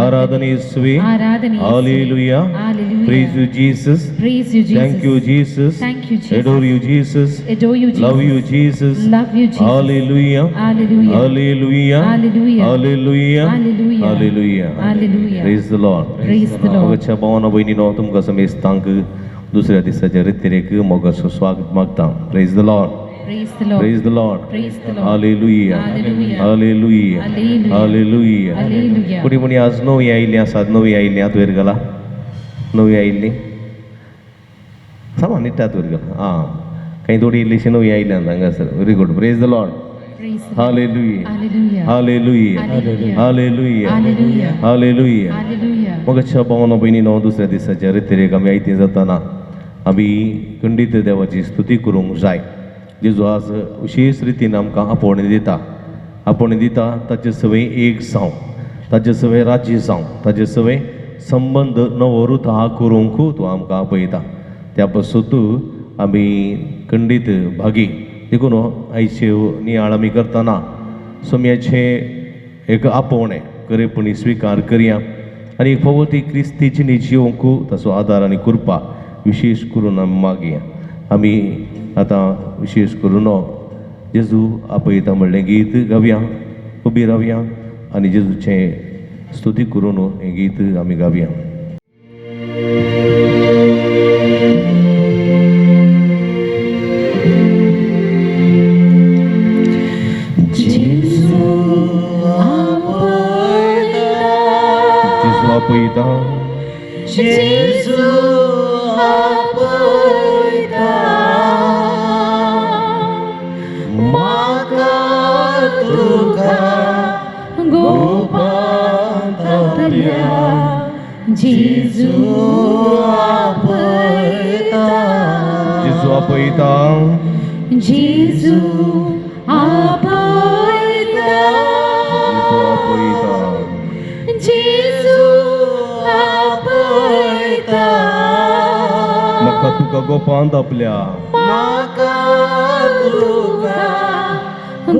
आराधना यीशुवे hallelujah praise you Jesus thank you Jesus adore you Jesus love you Jesus hallelujah hallelujah hallelujah hallelujah praise the Lord मोगाच्या भावांनो बहिणींनो तुमकां समेस्त तांक दुसऱ्या दिसाच्या रितीरेक मोगाचो स्वागत मागता praise the Lord praise the Lord hallelujah hallelujah hallelujah कुणी म्हणी आज नवी आयिल्ली आसात नवी आयिल्ल्यांत वयर गेला नवी आयिल्ली सामान निट्टात वयर गेला आं काही थोडी इल्लीशी नवी आयिल्ल्यान हांगासर very good praise the lord hallelujah hallelujah hallelujah hallelujah मोगाच्या भावांनो भयणींनो दुसऱ्या दिसाच्या रितीरेक आमी आयती जाताना आमी खंडीत देवाची स्तुती करूंक जाय जेजू आज विशेष रितीन आमकां आपोवणी दिता ताचे सवय एक जावं ताचे सवय राज्य जावं ताचे सवय संबंध नवरूत हा करूंक तो आमकां आपयता त्या पासून आमी खंडीत भागी देखून आयचे नियाळ आमी करतना सोम्याचे एक आपोवणें खरेपणी स्विकार करया आनी एक फावट क्रिस्तीची न्ही जिवंक ताचो आदार आनी कृपा विशेष करून आमी मागया आमी आतां विशेष करून जेजू आपयता म्हणलें गीत गावया उबी रावया आनी जेजूचें स्तुती करून हें गीत आमी गावया जेजू आपयता जेजू आपयता म्हाका तुका गोपांतल्या जेजू आपयता जेजू आपयता जेजू आपयता जेजू आपयता म्हाका तुका गोपांत आपल्या म्हाका तुका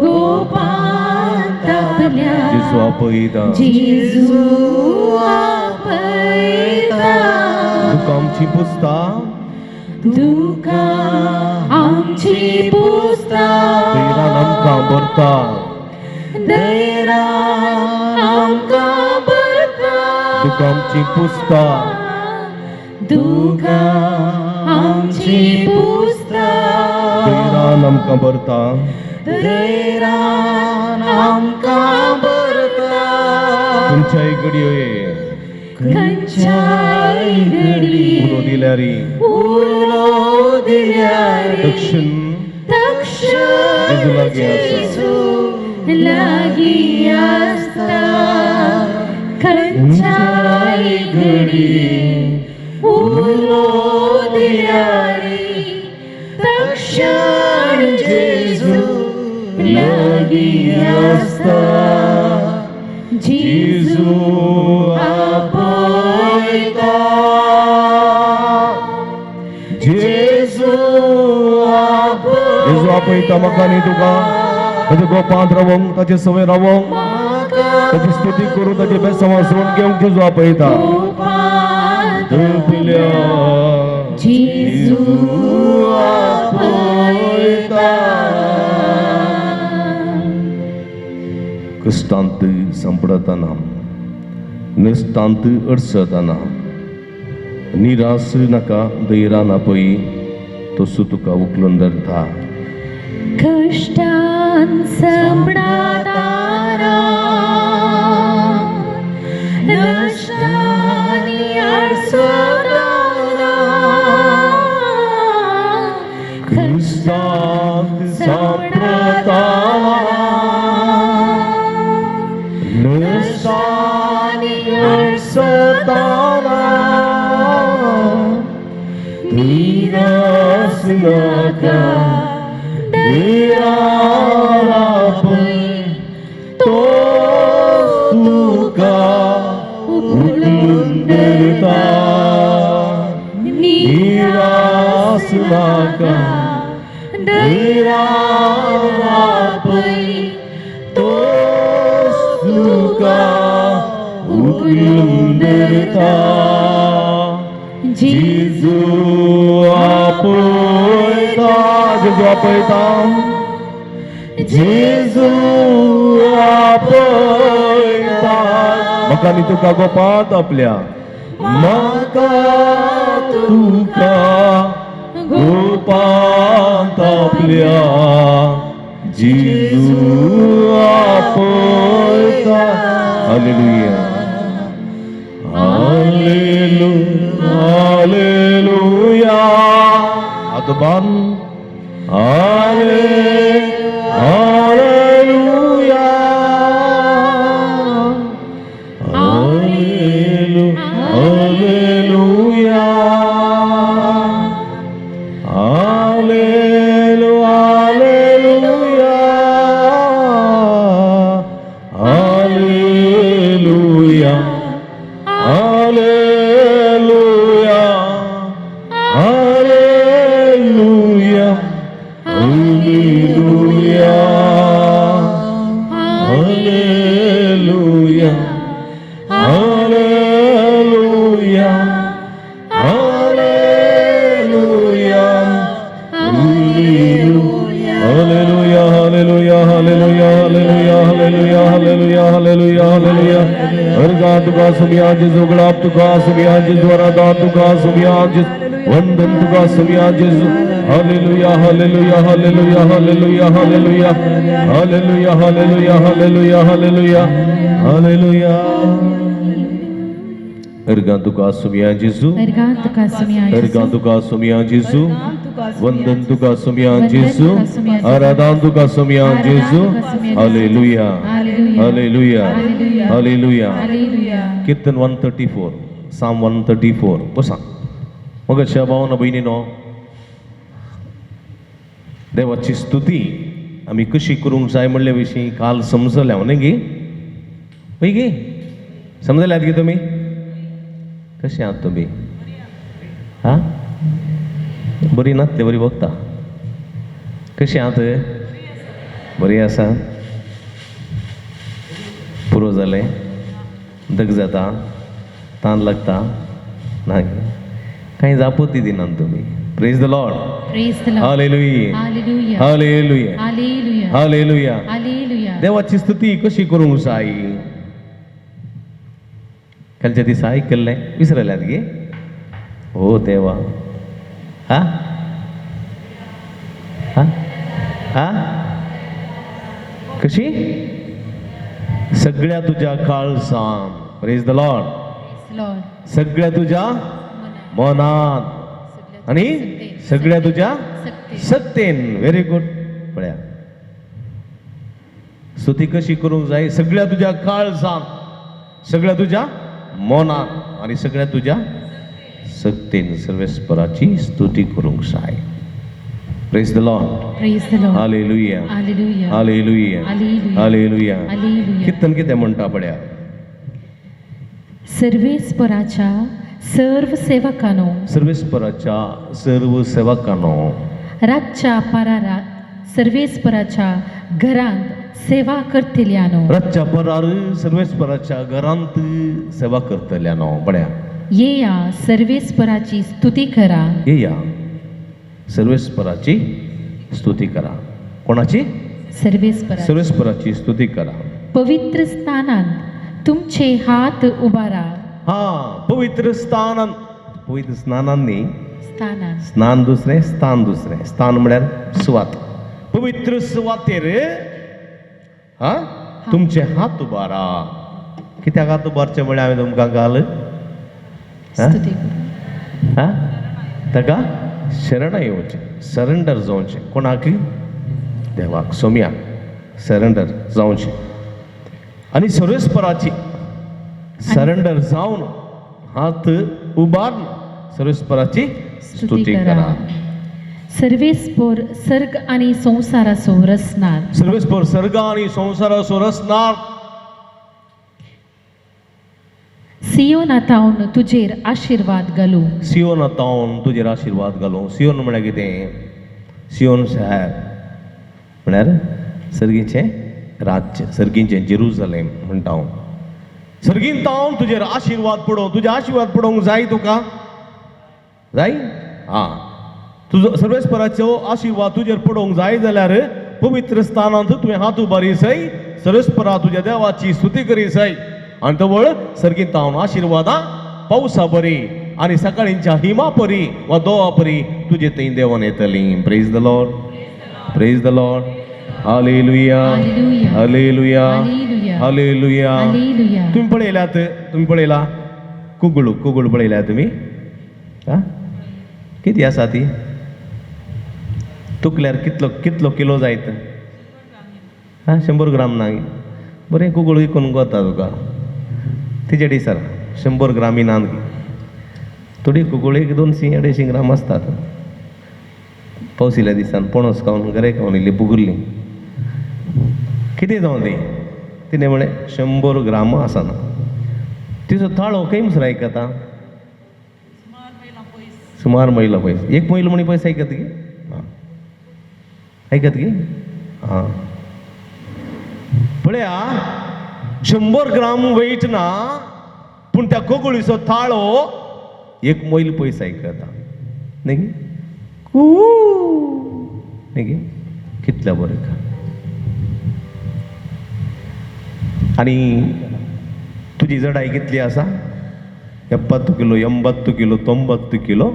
गोपांत आपल्या जेजू आपयता जेजू आपयता तुका आमची पुस्ता तुका आमची पुस्ता दैरान आमकां भरता दैरान आमकां भरता तुका आमची पुस्ता तुका आमची पुस्ता दैरान आमकां भरता दैरान आमकां भरता खंयच्याय घडये खंयच्याय घडी उलो दिल्यारी दक्षिण जेजू लागीं आसता खंयच्याय घडी उलो दिल्यारी दक्षिण जेजू लागीं आसता जेजू आपयता जेजू आपयता म्हाका न्ही तुका ताचे गोपांत रावंक ताचे सवय रावंक ताची स्तुती करून ताचे बेसांव वाजोवन घेवंक जेजू आपयता जेजू आपयता कश्टांत संपडतना निश्टांत अडचतना निराश नाका दैरान आपय तसो तुका उखलून धरता कश्टांत संपडतना नश्टांनी अडचतना कश्टांत संपडतना निराश नाका दैरान आपय तो तुका नाका दैरापै तोस तुका उगलुंदरता जेजू आपयता जेजू आपयता जेजू आपयता म्हाका न्ही तुका गोपात आपल्या म्हाका तुका गोपात आपल्या जेजू आपयता हालेलुया हालेलुया हालेलुया अदबान hallelujah hallelujah hallelujah hallelujah hallelujah hallelujah hallelujah hallelujah hallelujah hallelujah hallelujah hallelujah hallelujah hallelujah hallelujah hallelujah hallelujah hallelujah hallelujah अर्गा तुका सुमिया जेजू गळाप तुका सुमिया जेजू आराधना तुका सुमिया जेजू वंदन तुका सुमिया जेजू hallelujah hallelujah hallelujah hallelujah hallelujah hallelujah hallelujah hallelujah hallelujah hallelujah अर्गा तुका सुमिया जेजू अर्गा तुका सुमिया जेजू वंदन तुका सुमिया जेजू आराधना तुका सुमिया जेजू हालेलुया हालेलुया हालेलुया कीर्तन 134 साम 134 बसा मग भावना बहिणीनो देवाची स्तुती आम्ही कशी करूंक जाय म्हणल्या विशीं काल समजल्या न्ही गे पळय गे समजल्यात गे तुमी कशी आहात तुम्ही हा बरी नात ते बरी बघता कशी आहात बरी आसा पुरो जालें दग जाता ताण लागता ना काही जापती दिनात तुम्ही praise the lord hallelujah hallelujah hallelujah देवाची स्तुती कशी करूंक जाय कालच्या दिसा ऐकल्लें विसरल्यात गे हो देवा हा हा हा कशी सगळ्या तुझ्या काळजान प्रेज द लॉर्ड सगळ्या तुझ्या मनान आणि सगळ्या तुझ्या सत्तेन व्हेरी गुड पळया स्तुती कशी करूंक जाय सगळ्या तुझ्या काळजान सगळ्या तुझ्या मनान आणि सगळ्या तुझ्या सत्तेन सर्वेस्पराची स्तुती करूंक जाय praise the lord hallelujah hallelujah hallelujah कीर्तन कितें म्हणटा पळया सर्वेस्पराच्या सर्व सेवकांनो सर्वेस्पराच्या सर्व सेवकांनो रातच्या पारारा सर्वेस्पराच्या घरांत सेवा करतल्यानो रातच्या परार सर्वेस्पराच्या घरांत सेवा करतल्यानो बड्या येया सर्वेस्पराची स्तुती करा येया सर्वेस्पराची स्तुती करा कोणाची सर्वेस्पराची स्तुती करा पवित्र स्थानांत तुमचे हात उबारा हा पवित्र स्नानांत न्ही स्थानांत स्नान दुसरे स्थान दुसरे स्थान म्हळ्यार सुवात पवित्र सुवातेर हा तुमचे हात उबारा कित्याक हात उबारचे म्हळ्यार हांवें तुमकां काल हा ताका शरण येवचें सरेंडर जावचें कोणाक देवाक सोम्याक सरेंडर जावचें आनी सर्वेस्पराची सरेंडर जावन हात उबारून सर्वेस्पराची स्तुती करा सर्वेस्पर सर्ग आणि संसाराचो रचणार सर्वेस्पर सर्ग आणि संसाराचो रचणार सियोनातावन तुजेर आशीर्वाद घालूं. सियोनातावन तुजेर आशीर्वाद घालूं. सियोन म्हळ्यार कितें? सियोन शहर म्हळ्यार सर्गीचें राज्य, सर्गीचें जेरुसलेम म्हणटा हांव. सर्गीन तावन तुजेर आशीर्वाद पडोवं. तुजे आशीर्वाद पडोवंक जाय तुका? जाय? हां, तुजो सर्वेस्पराचो आशीर्वाद तुजेर पडोवंक जाय जाल्यार पवित्र स्थानांत तुवें हात उबारीसय, सर्वेस्परा तुज्या देवाची स्तुती करीसय. आनी तवळ सर्गीन तावन आशीर्वादां पावसा बरी आनी सकाळींच्या हिमा परी वा दोआ परी तुजे थंय देंवन येतलीं. Praise the lord, praise the lord. Hallelujah, Hallelujah. Hallelujah, Hallelujah. Hallelujah. Hallelujah. तुम्ही पळयला कुगळ पळयल्या तुमी? हा, किती आसा ती? तुकल्यार कितलो किलो जायत? हा, 100 ग्राम ना. बरें कुगळ विकून वता तुका तिचे डिसर 100 ग्रामी ना. थोडी कुगळ 200-250 ग्राम असतात. पावसिल्या दिसान पणस खावन गरे खावन इल्ली बुगुरली. कितें जावं तिणें म्हळें 100 ग्राम आसना. तिचो ताळो खंय मुसर आयकता? सुमार मैला पयस. 1 मैल म्हणी पयस आयकत गे? हां, आयकत गे? हां, पळया 100 ग्राम वेट ना, पूण त्या कोगुळीचो ताळो 1 मैल पयस आयकता. न्ही गे? न्ही गे? कितल्या बरें का. आनी तुजी जडाय कितली आसा? 70 किलो, 80 किलो, 90 किलो.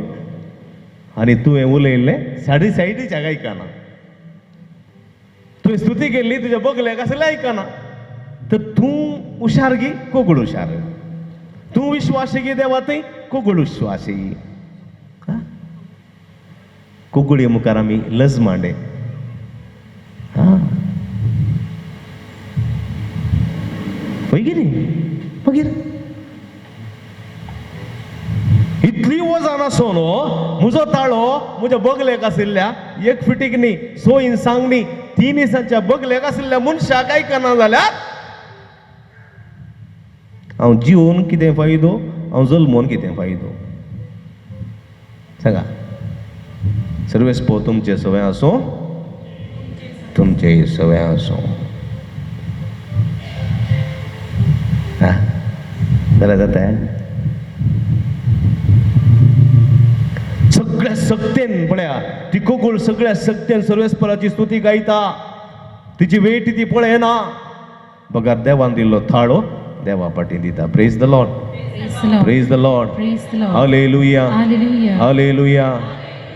आनी तुवें उलयल्लें सायडीच्या आयकना. तुवें स्तुती केल्ली तुज्या बगल्याक आसलें आयकना. तर तूं हुशार गी, कोगुळ हुशार. तूं विश्वासी गी देवा थंय, कोगुळ विश्वासी. कोगुळी मुखार आमी लज मांडे. हां, पळय कितें मागीर इतली वजन आसो न्हू. म्हजो ताळो म्हज्या बगल्याक आशिल्ल्या 1 फिटीक न्ही, 6 इंचांक न्ही, 3 इंचांच्या बगल्याक आशिल्ल्या मनशाक आयकना जाल्यार हांव जिवन कितें फायदो, हांव जल्मोन कितें फायदो? सांगा. सर्वेस्पो तुमचे सवय आसूं, तुमचे सवय आसूं. हां, जाल्यार जाता. सगळ्या सक्तेन पळया ती कोगुळ सगळ्या सक्तेन सर्वेस्पराची स्तुती गायता. तिची वेट ती पळयना. बगार देवान दिल्लो थाळो देवा पाटी दिता. Praise the Lord, Praise the Lord. Praise the Lord. Praise the Lord. Hallelujah, Hallelujah. Hallelujah,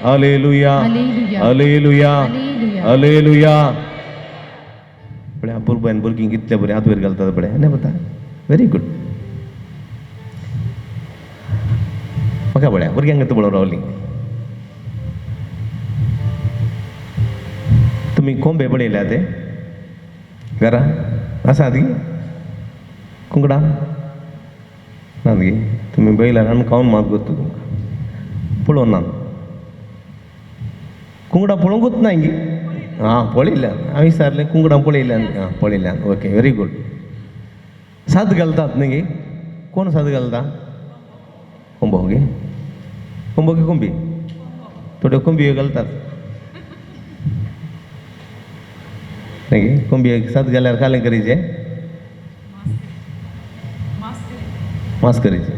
hallelujah, Hallelujah. Hallelujah, Hallelujah. Hallelujah. पळया भुरग्यान भुरगीं कितले बरें हात वयर घालतात पळय. न्ही पता? Very good. म्हाका पळया भुरग्यांक तो पळोवन रावली. तुमी कोंबे पळयल्या ते घरा आसात गी? कुंकडां नात गे? तुमी बैलार आनी खावन मात करता तुमकां पळोवन ना. कुंकडां पळोवंकूच नाय गे? हां, पळयल्यान हांवें विचारलें. कुंकडां पळयल्यान? हां, पळयल्यान. Okay, very good. साद घालतात न्ही गे? कोण साद घालता? कोंबो गे? कोंबो की कोंबी? थोड्यो कोंबयो घालतात न्ही गे? कोंबयेक साद घाल्यार कालें करीचें? मास करीचें.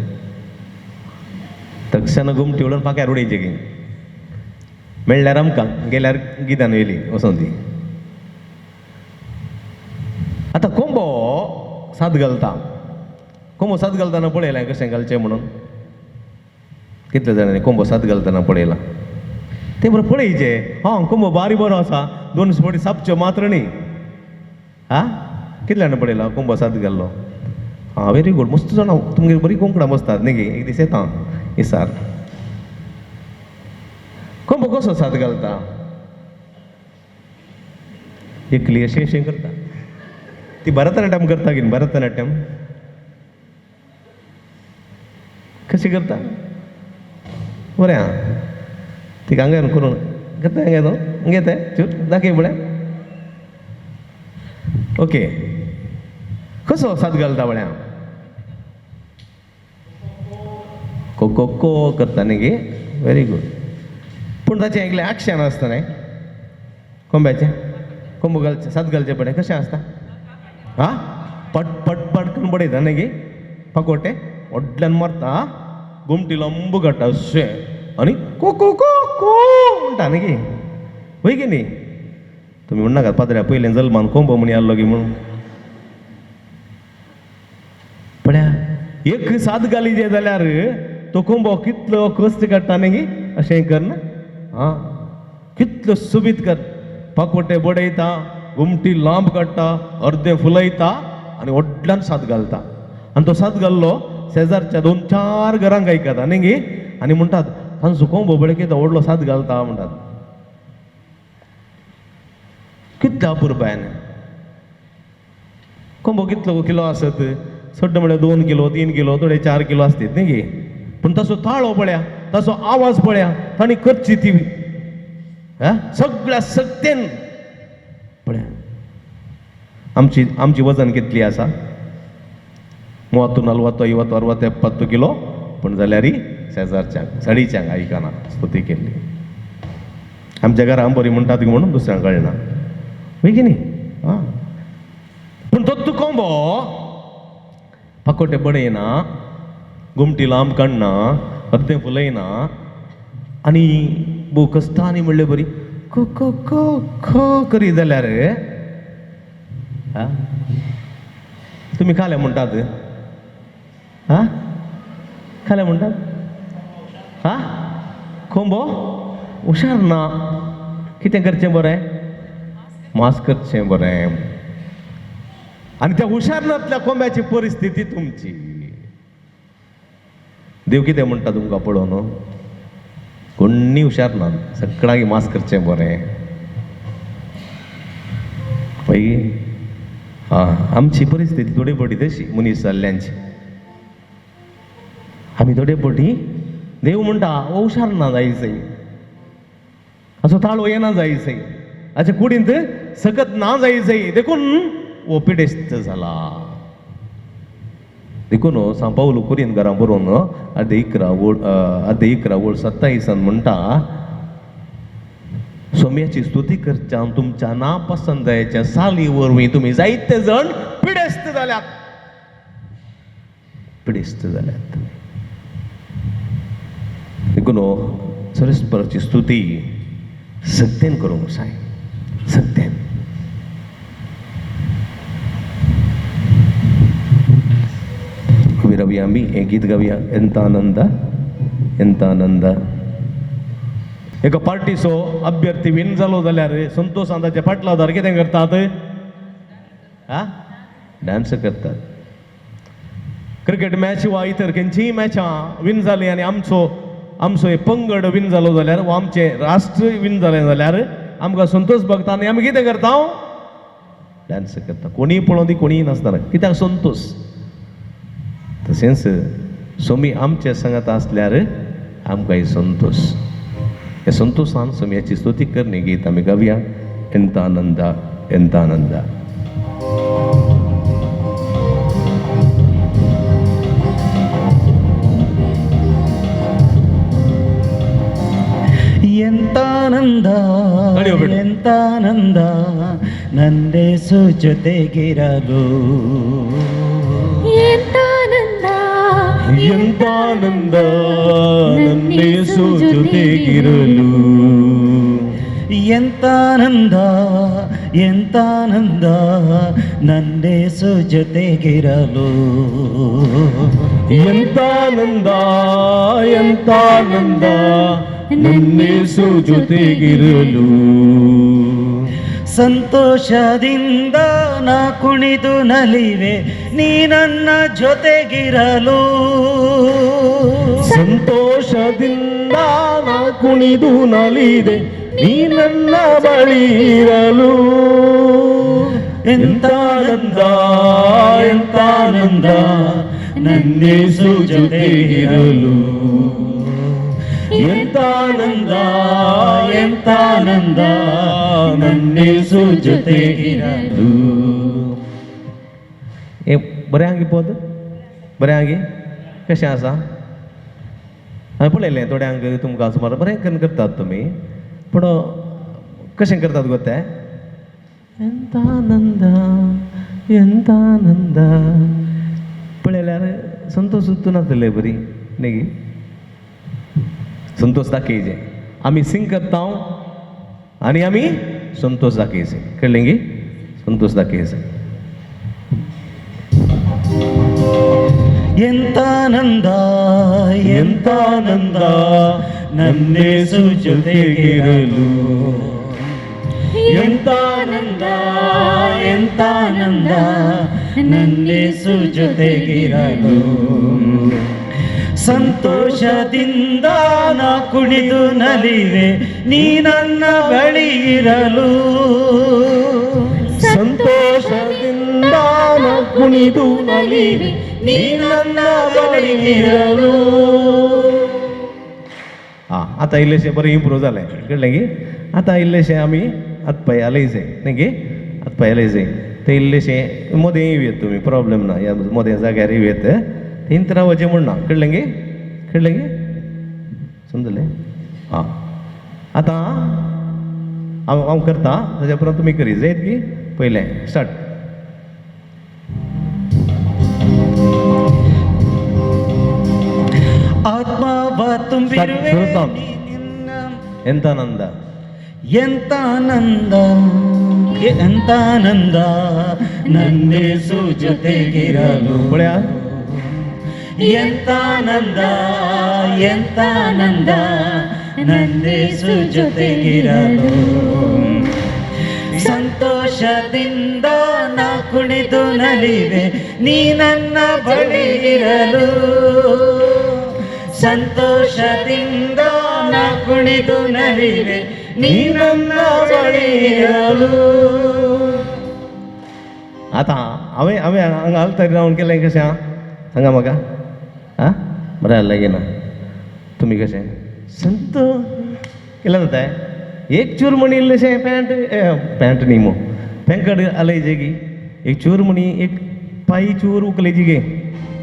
तक्षण घुमटी उडोवन पाक्यार उडयचें गे. मेळ्ळ्यार आमकां, गेल्यार गितान येयली वचोन ती. आतां कोंबो साद घालता. कोंबो साद घालतना पळयलें कशें घालचें म्हणून? कितले जाणांनी कोंबो साद घालतना पळयलां? ते बरें पळयचें. हां, कोंबो बारी बरो आसा, 2 फावटी सापच्यो मात्र न्ही. हां, कितले जाणां पळयला कोंबो साद घाल्लो? हां, व्हेरी गुड. मस्त जाणां तुमगे बरी कोंकडां बसतात न्ही गे? एक दीस येता इसार. कोंबो कसो साद घालता? एकली अशें करता. ती भरतनाट्यम करता गे? भरतनाट्यम कशी करता? बरें आं, ती हांगा करून घेता गे न्हू? घेता चूर दाखय पळय. ओके, कसो साद घालता पळय. खो खो करता न्ही गे व्हेरी गूड. पूण ताचें एकलें एक्शन आसता न्ही कोंब्याचें. कोंब घालचे सात घालचे पडे कशें आसता. हा पट पट पट करून बडयता न्ही गे पाकोटे व्हडल्यान मारता घुमटी लंब काडटा अशें आनी को को को को म्हणटा न्ही गे वय गे न्ही. तुमी म्हणनाका पाद्र्या पयलें जल्मान कोंबो म्हणी आसलो गे म्हणून. पळया एक सात घाली जे जाल्यार तो कोंबो कितलो कश्ट काडटा न्ही गे अशें करना. हा कितलो सुबीत कर पाकोटे बडयता घुमटी लांब काडटा अर्दें फुलयता आनी व्हडल्यान सात घालता. आनी तो सात घाल्लो शेजारच्या 2-4 घरांक आयकता न्ही गे आनी म्हणटात तांचो कोंबो बडयता व्हडलो सात घालता म्हणटात. कितले अपुरबायन. कोंबो कितलो किलो आसत सड्ड म्हळ्यार 2 किलो 3 किलो थोडे 4 किलो आसतात न्ही गे. पूण ताचो ताळो पळया ताचो आवाज पळया तांणी करची ती सगळ्या सक्तेन पळया. आमची वजन कितली आसा 30 40 50 60 70 किलो. पूण जाल्यार शेजारच्यांक साडीच्यांक आयकना स्तुती केल्ली. आमच्या घरांत बरी म्हणटात म्हणून दुसऱ्यांक कळना वय की न्ही. हां पूण तो कोंबो पाकोटे बडयना घुमटी लांब काडना अर्दें फुलयना आनी भोव कश्टांनी म्हणलें बरी खो खो खो खो करी जाल्यार तुमी खाले म्हणटात. हा खाले म्हणटात. हा कोंबो हुशार ना. कितें करचें बरें मास करचें बरें. आनी त्या हुशारनांतल्या कोंब्याची परिस्थिती तुमची. देव कितें म्हणटा तुमकां पळोवन कोणी हुशार ना सगळ्यांक मास करचें बरें. पळय आमची परिस्थिती थोडी पटी तशी मनीस जाल्ल्यांची. आमी थोडे पटी देव म्हणटा हुशार ना जायसय असो ताळो येना जायसय हाचे कुडींत सकत ना जायसय देखून वो पिडेस्त जाला. देखून सांग पावलो कोरियन घरां बरोवन अध्याय 11:27 म्हणटा सोम्याची स्तुती करच्या तुमच्या नापसंदायेच्या साली वरवीं तुमी जायते जण पिडेस्त जाल्यात. पिडेस्त जाल्यात देखून सरस्वराची स्तुती सत्तेन करूंक जाय. सत्तेन रवी आम्ही हे गीत गावया. ಎಂತ ಆನಂದ ಎಂತ आनंद. एका पार्टीचो अभ्यर्थी विन जालो जाल्यार संतोष ताचे फाटलादार कितें करतात डान्स करतात. क्रिकेट मॅच वा इतर खंयचीय मॅचां विन जाली आनी आमचो हे पंगड विन जालो जाल्यार वा आमचे राष्ट्र विन जालें जाल्यार आमकां संतोष भगता आनी आमी कितें करता डान्स करता. कोणीय पळोवन ती कोणीय नाचतना कित्याक संतोष. तशेंच सोमी आमच्या संगत आसल्यार आमकांय संतोष. हे संतोषान सोम्याची स्तुती करणे गीत आमी गावया. ಎಂತ आनंद ಎಂತ आनंद. ಎಂತ ಆನಂದ ಎಂತ ಆನಂದ ನಂದೇಸು ಜೊತೆಗಿರಲು. ಎಂತ ಆನಂದ ಎಂತ ಆನಂದ ನನ್ನೇಸು ಜೊತೆಗಿರಲು. ಎಂತ ಆನಂದ ಎಂತ ಆನಂದ ನಂದೇಸು ಜೊತೆಗಿರಲು. ಎಂತ ಆನಂದ ಎಂತ ಆನಂದ ನನ್ನೇಸು ಜೊತೆಗಿರಲು. ಸಂತೋಷದಿಂದ ನಾ ಕುಣಿದು ನಲಿವೆ ನೀ ನನ್ನ ಜೊತೆಗಿರಲು. ಸಂತೋಷದಿಂದ ನಾ ಕುಣಿದು ನಲಿದೆ ನೀ ನನ್ನ ಬಳಿರಲು. ಎಂತ ಆನಂದ ಎಂತ ಆನಂದ ನನ್ನೇಸು ಜೊತೆಗಿರಲು. ಎಂತ ಆನಂದ ಎಂತ ಆನಂದ ನನ್ನೇಸು ಜೊತೆಗಿರಲು. बरें आंगी पद बरें आंगी कशें आसा पळयलें थोड्यांक तुमकां सुमार बरें करून करतात तुमी पूण कशें करतात गोते ಎಂತ ಆನಂದ पळयल्यार संतोष उतून नासलें बरी न्ही संतोष दाखयचे आमी सिंग करता आनी आमी संतोष दाखयचे कळ्ळें गी संतोष दाखयचे ಎಂತಾನಂದ ಎಂತಾನಂದ ನನ್ನೇಸು ಜೊತೆಗಿರಲು ಎಂತಾನಂದ ಎಂತಾನಂದ ನನ್ನೇಸು ಜೊತೆಗಿರಲು ಸಂತೋಷದಿಂದ ನಾ ಕುಣಿದು ನಲಿವೆ ನೀ ನನ್ನ ಬಳಿ ಇರಲು ಸಂತೋಷದಿಂದ ನಾ ಕುಣಿದು ನಲಿವೆ ನೀ ನನ್ನ ಬಳಿ ಇರಲು आता इल्लेशें बरें इम्प्रूव जालें कळ्ळें गी आतां इल्लेशें आमी आतां पळयालेशें न्ही गे आतां पळयलेशें ते इल्लेशें मोदें येवयेत तुमी प्रॉब्लेम ना ह्या मोदें जाग्यार येवयेत थंय रावचें म्हूण ना कळ्ळें गे समजलें आं आतां हांव करता ताज्या उपरांत तुमी करी जायत की पयलें स्टार्ट ಆತ್ಮವ ತುಂಬಿರುವೆ ಎಂತಾನಂದ ಎಂತಾನಂದ ಎಂತಾನಂದ ನನ್ನೇಸು ಜೊತೆಗಿರಲು पळया ಎಂತಾನಂದ ಎಂತಾನಂದ ನನ್ನೇಸು ಜೊತೆಗಿರಲು ಸಂತೋಷದಿಂದ ನಾ ಕುಣಿದು ನಲಿವೆ ನೀ ನನ್ನ ಬಳಿ ಇರಲು ಸಂತೋಷದಿಂದ ನಾ ಕುಣಿದು ನಲಿವೆ ನೀ ನನ್ನ ಬಳಿ ಇರಲು आतां हांवें हांगा तरी रावन केलें कशें आं सांगा म्हाका आं बरें जालें गे ना तुमी कशें संत केलें जाता एक चूर म्हणी इल्लेशें पॅण्ट न्ही मो पेंकड आलयजे गी एक चूर म्हणी एक पायी चूर उकलेजी गे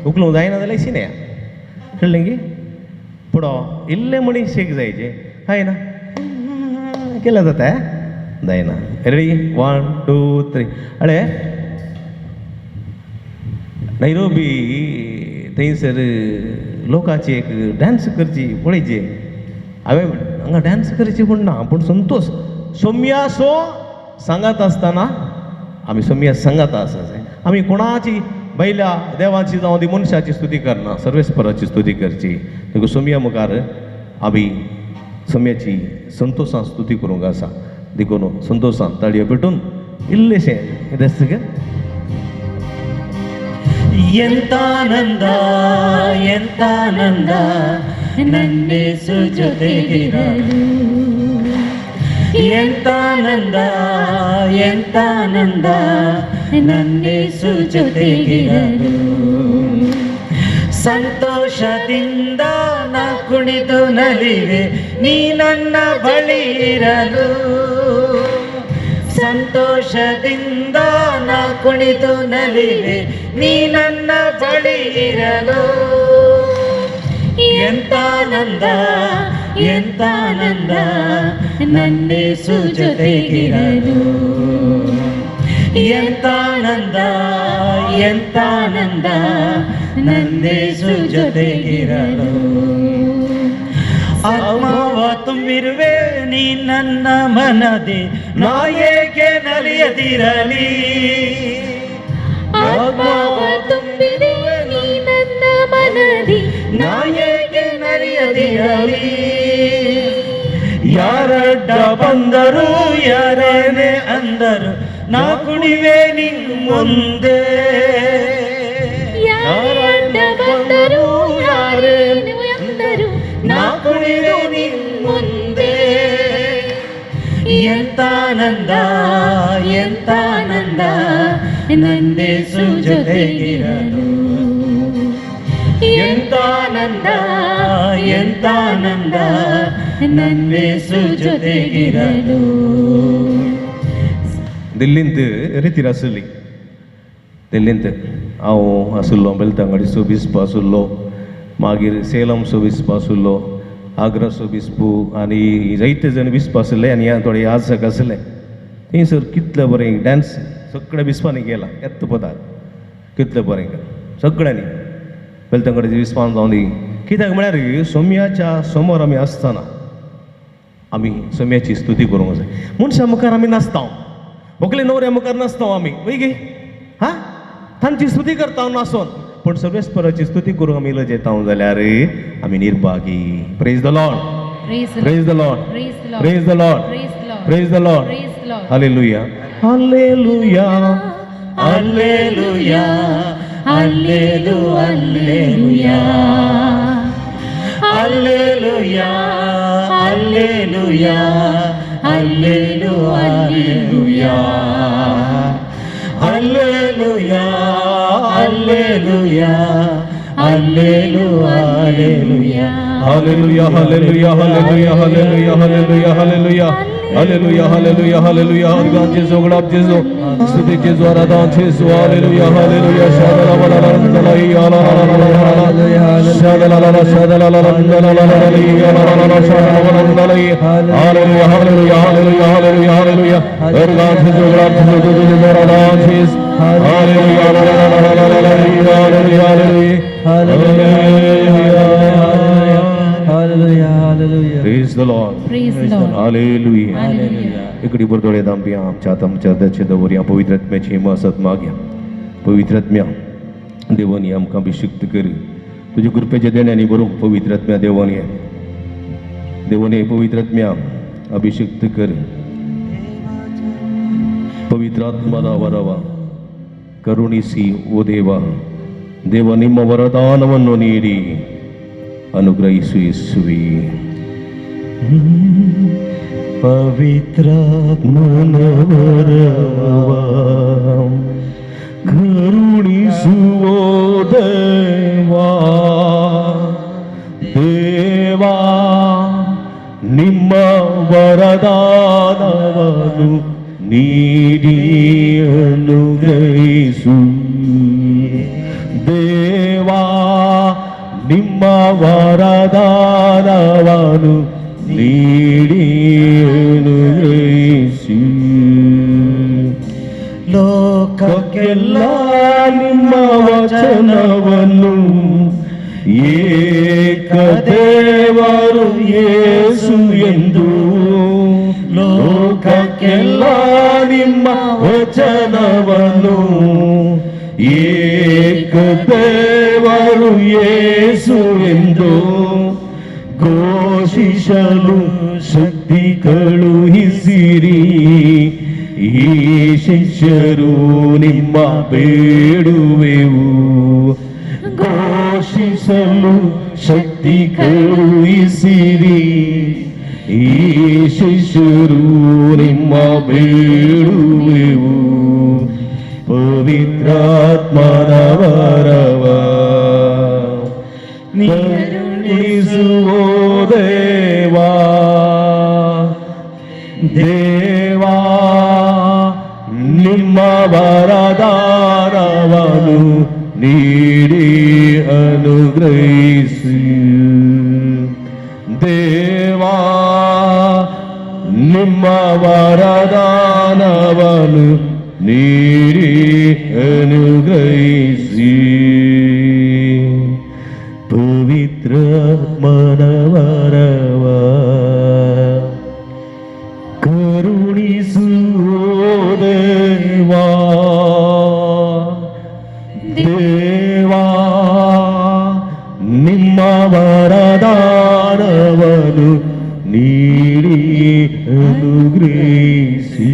उकलूंक जायना जाल्यार शिने कळ्ळें गे पुडो इल्लें म्हणी शेक जायचे हाय ना केलें जाता जायना रेडी 1 2 3 अळे नैरोबी थंयसर लोकांची एक डान्स करची पळयचे हांवें हांगा डान्स करची पूण ना पूण संतोष सोम्या सो सांगात आसतना आमी सोम्या सांगात आसा आमी कोणाची बैल्या देवाची जावं ती मनशाची स्तुती करना सर्वेस्पराची स्तुती करची देखून सोम्या मुखार आमी सोम्याची संतोशान स्तुती करूंक आसा देखून संतोशान ताळयो पेटून इल्लेशें कितें आसता गे ಎಂತಾನಂದ ಎಂತಾನಂದ ನನ್ನೇಸು ಜೊತೆಗಿರಲು ಎಂತಾನಂದ ಎಂತಾನಂದ ನನ್ನೇಸು ಜೊತೆಗಿರಲು ಸಂತೋಷದಿಂದ ನಾ ಕುಣಿದು ನಲಿವೆ ನೀ ನನ್ನ ಬಳಿ ಇರಲು ಸಂತೋಷದಿಂದ ನಾ ಕುಣಿದು ನಲಿವೆ ನೀ ನನ್ನ ಬಳಿ ಇರಲು ಎಂತಾನಂದ ಎಂತಾನಂದ ನನ್ನೇಸು ಜೊತೆಗಿರಲು ಎಂತಾನಂದ ಎಂತಾನಂದ ನನ್ನೇಸು ಜೊತೆಗಿರಲು ಆತ್ಮವ ತುಂಬಿರುವೆ ನೀ ನನ್ನ ಮನದಿ ನಾ ಏಕೆ ನಲಿಯದಿರಲಿ ಆತ್ಮವ ತುಂಬಿರುವೆ ನೀ ನನ್ನ ಮನದಿ ನಾ ಏಕೆ ನಲಿಯದಿರಲಿ ಯಾರಡ್ಡ ಬಂದರು ಯಾರೇನೇ ಅಂದರು ನಾ ಕುಣಿವೆ ನಿನ್ ಮುಂದೆ ಯಾರಡ್ಡ ಬಂದರು ಯಾರೇನು ಎಂದರು ನಾ ಕುಣಿವೆ ನಿನ್ ಮುಂದೆ ಎಂತಾನಂದ ಎಂತಾನಂದ ನನ್ನೇಸು ಜೊತೆಗಿರಲು ಎಂತಾನಂದ ಎಂತಾನಂದ ನನ್ನೇಸು ಜೊತೆಗಿರಲು दिल्लींत रितीर आसली दिल्लींत हांव आसुल्लो बेलतांगडी सुबिस्प आसुल्लो मागीर सेलमचो विस्प आशिल्लो, आग्राचो विस्पू आनी जायते जण विस्प आशिल्ले आनी थोडे याजक आसले. थंयसर कितलें बरें डान्स सगळ्या विस्पांनी केला. येत्त पदार कितलें बरें केलां सगळ्यांनी. पयलीं तांकडे विस्पान जावन दी कित्याक म्हळ्यार सोम्याच्या समोर आमी आसतना आमी सोम्याची स्तुती करूंक जाय. मनशा मुखार आमी नाचता, व्हंकले न्हवऱ्या मुखार नाचता आमी वय गे हां, तांची स्तुती करता नाचोन. पूण सर्वेस्पराची स्तुती करूंक आमी इल्लो जेता जाल्यार आमी निर्भागी. Praise the lord, praise the lord, praise the lord, praise the lord. Hallelujah, hallelujah, Alleluia, Alleluia, Alleluia, Alleluia, Alleluia, Alleluia, Alleluia, Alleluia, Alleluia, hallelujah, hallelujah, hallelujah, hallelujah, hallelujah, hallelujah, hallelujah, hallelujah, hallelujah. Argan Jesu, glab Jesu, स्तुति Jesu, Aradhana Jesu, hallelujah, hallelujah. Shadala la la la la la la la la, shadala la la shadala la la la la la la la, shadala la la la la. Hallelujah, hallelujah, hallelujah, hallelujah, hallelujah. Argan Jesu, glab Jesu, Jesu, Aradhana Jesu, hallelujah, hallelujah, hallelujah, hallelujah. Praise the Lord. Praise the Lord. Hallelujah. Hallelujah. इकडी बरदोळे दांबिया आमच्या आमच्या दर्शे दवरया पवित्र आत्म्याची मसत मागया. पवित्र आत्म्या देवानी आमकां अभिषेक्त कर. तुज्या कृपेच्या देण्यानी बरोवंक पवित्र आत्म्या देवानी देवानी पवित्र आत्म्या अभिषेक्त कर. पवित्र आत्मನ ವರವ ಕರುಣಿಸಿ ಓ ದೇವ. ದೇವ ನಿಮ್ಮ ವರದಾನವನ್ನು ನೀಡಿ ಅನುಗ್ರಹಿಸು ಯೇಸುವೇ. ಪವಿತ್ರಾತ್ಮನ ವರವ ಕರುಣಿಸುವೋ ದೇವಾ. ದೇವಾ ನಿಮ್ಮ ವರದಾನವನ್ನು ನೀಡಿ ಅನುಗ್ರಹಿಸು. ದೇವಾ ನಿಮ್ಮ ವರದಾನವನ್ನು ನೀಡಿ ಅನುಗ್ರಹಿಸು. ಲೋಕಕ್ಕೆಲ್ಲ ನಿಮ್ಮ ವಚನವನ್ನು ಏಕದೇವರು ಯೇಸು ಎಂದು. ಲೋಕಕ್ಕೆಲ್ಲ ನಿಮ್ಮ ವಚನವನ್ನು ಏಕದೇವರು ಯೇಸು ಎಂದು ಘೋಷಿಸಲು ಶಕ್ತಿ ಕಳುಹಿಸಿರಿ. ಈ ಶಿಷ್ಯರು ನಿಮ್ಮ ಬೇಡುವೆವು. ಘೋಷಿಸಲು ಶಕ್ತಿ ಕಳುಹಿಸಿರಿ. ಈ ಶಿಷ್ಯರು ನಿಮ್ಮ ಬೇಡುವೆವು. ಪವಿತ್ರಾತ್ಮನ ವರವ ಕರುಣಿಸುವೋ ದೇವಾ. ದೇವಾ ನಿಮ್ಮ ವರದಾನವನ್ನು ನೀಡಿ ಅನುಗ್ರಹಿಸು. ದೇವಾ ನಿಮ್ಮ ವರದಾನವನ್ನು ನೀಡಿ ಅನುಗ್ರಹಿಸಿ. ಪವಿತ್ರಾತ್ಮನ ವರವ ಕರುಣಿಸುವೋ ದೇವಾ. ದೇವಾ ನಿಮ್ಮ ವರದಾನವನ್ನು ನೀಡಿ ಅನುಗ್ರಹಿಸಿ.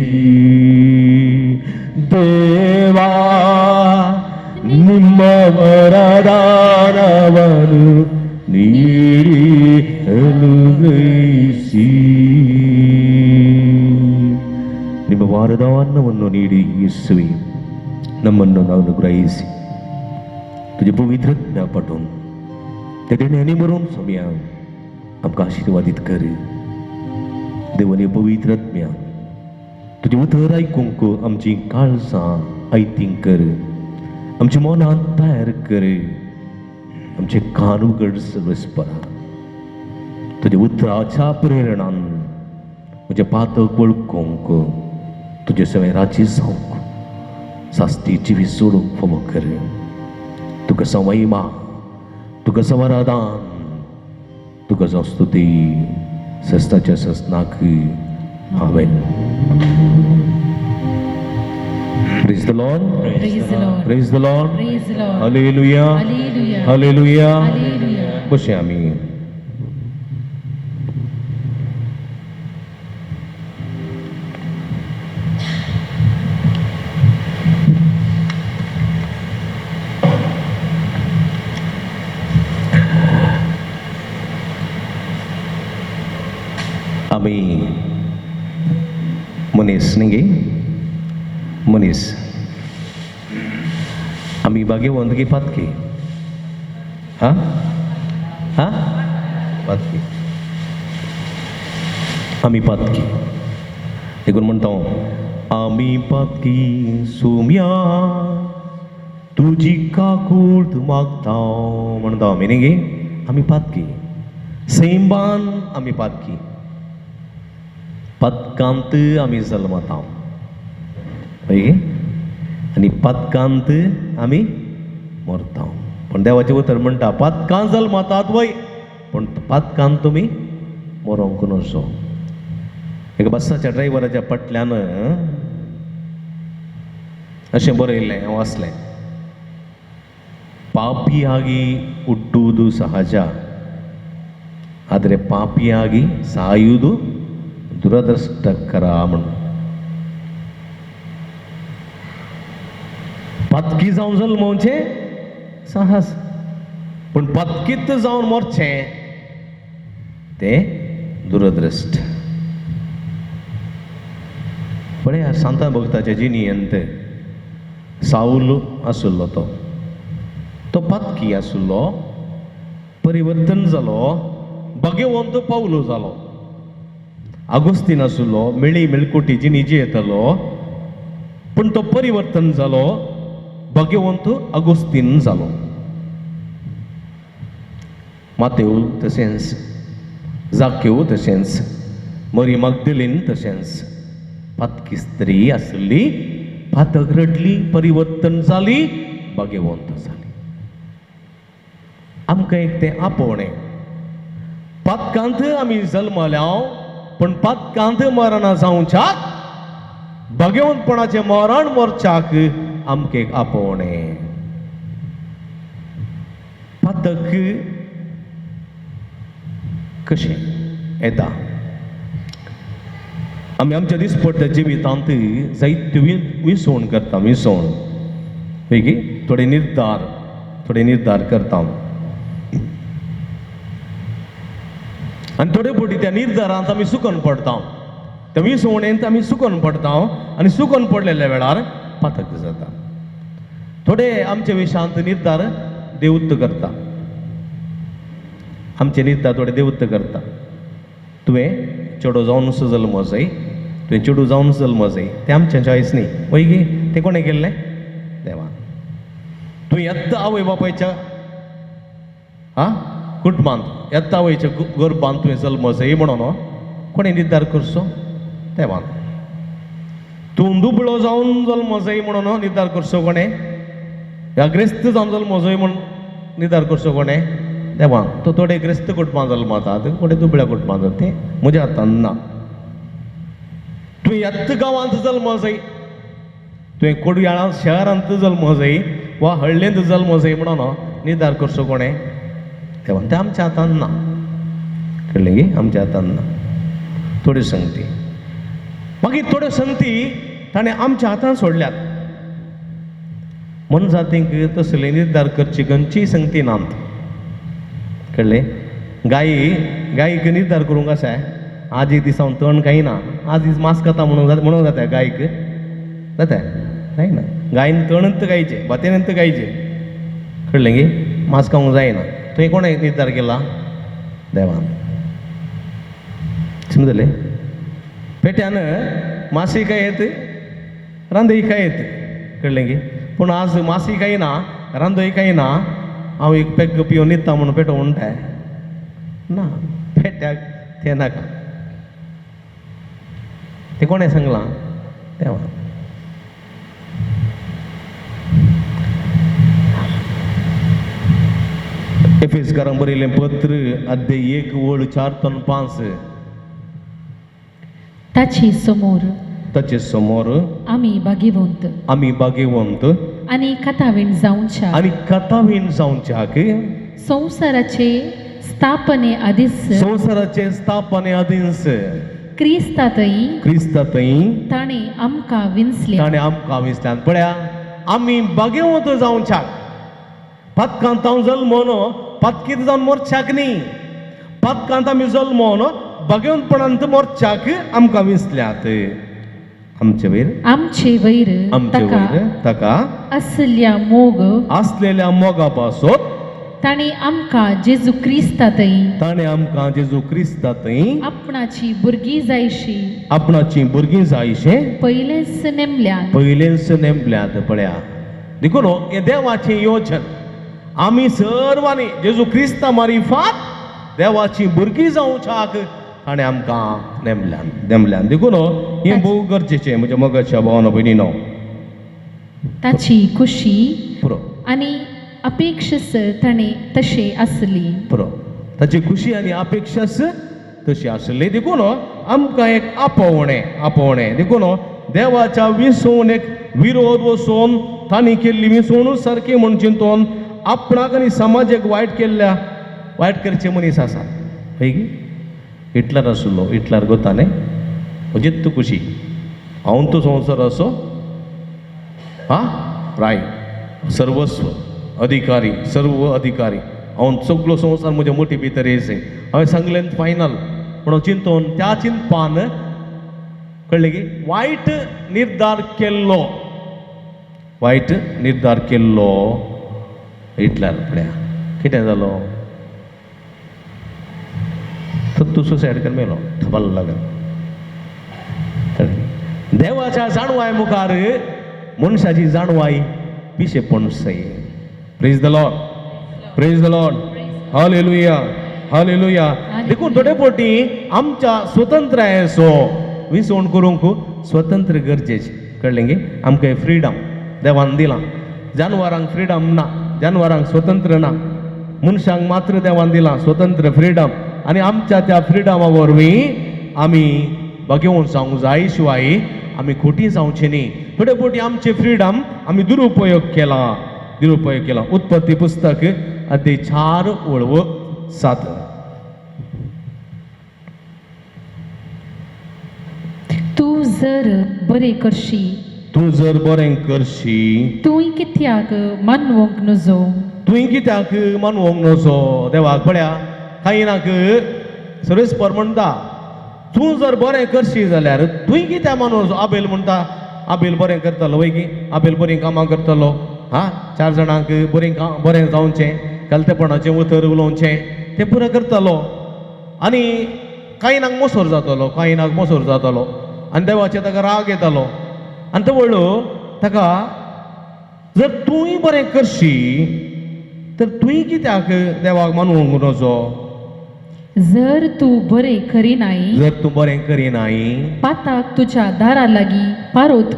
ದೇವಾ ನಿಮ್ಮ ವರದಾನವನ್ನು ನೀಡಿ ಅನುಗ್ರಹಿಸಿ. ನಿಮ್ಮ ವರದಾನವನ್ನು ನೀಡಿ ಯೇಸುವೇ ನಮ್ಮನ್ನು ನಾವು ಅನುಗ್ರಹಿಸಿ. तुझे पवित्र पाठवून त्या देण्याने मरून सोम्या आमकां आशिर्वादीत कर. देवाने पवित्र आत्म्या तुझे उतर आयकूंक आमची काळजां आयतींक कर. आमच्या मनांत तयार कर. आमचे कान उगड सर्वेस्परा. तुझ्या उतराच्या प्रेरणान म्हजे पातक वळखूंक तुजे सवेराची जावंक सास्तीची वी सोडूंक फावो कर. तुका समयमा, तुका समाधान, तुका जावं स्तुती सस्ताच्या सस्नाक. आमेन. Praise the Lord. Praise the Lord. Praise the Lord. Praise the Lord. Hallelujah. Hallelujah. Hallelujah. Hallelujah. बसे आम्ही. आम्ही मनीस न्ही मनीस आम्ही बागे वंदगी पातकी हा हा पातकी आम्ही पातकी देखून म्हणतो आम्ही पातकी सोम्या तुझी काकूळ मागता म्हणतो आम्ही न्ही आम्ही पातकी सैंबान आम्ही पातकी पत्कांत आम्ही जल्मता आणि पत्कांत आम्ही मरता. पण देवाचे उतर म्हणटा पत्कांत जल्मतात वय पण पत्कांत तुमी मरोंक नसो. एक बसाच्या ड्रायव्हराच्या पटल्यान अशें बरयल्लें हांव वाचलें. ಪಾಪಿಯಾಗಿ ಹುಟ್ಟುವುದು ಸಹಜ, ಆದರೆ ಪಾಪಿಯಾಗಿ ಸಾಯುವುದು ದುರದೃಷ್ಟಕರ. पत्की जावन जल्मोवचे साहस, पण पत्कीत जावन मरचे ते दुरदृष्ट. पळय सांता भक्ताच्या जिणेंत साऊल आसुल्लो तो पत्की आसुल्लो, परिवर्तन जालो, भगवंत पावलो जालो. आगोस्तीन आसुल्लो, मेळी मेळकोटी जिणी जियेतालो, पण तो परिवर्तन जालो, भगवंत आगोस्तीन जालो. मातेव तशेंच, जाकेव तशेंच, मरी मगदलीन तशेंच पत्की स्त्री आसली, पातक रडली, परिवर्तन जाली, भगवंत जाली. आमकां एक तें आपोवणें. पत्कांत आमी जल्मल्या, पण पत्कांत मरणा जावच्याक, भगवंतपणाचें मरण मरच्याक आमकां एक आपोवणें. पतक कशें येता? आमी आमच्या दिसपट्ट्या जिवितांत जायत्यो विसवण करता. विसवण वेगी थोडे निर्धार करता, आनी थोडे फावटी त्या निर्धारांत आमी सुकून पडटा. त्या विसवणेंत आमी सुकून पडटा, आनी सुकून पडलेल्या वेळार पातक जाता. थोडे आमच्या विशयांत निर्धार देवुत्त करता. आमचे निर्धार थोडे देवुत्त करता. तुवें चेडो जावन जल्म जाय, तुवें चेडू जावन जल्म जाय, तें आमचें चॉयस न्ही. वयगी तें कोणें केल्लें? देवान. तुवें येत्ता आवय बापायच्या कुटुंबांत, येत्ता आवयच्या गर्भांत तुवें जल्म जाय म्हणून कोणें निर्धार करचो? देवान. तूं दुबळो जावन जल्म जाय म्हणून निर्धार करचो कोणें? ह्या ग्रेस्त जावन जल्म जाय म्हणून निर्धार करचो कोणें? देवान. तो थोडे ग्रेस्त कुटुंबांत जल्मतात, थोडे दुबळ्या कुटुंबांत जाता, तें म्हज्या हातान ना. तुवें येत्त गांवांत जल्म जाय, तुवें कोडयाळा शहरांत जल्म जाय वा हळ्ळेंत जल्म जाय म्हणून निर्धार करचो कोणें? देवान. तें आमच्या हातान ना. कळ्ळें गे? आमच्या हातान ना. थोड्यो संगती, मागीर थोड्यो संगती ताणें आमच्या हातान सोडल्यात. मन जातींक तसले निर्धार करची खंयचीय संगती नात. कळ्ळें? गायीक निर्धार करूंक आसा, आज एक दिसा तण खायना, आज दीस मांस खाता म्हणून जाता गायक? जाता? जायना. गायन तणंत गायचे, भातेनंत गायचे. कळ्ळें गे? मांस खावंक जायना. तुवें कोणें निर्धार केला? देवान. समजलें? पेट्यान मासी खायत, रांदय खायत. कळ्ळें गे? पूण आज मासी खायना, रांदय खायना, हांव एक पेग पिवन न्हिदता म्हणून पेटोवंटाय ना पेट्याक तें नाका तें कोणें सांगलां देवा एफेसकारांक बरयलें पत्र अध्याय 1:4-5 ताचे समोर ताचे समोर आमी भाग्यवंत आमी भाग्यवंत आनी कथावीण जावच्या आनी कथावीण जावच्याक संवसाराचे स्थापने आदीस संवसाराचे स्थापने आदींस क्रिस्तातय ताणे आमकां विंचल्या ताणें आमकां विसल्यान पळया आमी भाग्यवंत जावच्याक पदकांत हांव जल्मोन पदकीत जावन मोरच्याक न्ही पदकांत आमी जल्मोन भाग्यवंतपणांत मोरच्याक आमकां विसल्यात आमचे वयर ताका असल्या मोग असलेल्या मोगा पासत ताणे आमकां जेजू क्रिस्तातय आपणाची भुरगीं जायशी पयलेच नेमल्यात पळया देखून हे देवाचें योजन आमी सर्वांनी जेजू क्रिस्ता मारिफात देवाची भुरगीं जावच्याक ताणें आमकां नेमल्यान देखून हें भोव गरजेचें म्हज्या मोगाच्या भावानो भयणीनो ताची खुशी पुरो आनी अपेक्षस ताणें तशें आसली पुरो ताची खुशी आनी अपेक्षास तशी आसली देखून आमकां एक आपोवणें देखून देवाच्या विसवणेक विरोध वचोन तांणी केल्ली विसवणूक सारकी म्हूण चिंतून आपणाक आनी समाजाक वायट करचे मनीस आसा पळय हिटलर आसलो हिटलर गोताले अजित खुशी हांव तो संवसार असो राय सर्वस्व अधिकारी सर्व अधिकारी हांव सगळो संवसार म्हज्या मुठी भितर येयचे हांवें सांगलें फायनल पूण चिंतून त्या चिंतपान कळ्ळें की वायट निर्धार केल्लो हिटलर पळया कितें जालो तो सुसायड कर मेलो थबाल लागून देवाच्या जाणवाय मुखार मनशाची जाणवाय पिशेपण सई प्रेज द लॉर्ड हालेलुया देखून थोडे पोटी आमच्या स्वतंत्रायेचो विसवण करूंक स्वतंत्र गरजेचें कळ्ळें गे आमकां फ्रीडम देवान दिलां जानवरांक फ्रीडम ना जानवरांक स्वतंत्र ना मनशांक मात्र देवान दिलां स्वतंत्र फ्रीडम आनी आमच्या त्या फ्रिडमा वरवीं आमी भाग्यवंत जावंक जाय शिवाय आमी खोटी जावची न्ही थोडे फावटी आमचे फ्रिडम आमी दुरुपयोग केला उत्पत्ती पुस्तक अध्याय 4:7 तूं जर बरें करशी तुवें कित्याक मानवंक नजो देवाक पळया कांयनाक सर्वेस्पर म्हणटा तूं जर बरें करशी जाल्यार तुवें कित्याक मानून आबेल म्हणटा आबेल बरें करतलो वय की आबेल बरीं कामां करतलो 4 जाणांक बरें जावचें गलतेपणाचें उतर उलोवचें तें पुरो करतलो आनी कांयनाक मोसोर जातलो आनी देवाचें ताका राग येतालो आनी तो व्हडलो ताका जर तुवें बरें करशी तर तुवें कित्याक देवाक मानूंक नजो जर तूं बरें करिनाय पाताक तुज्या दारा लागीं पारोत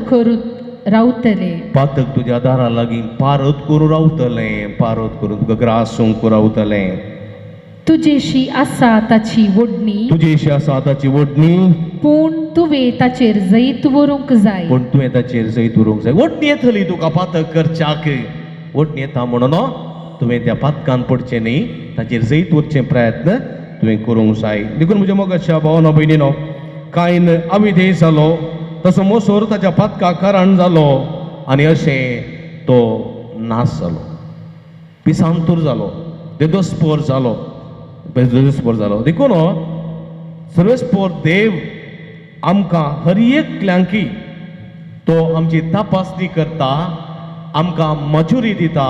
करून तुका ग्रासूंक रावतलें तुजेशी आसा ताची वडणी पूण तुवें ताचेर जैत व्हरूंक जाय वडणी येतली तुका पातक करच्याक वडणी येता म्हणून तुवें त्या पातकान पडचें न्ही ताचेर जैत व्हरचें प्रयत्न तुवें करूंक जाय देखून म्हज्या मोगाच्या भावानो भयणीनो कायन अविधेय जालो तसो मोसोर ताच्या पातकाक कारण जालो आनी अशें तो नाश जालो पिसांतूर जालो देदोस्पोर जालो देखून सर्वेस्पोर देव आमकां हर एकल्यांकी तो आमची तपासणी करता आमकां मजुरी दिता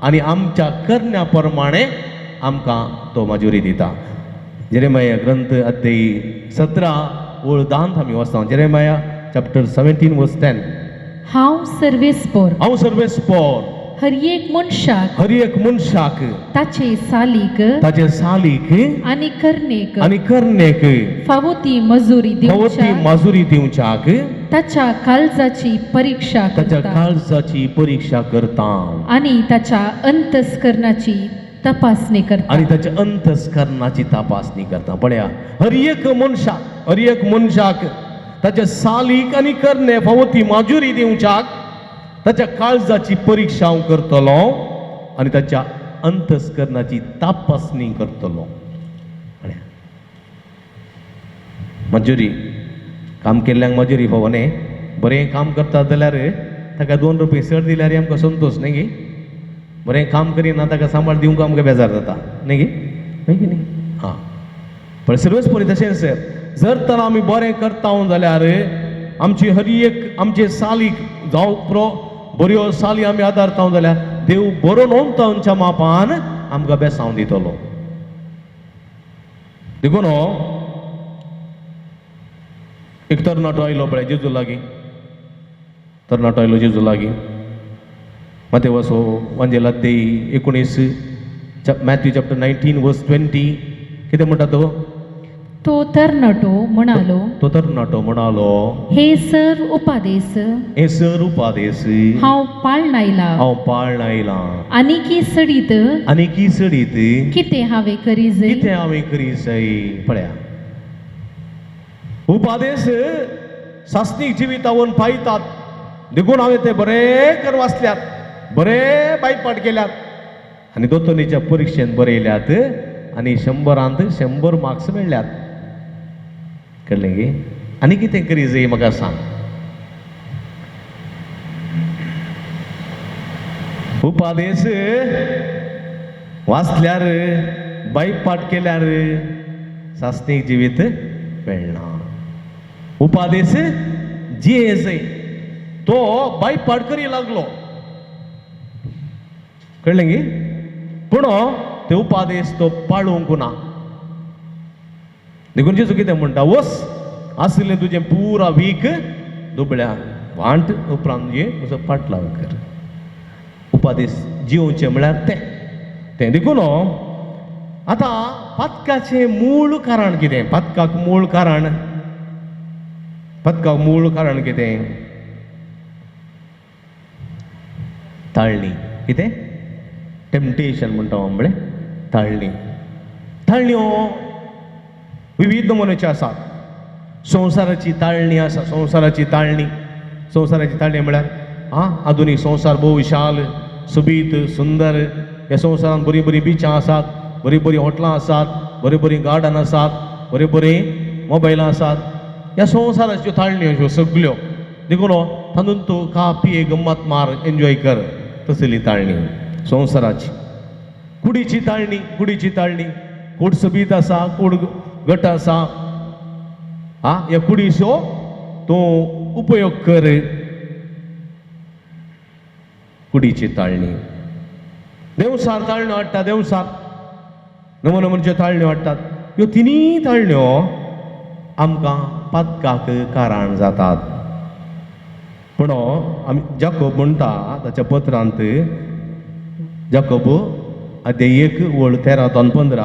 आनी आमच्या करण्या प्रमाणे आमकां तो मजुरी दिता जेरेमाया ग्रंथ अध्याय 17:10 आमी वाचता जेरेमाया चॅप्टर 17:10 हांव सर्वेस्पोर हर एक मनशाक हर एक मनशाक ताचे सालीक ताचे सालीक आनी करनेक आनी करनेक फावो ती मजुरी ती दिवच्या माजुरी दिवच्याक ताच्या काळजाची परीक्षा ताच्या करता काळजाची परीक्षा करता आणि त्याच्या अंतस्करणाची तपासणी करता आणि त्याच्या अंतस्करणाची तपासणी करता पळया हर एक मनशाक ताच्या सालीक आनी करणे फावो ती माजुरी दिवच्याक ताच्या काळजाची परीक्षा हांव करतलो आनी ताच्या अंतस्करणाची तपासणी करतलो मजुरी काम केल्ल्यांक मजुरी फावो न्ही बरें काम करता जाल्यार ताका 2 रुपये चड दिल्यार आमकां संतोश न्ही गे बरें काम करिना ताका सांबाळ दिवंक आमकां बेजार जाता न्ही गे हां पण सर्वस्परी तशेंच जर तर आमी बरें करता जाल्यार आमची हर एक आमचे सालीक जावं बऱ्यो साली आमी आदारता जाल्यार देव बरो नोंदतांच्या मापान आमकां बेसांव दितलो देखून एक तरणाटो आयलो पळय जेजू लागीं तरणाटो आयलो जेजू लागीं माते वसो वांजेला देई 19 मॅथ्यू चॅप्टर 19 वर्स 20 कितें म्हणटा तो तरणाटो म्हणालो तो तरणाटो म्हणालो हे सर उपादेस हांव पाळण आयला आनी की सडीत कितें हांवें करी जाय पळया उपादेश सासनीक जिवितावन पायतात देखून हांवें ते बरें कर वाचल्यात बरें बायपाट केल्यात आनी दोतोनीच्या परिक्षेन बरयल्यात आनी 100रांत 100 मार्क्स मेळ्ळ्यात कळ्ळें गे आनी कितें करी जाय म्हाका सांग उपादेश वाचल्यार बायपाट केल्यार सासनीक जिवीत मेळना उपादेश जिये जाय तो बायपाट करी लागलो कळ्ळें गे पूण ते उपादेश तो पाळूंक ना देखून जेजू कितें म्हणटा वस आसलें तुजें पुरा वीक दुबळ्या वांट उपरांत जे म्हजो पाटलाव कर उपादेश जिवचें म्हळ्यार तें देखून आतां पातकाचें मूळ कारण कितें पातकाक मूळ कारण कितें ताळणी कितें टेम्पटेशन म्हणटा आमळे ताळण्यो विविध नमुन्याच्यो आसात संवसाराची ताळणी आसा संवसाराची ताळणी म्हळ्यार आधुनीक संवसार भोव विशाल सुबीत सुंदर ह्या संवसारांत बरीं बरीं बिचां आसात बरीं बरीं हॉटलां आसात बरीं बरीं गार्डन आसात बरीं बरीं मोबायलां आसात ह्या संवसाराच्यो ताळण्यो ह्यो सगल्यो देखून तातूंत तूं खा पिये गम्मत मार एन्जॉय कर तसली ताळणी संवसाराची कुडीची ताळणी कूड सोबीत आसा कूड गट आसा ह्या कुडीचो तूं उपयोग कर कुडीची ताळणी देवसार ताळण्यो हाडटा देवसार नवनवरच्यो ताळण्यो हाडटात ह्यो तिनी ताळण्यो आमकां पातकाक कारण जातात पूण आमी जाकोब म्हणटा ताच्या पत्रांत जाकोब अध्याय 1 वळ 13 ते 15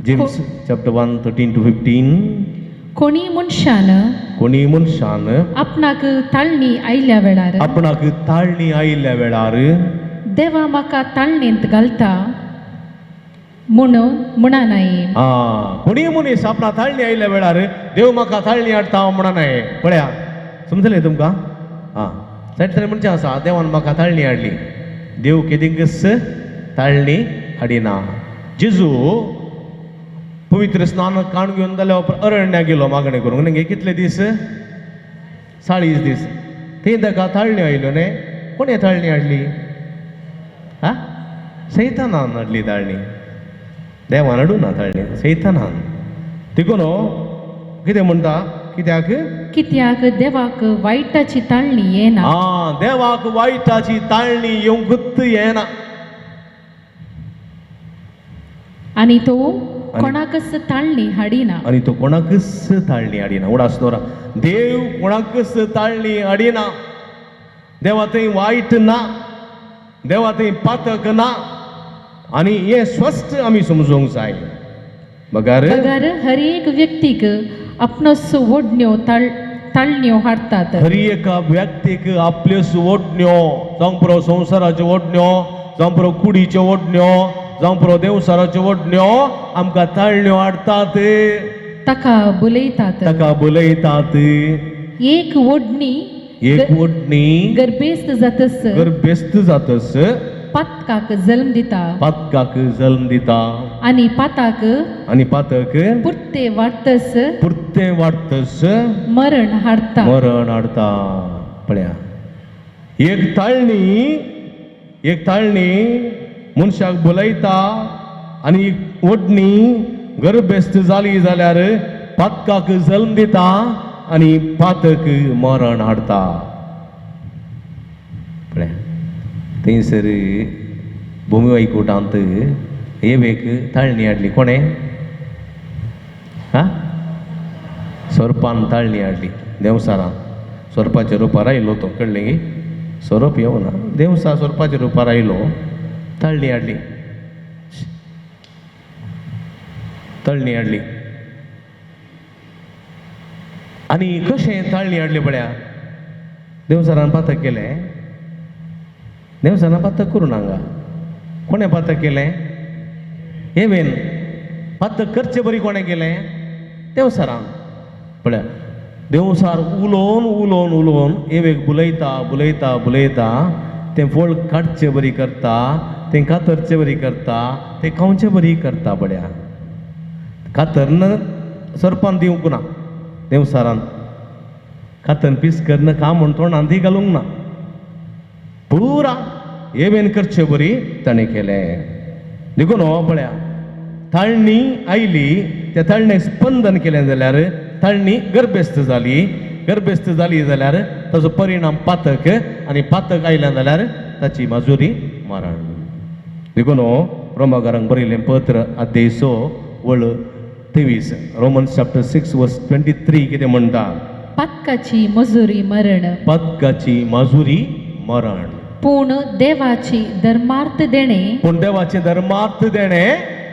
जेम्स चॅप्टर 1 13 to 15 कोणी मनशान आपणाक ताळणी आयल्या वेळार देवा म्हाका ताळणेंत घालता म्हणून म्हणा न्हय कोणी मनीस आपणा ताळणी आयल्या वेळार देव म्हाका ताळणी हाडटा म्हणा न्हय पळया समजलें तुमकां सायड म्हणचें आसा देवान म्हाका ताळणी हाडली देव केदींकच ताळणी हाडिना जेजू पवित्र स्नान काण घेवन जाल्या उपरांत अरण्याक गेलो मागणें करूंक न्ही कितले दीस 40 दीस थंय ताका ताळण्यो आयल्यो न्ही कोणें ताळणी हाडली सैतानान हाडली ताळणी देवान हाडूना ताळणी सैतानान देखून कितें म्हणटा कित्याक देवाक वायटाची ताळणी येना देवाक वायटाची ताळणी येवंकूच येना आनी तो कोणाकच ताळणी हाडिना उडा आसतोरा देव कोणाकच ताळणी हाडिना देवा थंय वायट ना देवा थंय पातक ना आनी हे स्वस्थ आमी समजूंक जाय बगार बगार हर एक व्यक्तीक आपणो सुवडण्यो ताळण्यो हाडतात हर एका व्यक्तीक आपल्यो सुवडण्यो जावं पुरो संवसाराच्यो वडण्यो जावं पुरो कुडीच्यो वडण्यो जावं पुरो देवसाराच्यो वडण्यो आमकां ताळण्यो हाडतात ताका बुलयतात ताका बुलयतात एक वडणी एक वडणी गर्भेस्त जातस गर्भेस्त जातस पातकाक जल्म दिता पातकाक जल्म दिता आनी पाताक आनी पातक पुरते वाडतस पुरते वाडतस मरण हाडता मरण हाडता पळया एक ताळणी मनशाक बुलयता आनी वडणी गर्भेस्त जाली जाल्यार पातकाक जल्म दिता आनी पातक मरण हाडता पळया थंयसर भुमी वैकुंठांत हेवेक ताळणी हाडली कोणे हा सोरपान ताळणी हाडली देवसारान सोरपाच्या रुपार आयलो तो कळ्ळें गे सोरोप येवना देवसा सोरपाच्या रुपार आयलो ताळणी हाडली ताळणी हाडली आनी कशें ताळणी हाडली पळया देवसारान पातक केलें देवसारान पातक करूं नांगा कोणें पातक केलें हेवेन पातक करचें बरी कोणें केलें देवसारान पळया देवसार उलोवन उलोवन उलोवन हेवेक बुलयता तें फळ काडचें बरी करता तें कातरचें बरी करता तें खावचें बरी करता पळया कातरन सरपान दिवंक ना देवसारान कातन पीस करन काम म्हण तोंडान ती घालूंक ना पुरा हेवेन करचें बरी ताणें केलें देखून हो पळया ताळणी आयली त्या ताळणेक स्पंदन केलें जाल्यार ताळणी गर्भेस्त जाली जाल्यार ताचो परिणाम पातक आनी पातक आयलें जाल्यार ताची माजुरी मरण देखून हो रोमाकारांक बरयलें पत्र अध्याय 6 वळ 23 रोमन्स चॅप्टर 6 वर्स 23 कितें म्हणटा पातकाची मजुरी मरण पातकाची माजुरी मरण पूण देवाची धर्मार्थ देणे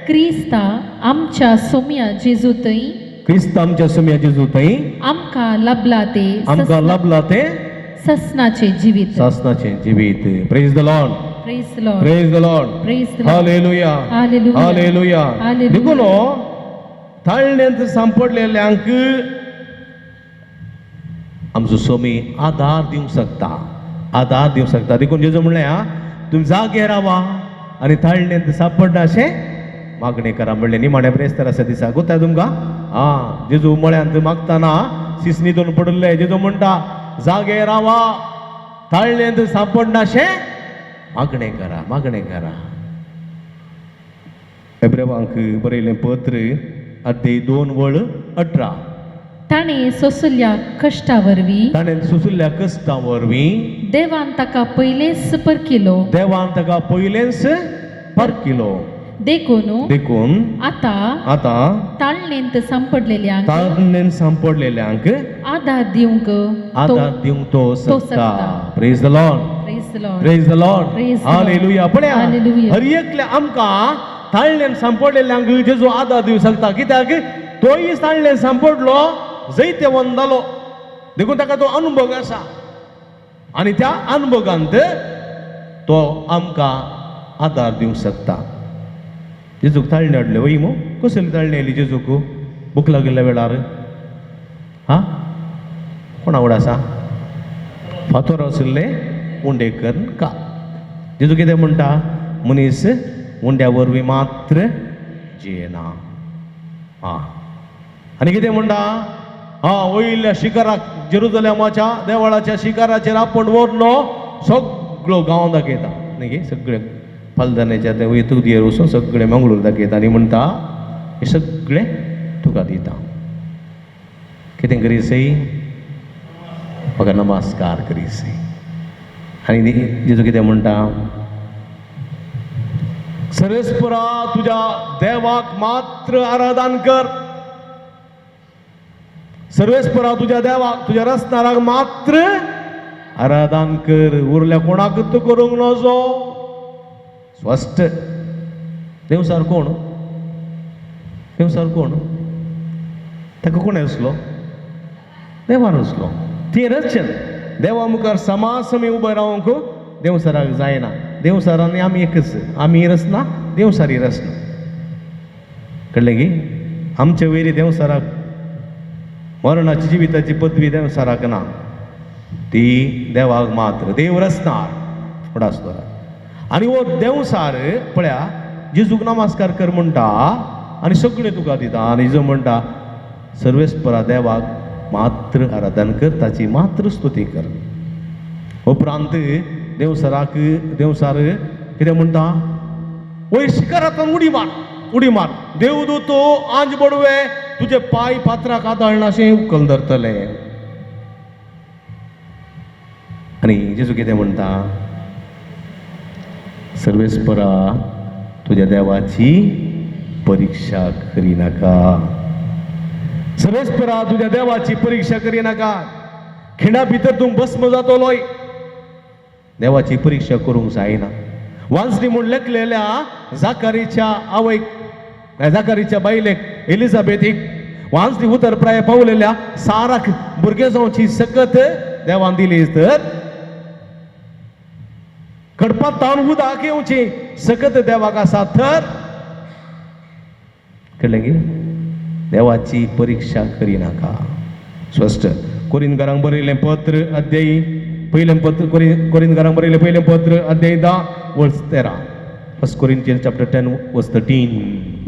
क्रिस्ता आमच्या सोम्या जेजूतय क्रिस्तांच्या सोम्या जेजूतय आमकां लाभला ते ससनाचे जिवीत praise the lord praise the lord hallelujah hallelujah देखून ताळण्यांत सांपडलेल्यांक आमचो सोमी आधार दिवंक शकता देखून जेजू म्हणलें तुमी जागे रावा आनी ताळण्यांत सांपडना अशें मागणें करा म्हणलें न्ही माण्या ब्रेस्तार आसा दिसा गोता तुमकां जेजू मळ्यांत मागतना सिसनीतून पडले जेजू म्हणटा जागे रावा ताळण्यांत सांपडना अशें मागणें करा एब्रेवांक बरयलें पत्र अध्याय 2 वळ 18 ताणें सोंसल्या कश्टा वरवीं देवान ताका पयलेंच परकिलो देखून आतां ताळणेंत सांपडलेल्यांक आदार दिवंक तो शकता प्रेज द लॉर्ड हालेलुया पळया हर एकल्या आमकां ताळण्यांत सांपडलेल्यांक जेजू आदार दिवंक शकता कित्याक तोय ताळण्यांत सांपडलो जैते वंदालो देखून ताका तो अनुभव आसा आनी त्या अनुभवांत तो आमकां आदार दिवंक शकता जेजूक ताळणी हाडले वय मो कसली ताळणी आयली जेजूक भूक लागिल्ल्या वेळार कोणा कडेन आसा फातर आशिल्ले उंडेकर का जेजू कितें म्हणटा मनीस उंड्या वरवीं मात्र जियेना आनी कितें म्हणटा वयल्या शिखराक जेरुसलेमाच्या देवळाच्या शिखराचेर आपण व्हरलो सगळो गांव दाखयता न्ही सगळे फलदाण्याच्या ते वयतुकदेर वचून सगळे मंगळूर दाखयता आनी म्हणटा हे सगळे तुका दिता कितें करीसय म्हाका नमस्कार करीसय आनी जेजू कितें म्हणटा सर्वेस्परा तुज्या देवाक मात्र आराधन कर सर्वेस्परा तुज्या देवाक तुज्या रचणाराक मात्र आराधन कर उरल्या कोणाक तूं करूंक नजो स्पष्ट देवसार कोण ताका कोण असलो देवान असलो ती रचन देवा मुखार समाज समी उबे रावंक देवसराक जायना देवसरांनी आमी एकच आमी रचना देवसारी रचना कळ्ळें की आमचे वयरी देवसराक मरणाची जिविताची पदवी देवसराक ना ती देवाक मात्र देव रचणार फुडा आसलो आनी हो देवसार पळया जेजूक नमस्कार कर म्हणटा आनी सगळें तुका दिता आनी जो म्हणटा सर्वेस्परा देवाक मात्र आराधन कर ताची मात्र स्तुती कर उपरांत देवसार कितें म्हणटा वयर शिखरांतल्यान उडी मार देवदूत आंज बडवे तुजे पाय पात्राक आदळनाशें उखल धरतले आनी जेजू कितें म्हणटा सर्वेस्परा तुज्या देवाची परीक्षा करिनाका सर्वेस्परा तुज्या देवाची परीक्षा करिनाका खिणा भितर तूं भस्म जातलोय देवाची परीक्षा करूंक जायना वांसडी म्हूण लेखलेल्या जाकारीच्या बायलेक एलिझाबेथीक वांसडी उतर प्राय पावलेल्या साराक भुरगें जावची सकत देवान दिली तर कडपात तावन उदक येवची सकत देवाक आसा तर कळ्ळें की देवाची परीक्षा करिनाका स्पष्ट कोरिंथकारांक बरयलें पत्र अध्याय पयलें पत्र कोरिंथकारांक बरयलें पयलें पत्र अध्याय 10 वर्स 13 फर्स्ट कोरिंथियन्स चॅप्टर 10 वर्स 13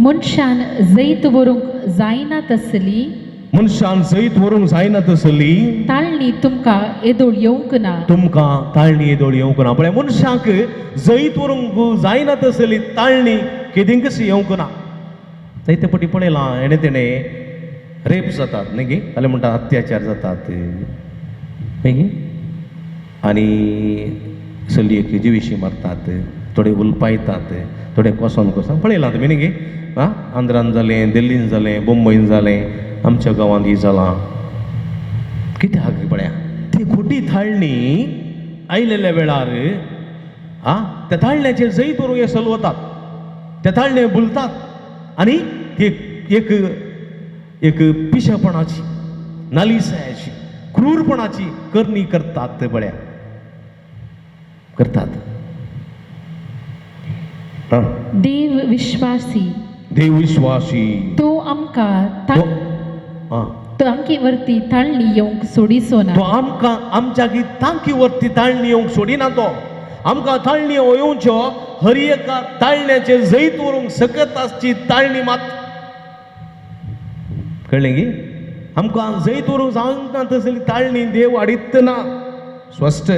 मनशान जैत व्हरूंक जायना तसली मनशान जैत व्हरूंक जायना तसली ताळणी तुमकां येदोळ येवंक ना तुमकां ताळणी येदोळ येवंक ना पळय मनशाक जैत व्हरूंक जायना तसली ताळणी केदीं कशी येवंक ना जायते पटी पळयलां हेणे तेणे रेप जातात न्ही गे जाल्यार म्हणटा अत्याचार जातात न्ही गे आनी चलयेक जिवीशी मारतात थोडे उलपायतात थोडे कोसोन पळयलां तुमी न्ही गे आंध्रान जालें दिल्लीन जालें मुंबयन जालें आमच्या गांवांत ही जालां कित्याक पळया ती खोटी थाळणी आयलेल्या वेळार त्या थाळण्याचेर जैत व्हरूंक हे चलवतात त्या थाळणे बुलतात आनी एक पिशेपणाची नालिसायाची क्रूरपणाची करणी करतात ते बळ्या करतात देव विश्वासी तो आमकां तांकी वरती ताळणी येवंक सोडिचो ना तो आमकां आमच्या तांकी वरती ताळणी येवंक सोडिना तो आमकां ताळणी येवच्यो हर एका ताळण्याचे जैत व्हरूंक सकत आसची ताळणी मात कळ्ळें की आमकां जैत व्हरूंक जावंक तसली ताळणी देव हाडित ना स्पश्ट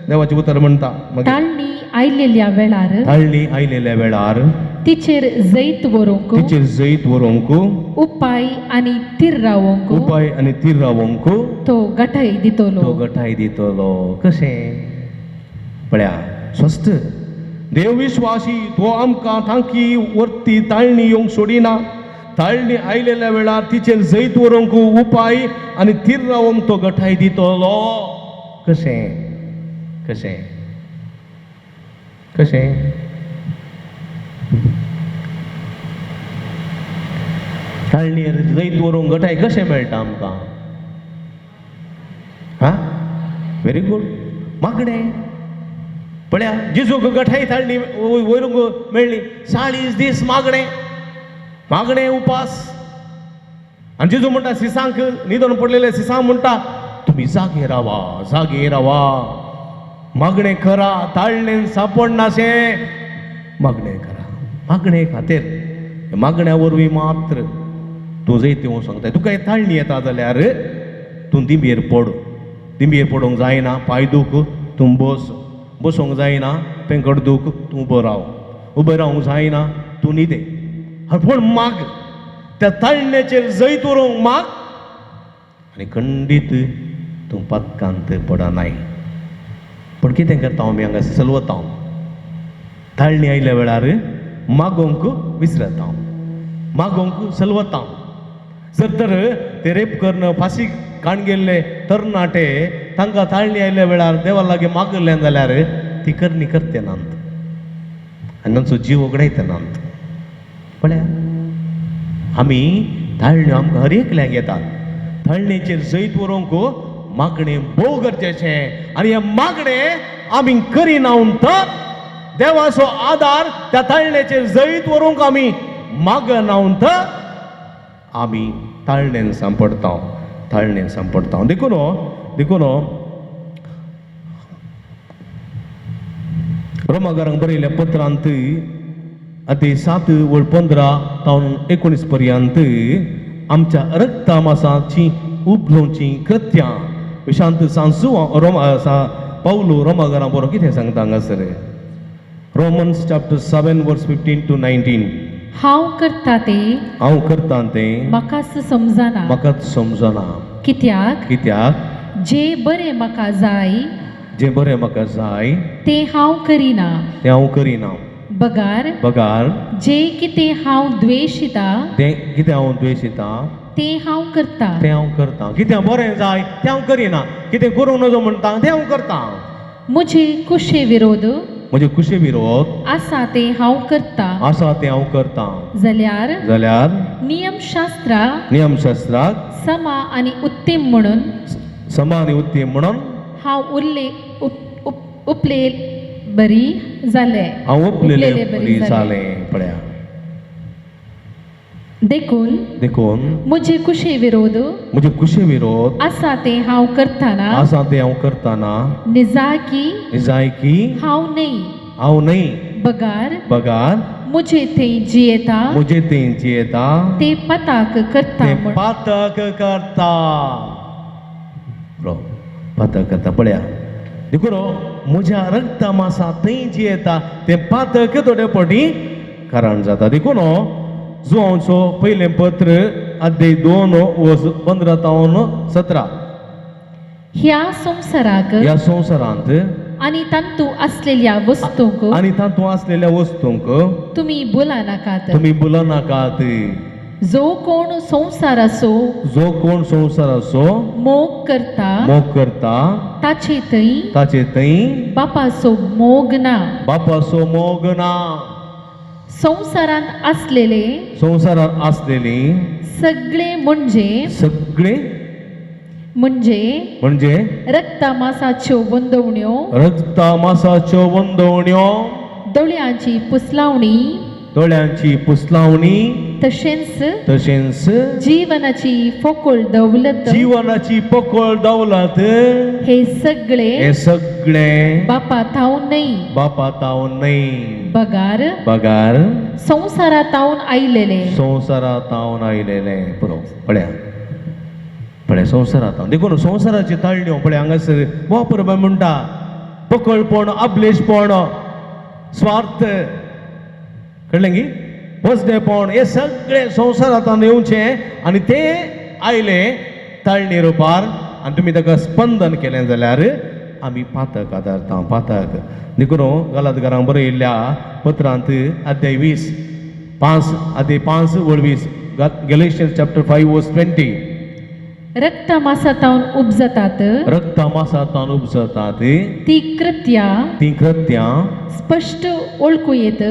देवाचें उतर म्हणटा ताळणी आयलेल्या वेळार तिचेर जैत व्हरूंक उपाय आनी तीर रावोंक तो गठाय दितलो कशें पळया स्पश्ट देव विश्वासी तो आमकां तांकी वरती ताळणी येवंक सोडिना ताळणी आयलेल्या वेळार तिचेर जैत व्हरूंक उपाय आनी तीर रावोंक तो गठाय दितलो कशें ताळणीर जैत व्हरूंक गठाय कशें मेळटा आमकां व्हेरी गूड मागणें पळया जेजूक गठाय ताळणी व्हरूंक मेळ्ळी 40 दीस मागणें उपास आनी जेजू म्हणटा सिसांक न्हिदोन पडलेले सिसांक म्हणटा तुमी जागे रावा मागणें करा ताळणेन सांपडनाशें मागणें करा मागणे खातीर मागण्या वरवीं मात्र तूं जैत येवंक सांगता तुका ताळणी येता जाल्यार तूं दिंबयेर पडोवंक जायना पांय दूख तूं बसोंक जायना पेंकड दूख तूं उबो रावंक जायना तूं न्हिदे पूण माग त्या ताळण्याचेर जैत व्हरूंक माग आनी खंडीत तूं पदकांत पडनाय पण कितें करता आमी हांगा चलवता ताळणी आयल्या वेळार मागोंक विसरता मागोंक चलवता जर तर ते रेप करून फाशीक काण गेल्ले तरणाटे तांकां ताळणी आयल्या वेळार देवा लागीं मागलें जाल्यार ती करणी करते नात नंचो जीव उगडायतना पळया आमी थाळण्यो आमकां हर एकल्याक येतात थाळणेचेर जैत व्हरूंक मागणें भोव गरजेचें आनी हें मागणें आमी करिना तर देवाचो आदार त्या थाळणेचेर जैत व्हरूंक आमी मागना तर आमी थाळणेन सांपडटा देखून रोमाकारांक बरयल्या पत्रांत अध्याय 7:15 पर्यंत आमच्या रक्ता मांसाची उबलोवची कृत्यां विशांत सांसू पावलो रोमाकारांक बरो कितें सांगता हांगासर रोमन्स चॅप्टर 7:15-19 हांव करता तें म्हाकाच समजना कित्याक जे बरें म्हाका जाय तें हांव करिना बगार जे कितें हांव द्वेशिता तें हांव करता कितें बरें जाय तें हांव करिना कितें करूंक नजो म्हणटा तें हांव करता म्हजे कुशे विरोध आसा तें हांव करता जाल्यार नियमशास्त्राक समा आनी उत्तम म्हणून हांव उपले बरी जालें पळया देखून म्हजे कुशे विरोध आसा तें हांव करताना निजायकी हांव न्ही बगार म्हजे थंय जियेता ते पातक करता पळया देखून म्हज्या रक्ता मांसा थंय जियेता तें पातक थोडे फावटी कारण जाता देखून जुआंवचो पयलें पत्र अध्याय 2:15-17 ह्या संवसारांत आनी तांतू असलेल्या वस्तूंक तुमी बुलानाकात जो कोण संवसाराचो मोग करता ताचे थंय बापाचो मोग ना संवसारांत असलेले सगळे म्हणजे रक्ता मांसाच्यो वंदवण्यो दोळ्यांची पुसलावणी तशेंच जीवनाची पोकळ दौलत हे सगळे बापा तावन न्ही बगार संवसारांत आयलेले पळय संवसारांत देखून संवसाराची ताळण्यो पळय हांगासर वापर म्हणटा पकळपण अबलेशपण स्वार्थ कळलें गी पोसडेपण हे सगळे संवसारांत येवचे आनी ते आयले ताळणी रुपार आनी तुमी ताका स्पंदन केलें जाल्यार आमी पातक आदारता देखून गलातकारांक बरयल्ल्या पत्रांत अध्याय 5:20 गॅलेशियन्स चॅप्टर 5:20 रक्ता मांसांतावन उपजतात ती कृत्यां स्पष्ट वळखू येत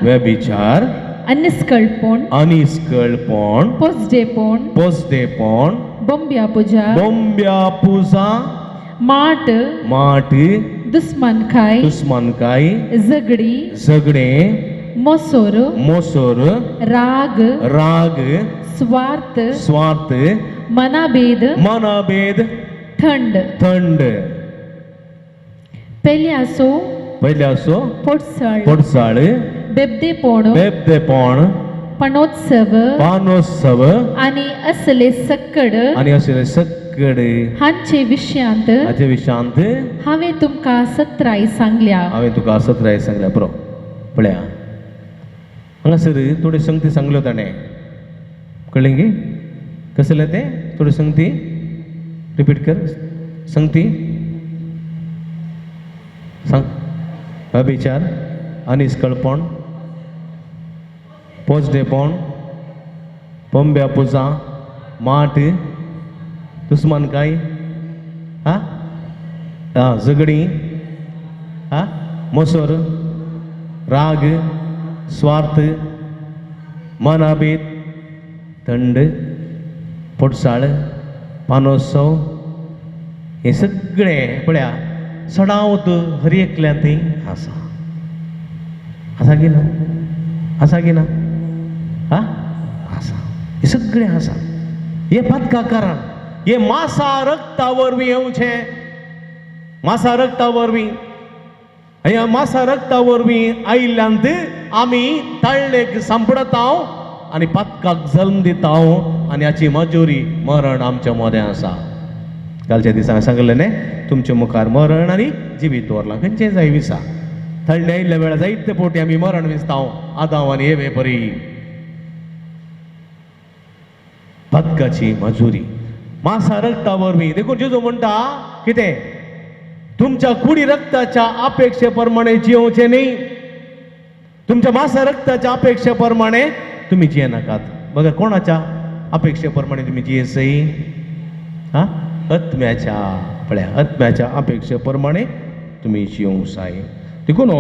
व्यभिचार अनिस्कळपण पोसडेपण बोंब्या पुजा माट दुस्मानकाय झगडे मोसोर राग स्वार्थ मनाभेद थंड पयल्यासो पोटसाळ बेबदेपण पानोत्सव आनी असले सक्कड हांचे विशयांत हांवें तुमकां सत्राय सांगल्या बरो पळया हांगासर थोड्यो संगती सांगल्यो ताणें कळ्ळें गे कसले ते थोड्यो संगती रिपीट कर संगती सांग व्यभिचार अनिस्कळपण पोसडेपण बोंब्या पुजा माट दुस्मानकाय झगडी हा मसोर राग स्वार्थ मनाभेद थंड पोटसाळ पानोत्सव हे सगळे पळया सडावत हर एकल्यां थंय आसा आसा की ना आसा की ना हा आसा हे सगळे आसा हे पातका कारण हे मासा रक्ता वरवीं येवचें मासा रक्ता वरवीं ह्या मासा रक्ता वरवीं आयिल्ल्यांत आमी ताळ्ळेक सांपडतांव आनी पातकाक जल्म दितांव आनी हाची मजुरी मरण आमच्या मोदें आसा कालच्या दिसा सांगलें न्ही तुमच्या मुखार मरण आनी जिवीत दवरलां खंयचें जाय विसा थंड आयिल्ल्या वेळार जायते पोटी आमी मरण विसतांव आदांव आनी एवे परी पातकाची मजुरी मासा रक्ता वरवीं देखून जेजू म्हणटा कितें तुमच्या कुडी रक्ताच्या अपेक्षे प्रमाणे जियोवचें न्ही तुमच्या मासा रक्ताच्या अपेक्षे प्रमाणे तुम्ही जिये नाकात बघा कोणाच्या अपेक्षे प्रमाणे तुम्ही जियेसई हा आत्म्याच्या पळया आत्म्याच्या अपेक्षे प्रमाणे तुम्ही जियोंक जाय देखून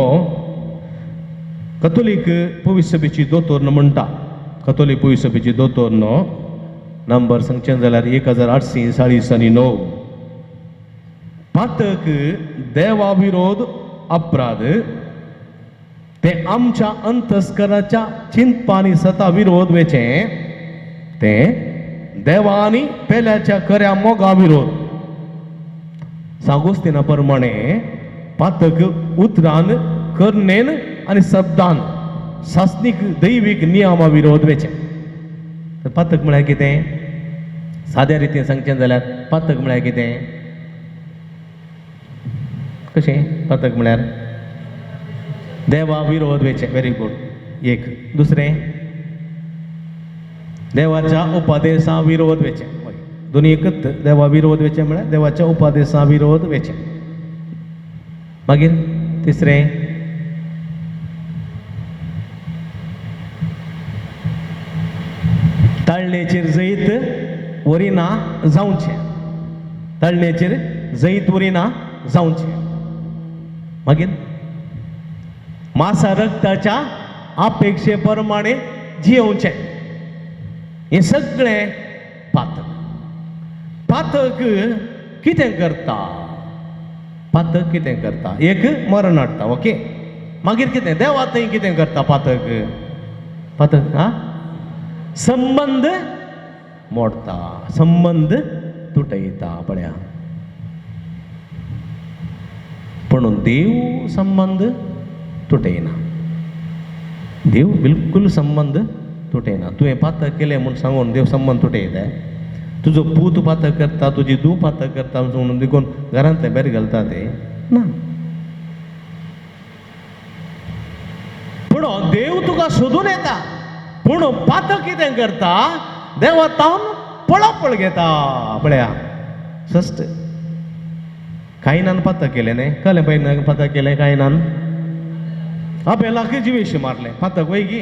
कथोलीक पवित्र सभेची दोतोरन म्हणटा कथोलीक पवित्र सभेची दोतोरन नंबर सांगचें जाल्यार 1849 पातक देवा विरोध अपराध ते आमच्या अंतस्कराच्या चिंतपानी सता विरोध वेचें ते देवानी पेल्याच्या खऱ्या मोगा विरोध सांगोस्तिना प्रमाणे पातक उतरान कर्णेन आनी शब्दान शासनीक दैवीक नियमा विरोध वेचें तर पातक म्हळ्यार कितें साद्या रितीन सांगचें जाल्यार पातक म्हळ्यार कितें कशें पातक म्हळ्यार देवा विरोध वेचें व्हेरी गुड एक दुसरें देवाच्या उपादेशा विरोध वेचें दोनी एकच देवा विरोध वेचें म्हळ्यार देवाच्या उपादेशा विरोध वेचें मागीर तिसरें ताळणेचेर जैत वरिना जावचें ताळणेचेर जैत वरिना जावचें मागीर मासा रक्ताच्या अपेक्षे प्रमाणे जियोवचें हे सगळें पातक पातक कितें करता पातक कितें करता एक मरण हाडटा ओके मागीर कितें देवा थंय कितें करता पातक पातक हा संबंध मोडता संबंध तुटयता पळया पण देव संबंध तुटयना देव बिलकुल संबंध तुटयना तुवें पातक केलें म्हूण सांगून देव संबंध तुटयता तुजो पूत पातक करता तुजी धूव पातक करता म्हणून देखून घरांतले बेर घालता ते ना पूण देव तुका सोदून येता पूण पातक कितें करता देवा तावन पळपळ घेता पळया सस्ट कायनान पातक केलें न्ही कळ्ळें पळय पातक केलें कायनान आबेलाक जिवेशी मारलें पातक वैगी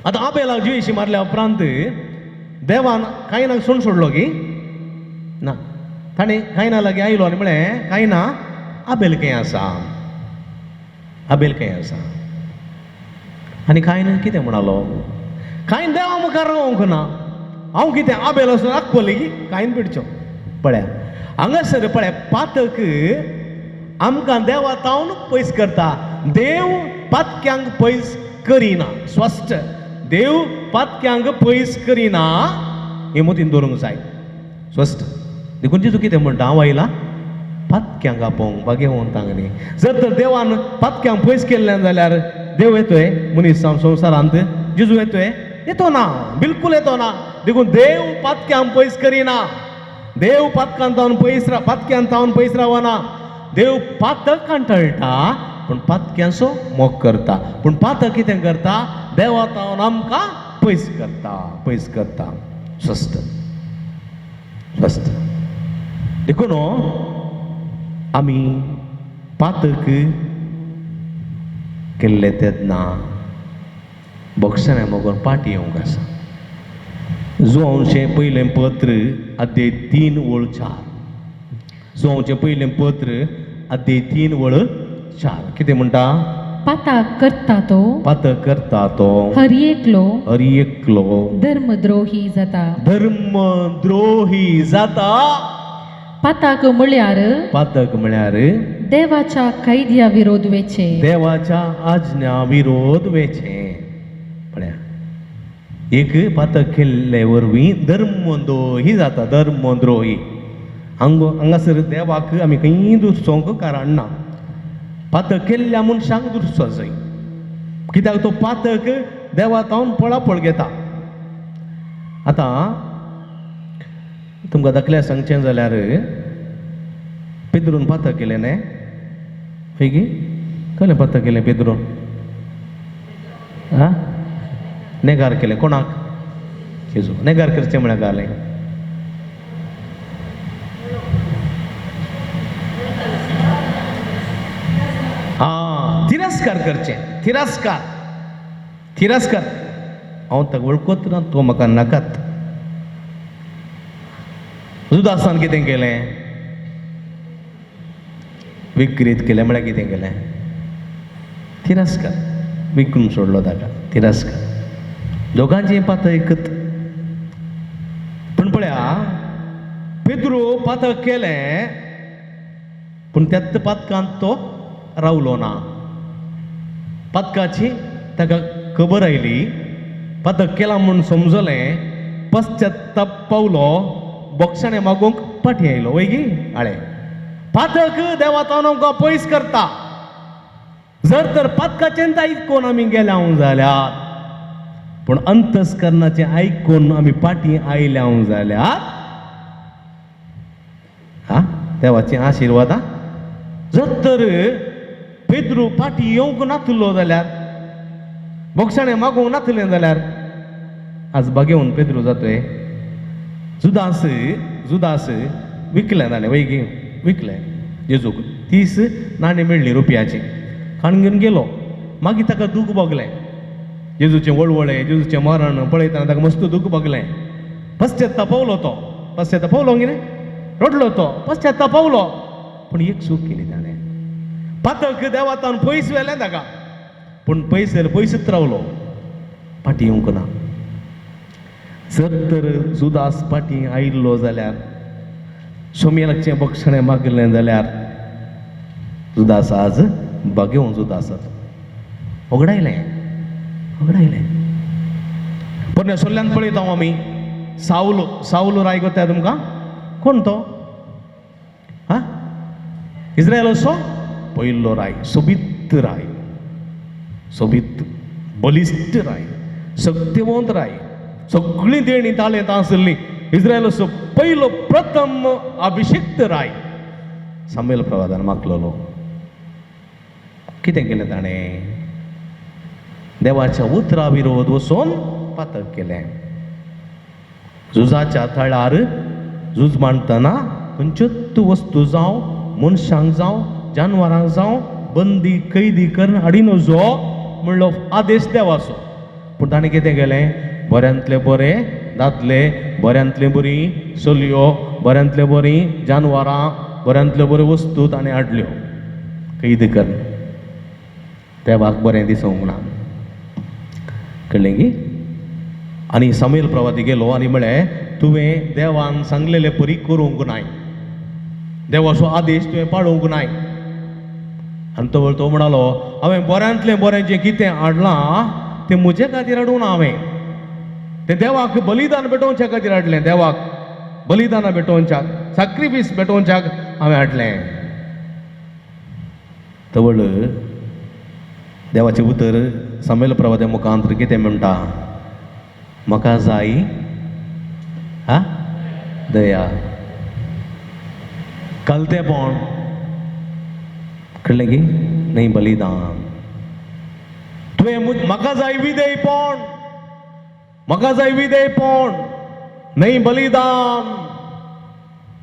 आतां आबेलाक जिवेशी मारल्या उपरांत देवान कायनाक सोडून सोडलो की ना ताणें कायना लागीं आयलो आनी म्हळें कायना आबेल खंय आसा आबेल खंय आसा आनी कायन कितें म्हणलो कायन देवा मुखार रावंक ना हांव कितें आबेल वचून आखपली की कायन पिडचो पळया हांगासर पळय पातक आमकां देवा तावन पयस करता देव पातक्यांक पयस करिना स्पश्ट देव पातक्यांक पयस करिना हे मतीन दवरूंक जाय स्पश्ट देखून जेजू कितें म्हणटा हांव आयला पातक्यांक आपोवंक बागे होवन तांग न्ही जर तर देवान पातक्यांक पयस केल्लें जाल्यार देव येतोय मनीस संवसारांत जेजू येतोय येतो ना बिलकुल येतो ना देखून देव पातक्यांक पयस करिना देव पातकांत तावन पयस पातक्यांत तावन पयस रावना देव पातक कांठळटा पूण पातक्यांचो मोग करता पूण पातक कितें करता देवा तावन आमकां पयस करता स्वस्थ स्वस्थ देखून आमी पातक केल्ले तेन्ना बक्षण्या मोगोन पाटी येवंक आसा जो अंशे पयलें पत्र अध्याय 3 ओळ 4 सोंवचें पयलें पत्र अध्याय 3:4 कितें म्हणटा पाताक करता तो पातक करता तो हरएकलो हरी एकलो धर्मद्रोही जाता. धर्मद्रोही जाता. पाताक म्हळ्यार पातक म्हळ्यार देवाच्या कायद्या विरोध वेचे. देवाच्या आज्ञा विरोध वेचे. पळया एक पातक केल्ले वरवीं धर्मद्रोही जाता. धर्मद्रोही हांगासर देवाक आमी खंय दुसोंक कारण ना. पातक केल्ल्या मनशांक दुसरो जाय कित्याक तो पातक देवा तावन पळापळ घेता. आतां तुमकां दाखल्या सांगचें जाल्यार पेद्रून पातक केलें न्ही पैकी खंय पातक केलें पेद्रून हा नेगार केलें कोणाक जेजू नेगार करचें म्हळ्यार जालें. तिरस्कार करचें. तिरस्कार तिरस्कार हांव ताका वळखत ना तो म्हाका नाकात. जुदासान कितें केलें विकृत केलें म्हळ्यार कितें केलें तिरस्कार विकून सोडलो ताका. तिरस्कार दोगांचें पातक एकत. पूण पळया पेद्रू पातक केलें पूण त्याच पातकांत तो रावलो ना. पातकाची ताका खबर आयली पातक केला म्हूण समजलें पश्चात्ताप पावलो बोक्षाणें मागूंक फाटीं आयलो वैगी आळे. पातक देवातान आमकां पयस करता. जर तर पातकाचें आयकून आमी गेल्या जाल्यार पूण अंतस्करणाचें आयकून आमी फाटीं आयल्या जाल्यार हा देवाचें आशिर्वाद. जर तर पेद्रू फाटीं येवंक नासलो जाल्यार बोक्षाणें मागोवंक नासलें जाल्यार आज बागेवन पेद्रू जातोय. जुदास विकलें ताणें वैगी विकलें जेजूक 30 नाणीं मेळ्ळीं रुपयाची. खाण घेवन गेलो. मागीर ताका दूख भोगलें. जेजूचें वळवळें जेजूचें मरण पळयतना ताका मस्त दूख भोगलें. पश्चात्ताप पावलो तो. पश्चात्ताप पावलो कितें रडलो तो. पश्चात्ताप पावलो पूण एक चूक केली ताणें. पातक देवातान पयस व्हेलें ताका पूण पयसच रावलो फाटीं येवंक ना. जर तर जुदास फाटीं आयिल्लो जाल्यार सोम्याचें बक्षणें मागलें जाल्यार जुदास आज बागेवन जुदासात ओगडायलें. पण सोल्ल्यान पळयता आमी सावलो राय कोत्या तुमकां कोण तो हा इस्रायेलाचो पयलो राय सोबीत राय सोबीत बलिश्ट राय सत्यवंत राय सगळीं देणी तालेंत आसली. इस्रायेलाचो पयलो प्रथम अभिषिक्त राय सामुएल प्रवादान मागलेलो. कितें केलें ताणें देवाच्या उतरा विरोध वचून पातक केलें. झुजाच्या थळार झूज मांडटना खंयच्योच वस्तू जावं मनशांक जावं जानवरांक जावं बंदी कैदी करून हाडिनो जो म्हणलो आदेश देवाचो. पूण ताणें कितें केलें बऱ्यांतले बरे दादले बऱ्यांतले बरी चलयो बऱ्यांतले बरी जानवरां बऱ्यांतल्यो बऱ्यो वस्तू ताणें हाडल्यो कैद करून. देवाक बरें दिसूंक ना कळ्ळें की. आनी सामुएल प्रवादी गेलो आनी म्हळें तुवें देवान सांगलेले परी करूंक नाय. देवाचो आदेश तुवें पाळूंक नाय. आनी तो म्हणालो हांवें बऱ्यांतलें बरें जें कितें हाडलां तें म्हजे खातीर हाडूं ना. हांवें तें देवाक बलिदान भेटोवच्या खातीर हाडलें. देवाक बलिदानां भेटोवच्याक सॅक्रिफीस भेटोवच्याक हांवें हाडलें. तवळ देवाचें उतर सामुएल प्रवाद्या मुखांतर कितें म्हणटा म्हाका जाय हा दया कलतेपण कळ्ळें की न्हय बलिदान. तुवें म्हाका जाय विधेयपण म्हाका जाय विधेयपण न्हय बलिदान.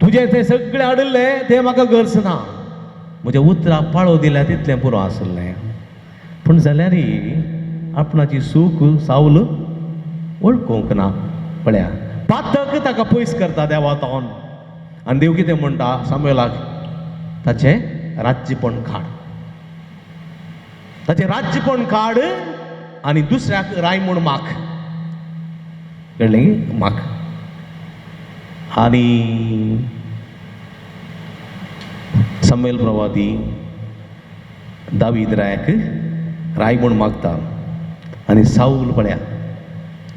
तुजें तें सगळें हाडिल्लें तें म्हाका गरज ना. म्हज्या उतराक पाळो दिल्या तितलें पुरो आसलें. पूण जाल्यारय आपणाची सूख सावल वळखूंक ना. पळया पातक ताका पयस करता देवातान. आनी देव कितें म्हणटा सामुएलाक ताचें राज्यपण काड, ताचें राज्यपण काड आनी दुसऱ्याक राय म्हूण माग. कळ्ळें माग. आनी सामुएल प्रवादी दावीद रायाक राय म्हूण मागता आनी साऊल पळया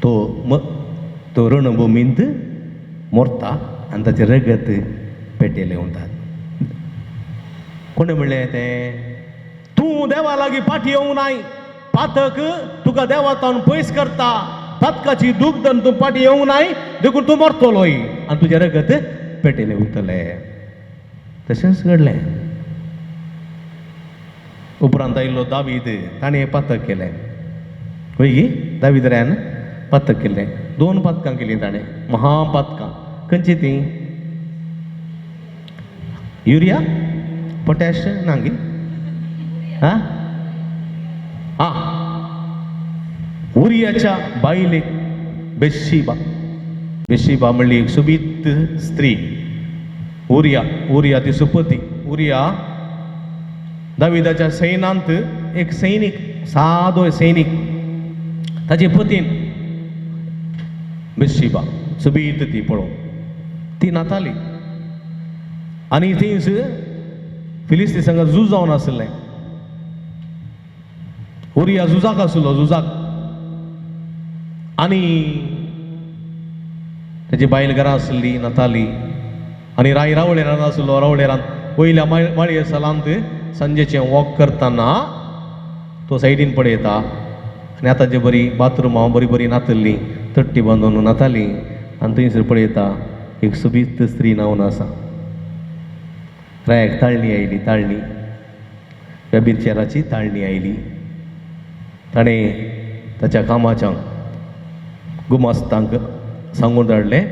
तो रणभुमींत मोरता आनी ताचें रगत पेटयलें म्हणटात. कोणें म्हणलें तें तूं देवा लागीं फाटी येवंक नाय, पातक तुका देवातावन पयस करता, पातकाची दूख धरून तूं फाटी येवंक नाय, देखून तूं मरतलोय आनी तुजें रगत पेटयलें वयतलें. तशेंच घडलें. उपरांत आयिल्लो दावीद ताणें पातक केलें. वयगी दावीद रायान पातक केलें. 2 पातकां केलीं ताणें, महापातकां. खंयची तीं? युरिया, पोटॅश नांगी आं उरियाच्या बायलेक बेशीबा म्हणली एक सुबीत स्त्री. उरिया ती सुपती. उरिया दाविदाच्या सैनांत एक सैनीक, सादो सैनीक. ताचे पतीन बेशीबा सुबीत ती पळोवन ती नाताली आनी थंयच फिलिस्ती संग झूज जावन आसलें. उरिया झुजाक आसलो, झुजाक. आनी तेजी बायल घरा आसली नाताली आनी राय रावळेरान आसलो. रावळेरान वयल्या माळये सालांत सांजेचें वॉक करतना तो सायडीन पळयता आनी आतांची बरी बाथरुमां बरी नातल्ली तट्टी बांदून नाताली आनी थंयसर पळयता एक सुबीत स्त्री न्हांवन आसा. रायाक ताळणी आयली, ताळणी व्यभिचाराची ताळणी आयली. ताणें ताच्या कामाच्यांक गुमास्तांक सांगून धाडलें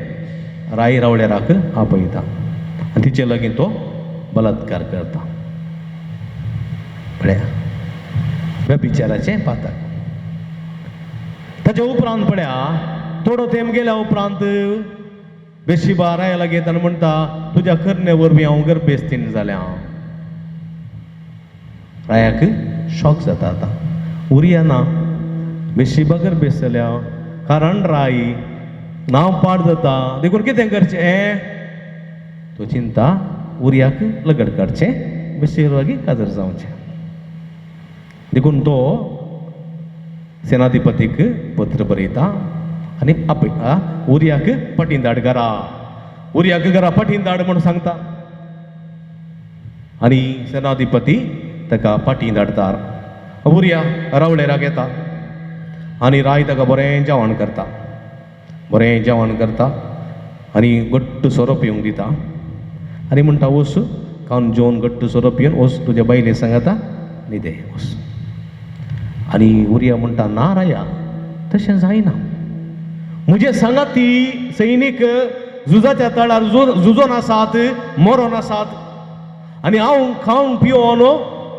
राय रावळेराक आपयता आनी तिचे लागीं तो बलात्कार करता. पळया व्यभिचाराचें पातक. ताच्या उपरांत पळया थोडो तेंप गेल्या उपरांत बेशीबा राया लागीं येता आनी म्हणटा तुज्या करणे वरवीं हांव गर्भेस्तीन जालें. रायाक शॉक जाता. आतां उरिया ना, बेशीबा गर्भेस्त जाल्या, कारण राय नांव पाड जाता, देखून कितें करचें? तो चिंता उरियाक लगड काडचें, बेशीबा लागीं काजर जावचें. देखून तो सेनाधिपतीक पत्र बरयता आनी उरियाक पाटीन धाड घरा. उरियाक घरा पाटीन धाड म्हूण सांगता आनी सेनाधिपती ताका पाटीन धाडता. उरिया रावळेराक येता आनी राय ताका बरें जेवण करता आनी गट्ट सोरो पिवंक दिता आनी म्हणटा वच खावन जेवन गट्ट सोरो पिवन वच तुज्या बायले सांगाता न्हिदे वच. आनी उरिया म्हणटा ना राया, तशें जायना. म्हजे सांगाती सैनीक झुजाच्या तळार झुजोन आसात, मरोन आसात आनी हांव खावन पिवोन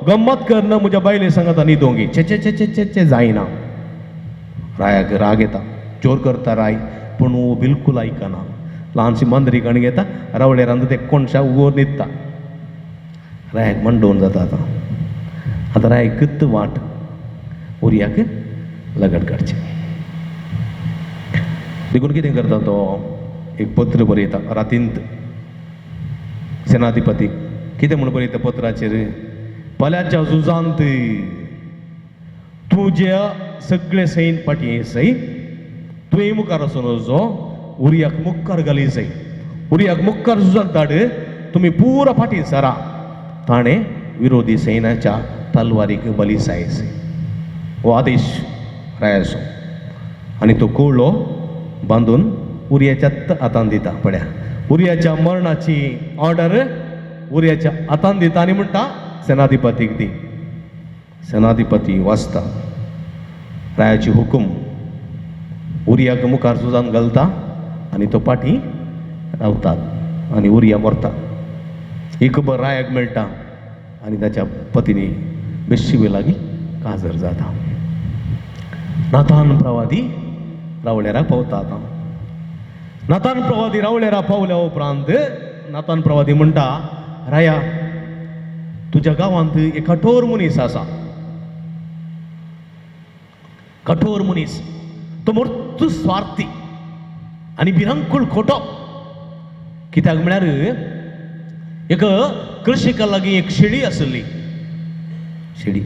गम्मत करना म्हज्या बायले सांगाता न्हिदोंगी. चे जायना. रायाक राग येता, जोर करता राय, पूण वो बिलकूल आयकना. ल्हानशी मांद्री कण घेता, रावळेरांत ते कोणशा उगोर न्हिदता. रायाक मंडोवन जाता. आतां रायाक कत्त वाट उरियाक लगड काडचें. देखून कितें करता तो एक पत्र बरयता रातींत सेनाधिपतीक. कितें म्हूण बरयता पत्राचेर? फाल्यांच्या झुजांत तुज्या सगळे सैन फाटीं सै, तुवें मुखार वचून वचो, उरियाक मुखार घाली जाय. उरियाक मुखार झुजाक धाड, तुमी पुरो फाटीं सरा. ताणें विरोधी सैन्याच्या तलवारीक बली जायस. हो आदेश रायाचो. आनी तो कवळो बांदून उरियाच्या हातांत दिता. पळया उरियाच्या मरणाची ऑर्डर उरियाच्या हातांत दिता आनी म्हणटा सेनाधिपतीक दी. सेनाधिपती वाचता रायाची हुकूम. उरियाक मुखार झुजान घालता आनी तो फाटीं रावतात आनी उरिया मरता. ही खबर रायाक मेळटा आनी ताच्या पत्नी बेशीबे लागीं काजर जाता. नातान प्रवादी रावळेराक पावता. आतां नातान प्रवादी रावळेराक पावल्या उपरांत नातान प्रवादी म्हणटा राया तुझ्या गावांत एक कठोर मनीस आसा कठोर मनीस तो मोठो स्वार्थी आनी भिरांकूळ खोटो कित्याक म्हळ्यार एक कृषिका लागीं एक शेळी आसली शेळी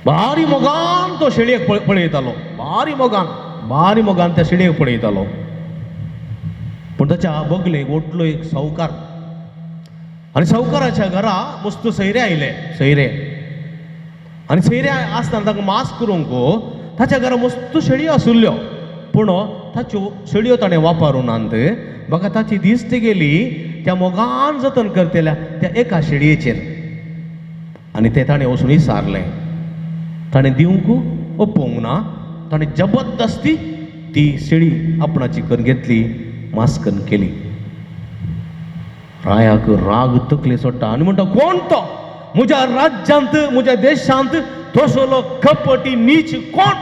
भारी मोगान तो शेळयेक पळयतालो भारी मोगान त्या शेळयेक पळयतालो पूण ताच्या बगलेक ओटलो एक सावकार आनी सावकाराच्या घरा मस्त सैरे आयले सैरे आनी सैरे आसतना ताका मास करूंक ताच्या घरा मस्त शेळयो आसुल्ल्यो पूण ताच्यो शेळयो ताणें वापरूनात म्हाका ताची दिश्ट गेली त्या मोगान जतन करतेल्या त्या एका शेळयेचेर आनी तें ताणें वचून विचारलें ताणें दिवंक ओपोवंक ना ताणें जबरदस्ती ती शेळी आपणाची करून घेतली मास्कन केली रायाक राग तकले सोडटा आनी म्हणटा कोण तो म्हज्या राज्यांत म्हज्या देशांत तसलो कपटी नीच कोण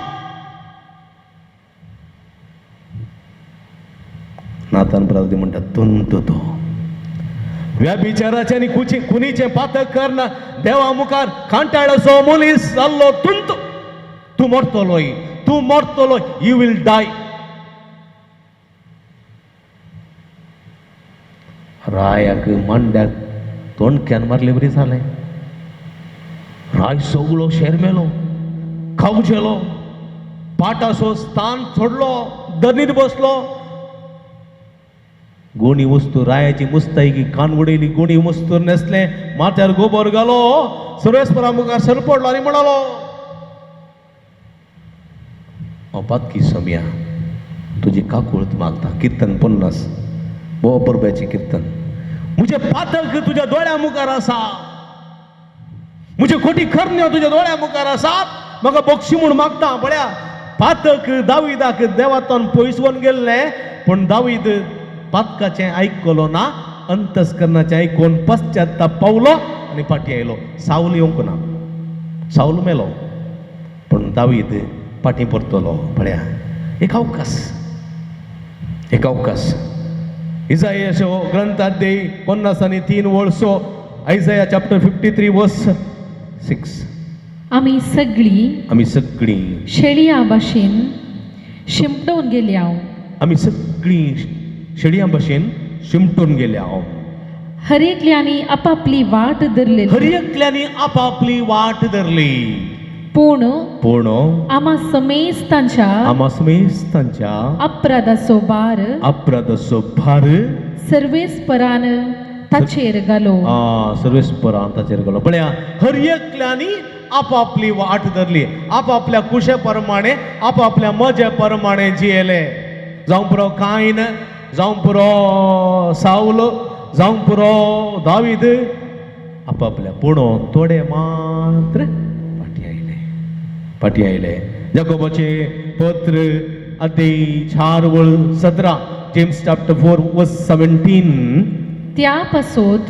नातान प्रवादी म्हणटा तुंत तो व्यभिचाराचे आनी खुनीचे पातक करना देवा मुखार कांटाळसो मनीस जाल्लो तुंत तूं मरतलो यू विल डाय रायाक मांड्याक तोंडक्यान मारले बरी जालें राय सगळो शेरमेलो खावचेलो पाटासो स्थान सोडलो दनीत बसलो गोणी वस्तू रायाची मुस्तायकी कान उडयली गोणी वस्तू नेसले माथ्यार गोबर घालो सर्वेस्परा मुखार सरपडलो आनी म्हणालो पातकी सम्या तुजी काकुळत मागता कीर्तन 50 बो परब्याचे कीर्तन मुझे पातक तुझ्या दोळ्या मुखार आसा मुझे खोटी खरण्यो तुझ्या दोळ्या मुखार आसात म्हाका बक्षी म्हूण मागता पळया पातक दाविदाक देवातोन पयसवून गेल्ले पण दावीद पातकाचें आयकलो ना अंतस्करणाचें आयकून पश्चात्ताप पावलो आनी फाटी आयलो सावल येवंक ना सावल मेलो पण दावीद फाटी परतलो पळया एक अवकाश इसायाचो ग्रंथात दे 53 वर्सो आयसाया चॅप्टर 53 वर्स 6 आमी सगळी शेळया भाशेन शिमटोवन गेल्या आमी सगळी शेळया भाशेन शिमटून गेल्या हर एकल्यानी आपापली वाट धरली पूण आमा समेस तांच्या अपराधाचो भार सर्वेस्परान ताचेर घालो पळया हर एकल्यानी आपापली वाट धरली आपापल्या कुशे प्रमाणे आपापल्या मजे प्रमाणे जियेले जावं पुरो कायन जावं पुरो साऊल जावं पुरो दावीद आपापल्या पूण थोडे मात्र फाटी आयले याकोबाचे पत्र अध्याय 4:17 जेम्स चॅप्टर 4 वर्स 17 त्या पासोद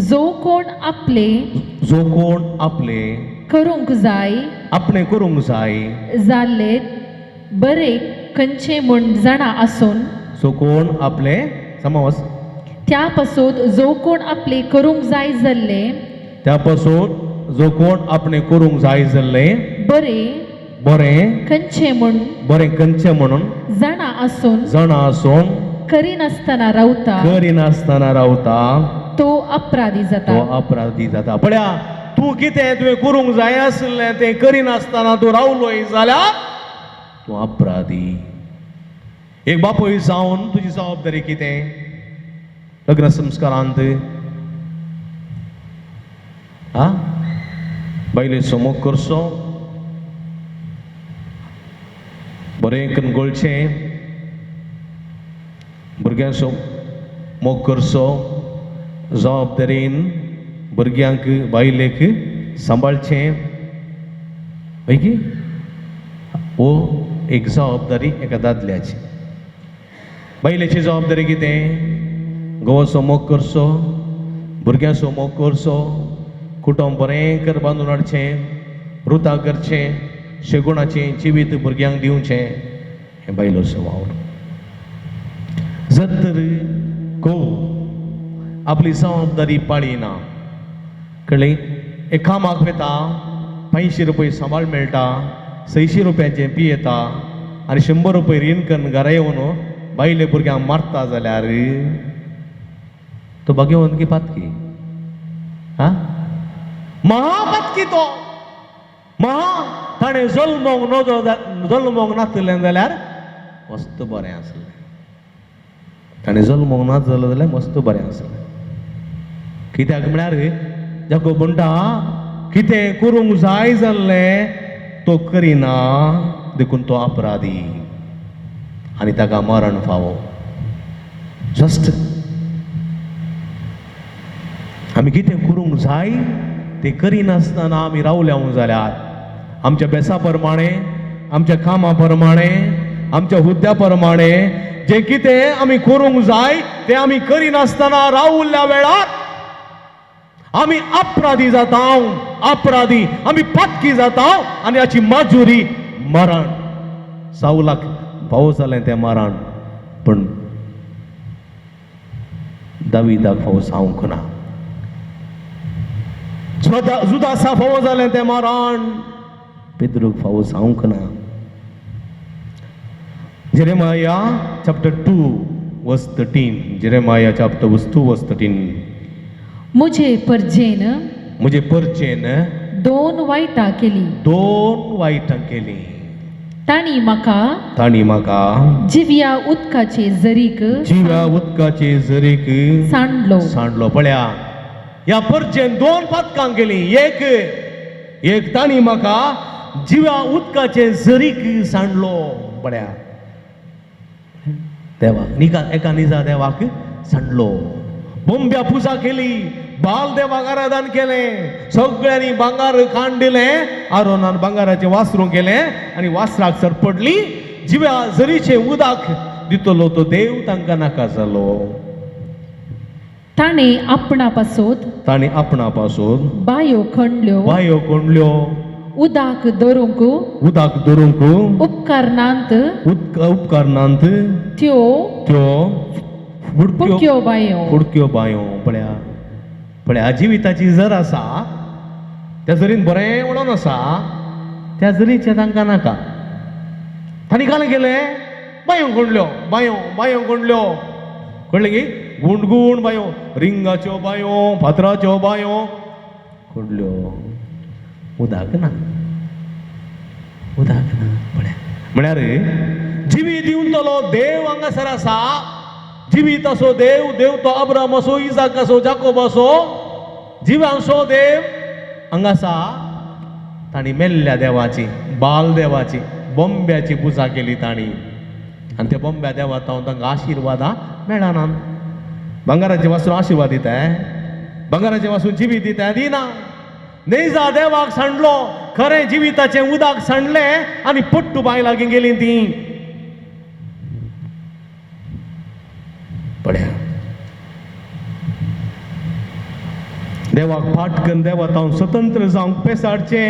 जो कोण आपले करूंक जाय जाल्ले बरे खंयचे म्हूण जाणा आसून सो कोण आपले समज त्या पासोद जो कोण आपले करूंक जाय जाल्ले त्या पासोद जो कोण आपणे करूंक जाय जाल्ले बरे खंयचे म्हणून जाणा आसून करिनासतना रावता तो अपराधी जाता पळया तूं कितें तुवें करूंक जाय आसलें तें करिनासतना तूं रावलोय जाल्यार तूं अपराधी एक बापूय जावन तुजी जबाबदारी कितें लग्न संस्कारांत बायलेचो मोग करचो बरें करून गोळचें भुरग्यांचो मोग करचो जबाबदारीन भुरग्यांक बायलेक सांबाळचें की हो एक जबाबदारी एका दादल्याची बायलेची जबाबदारी कितें घोवाचो मोग करचो भुरग्यांचो मोग करचो कुटुंब बरें कर बांदून हाडचें रुतां करचें शेगुणाचें जिवीत भुरग्यांक दिवचें हें बायलोचो वावर जर को आपली जबाबदारी पाळिना कळ्ळें एक कामाक वेता 500 रुपये सांबाळ मेळटा 600 रुपयांचें पी येता आनी 100 रुपये रीण करून घरा येवन बायले भुरग्यांक मारता जाल्यार तो भाग्यवंत की पातकी हा महापातकी तो ताणें जल्मोंक नासलें जाल्यार मस्त बरें आसलें ताणें जल्मोंक ना जाल्यार मस्त बरें आसलें कित्याक म्हळ्यार जाको म्हणटा कितें करूंक जाय जाल्लें तो करिना देखून तो अपराधी आनी ताका मरण फावो जस्ट आमी कितें करूंक जाय तें करिनासतना आमी रावल्या जाल्यार आमच्या बेसा प्रमाणे आमच्या कामा प्रमाणे आमच्या हुद्द्या प्रमाणे जे कितें आमी करूंक जाय तें आमी करिनासतना रावल्या वेळार आमी अपराधी जाता अपराधी आमी पातकी जाता आनी हाची माजुरी मरण साऊलाक फावो जालें तें मरण पण दाविदाक फावो जावंक ना जुदासा फावो जालें तें मरण पेद्रूक फावो जावंक ना Jeremiah chapter 2 verse 13 Jeremiah chapter 2 verse 13 मुझे परचेन दोन वायटां केली ताणी म्हाका जिव्या उदकाचे जरीक सांडलो पळया ह्या परचेन 2 पातकां केली एक ताणी म्हाका जिव्या उदकाचे जरीक सांडलो पळया देवाक एका निजा देवाक सांडलो बोंब्या पुजा केली बाल देवाक आराधन केलें सगळ्यांनी भांगार खाण दिलें आरोनान भांगाराचें वासरूं केलें आनी वासराक सरपडली जिव्या जरीचें उदक दितलो तो देव तांकां नाका जालो ताणें आपणा पासोन बायो खणल्यो उदक दरूंक उपकारनांत त्यो फुडक्यो बायो पळया जिविताची जर आसा त्या जरीन बरें वळोन आसा त्या जरीचें तांकां नाका तांणी काल केलें बायो कोणल्यो कळ्ळें की गुंड बायो रिंगाच्यो बायो फातराच्यो बायो कोणल्यो उदक ना पळया म्हळ्यार जिवी दिवतलो देव हांगासर आसा जिवीत असो देव तो अब्राम असो इजाक असो जाकोब असो जिवांचो देव हांगासा ताणी मेल्ल्या देवाची बाल देवाची बोंब्याची पुजा केली ताणी आनी त्या बोंब्या देवा तांकां आशिर्वादां मेळना भांगाराचे वासून आशिर्वाद दिताय भांगाराचे वासून जिवीत दिताय दिना नेजा देवाक सांडलो खरें जिविताचें उदक सांडलें आनी पट्टू बाय लागीं गेलीं ती पळया देवाक फाट करून देवा तांव स्वतंत्र जावंक पेसाडचे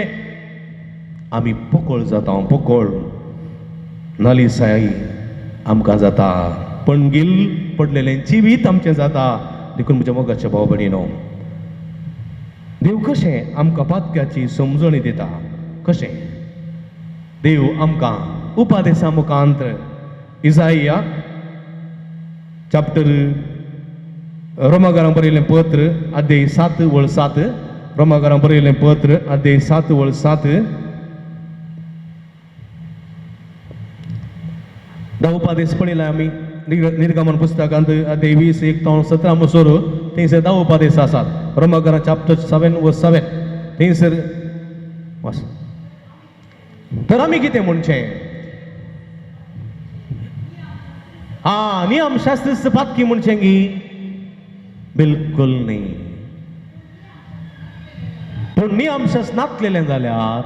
आमी पोकळ जाता पोकळ नालिसाई आमकां जाता पणगील पडलेलें जिवीत आमचें जाता देखून म्हज्या मोगाच्या भाव भयणीनो देव कशें आमकां पातक्याची समजणी दिता कशें देव आमकां उपादेशा मुखांत इसाइया चॅप्टर रोमाकारांक बरयलें पत्र अध्याय 7 वळ 7 रोमाकारांक बरयलें पत्र अध्याय 7 वळ 7 उपादेश पळयला आमी निर्गमन पुस्तकांत अध्याय 20 1 तो 17 मसोर थंयसर 10 उपादेश आसात रोमाकारां चॅप्टर 7 वर्स 7 थंयसर तर आमी कितें म्हणचें नियमशास्त्र पातकी म्हणचें गी बिलकुल न्ही पूण नियमशास्त्र नासलेलें जाल्यार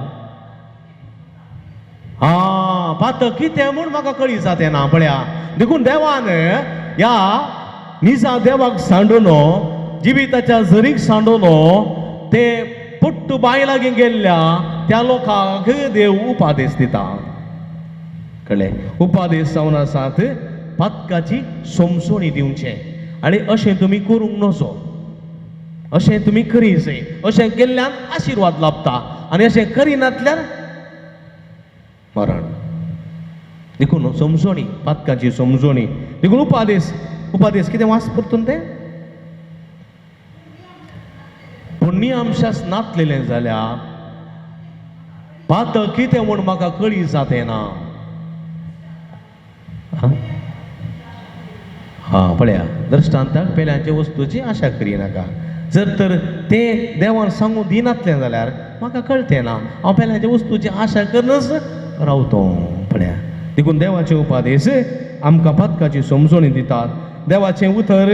पातक कितें म्हूण म्हाका कळिसा तें ना पळया देखून देवान ह्या निजा देवाक सांडूनो जिविताच्या झरीक सांडूनो ते पुट्टू बाय लागीं गेल्ल्या त्या लोकांक देव उपादेश दिता कळ्ळें उपादेश जावन आसात पातकाची समजोणी दिवचे आणि अशें तुमी करूंक नजो अशें तुमी करीचे अशें केल्ल्यान आशिर्वाद लाभता आनी अशें करिनातल्यान मरण देखून समजोणी पातकाची समजोणी देखून उपादेश कितें वास परतून ते पुण्य आमशास नातलेलें जाल्यार पातक कितें म्हूण म्हाका कळी जाते ना पळया दृश्टांताक पेल्यांच्या वस्तूची आशा करिनाका जर तर ते देवान सांगून दिनातलें जाल्यार म्हाका कळतें ना हांव पेल्यांच्या वस्तूची आशा करूनच रावतो पळया देखून देवाचे उपादेश आमकां पातकाची समजोणी दितात देवाचें उतर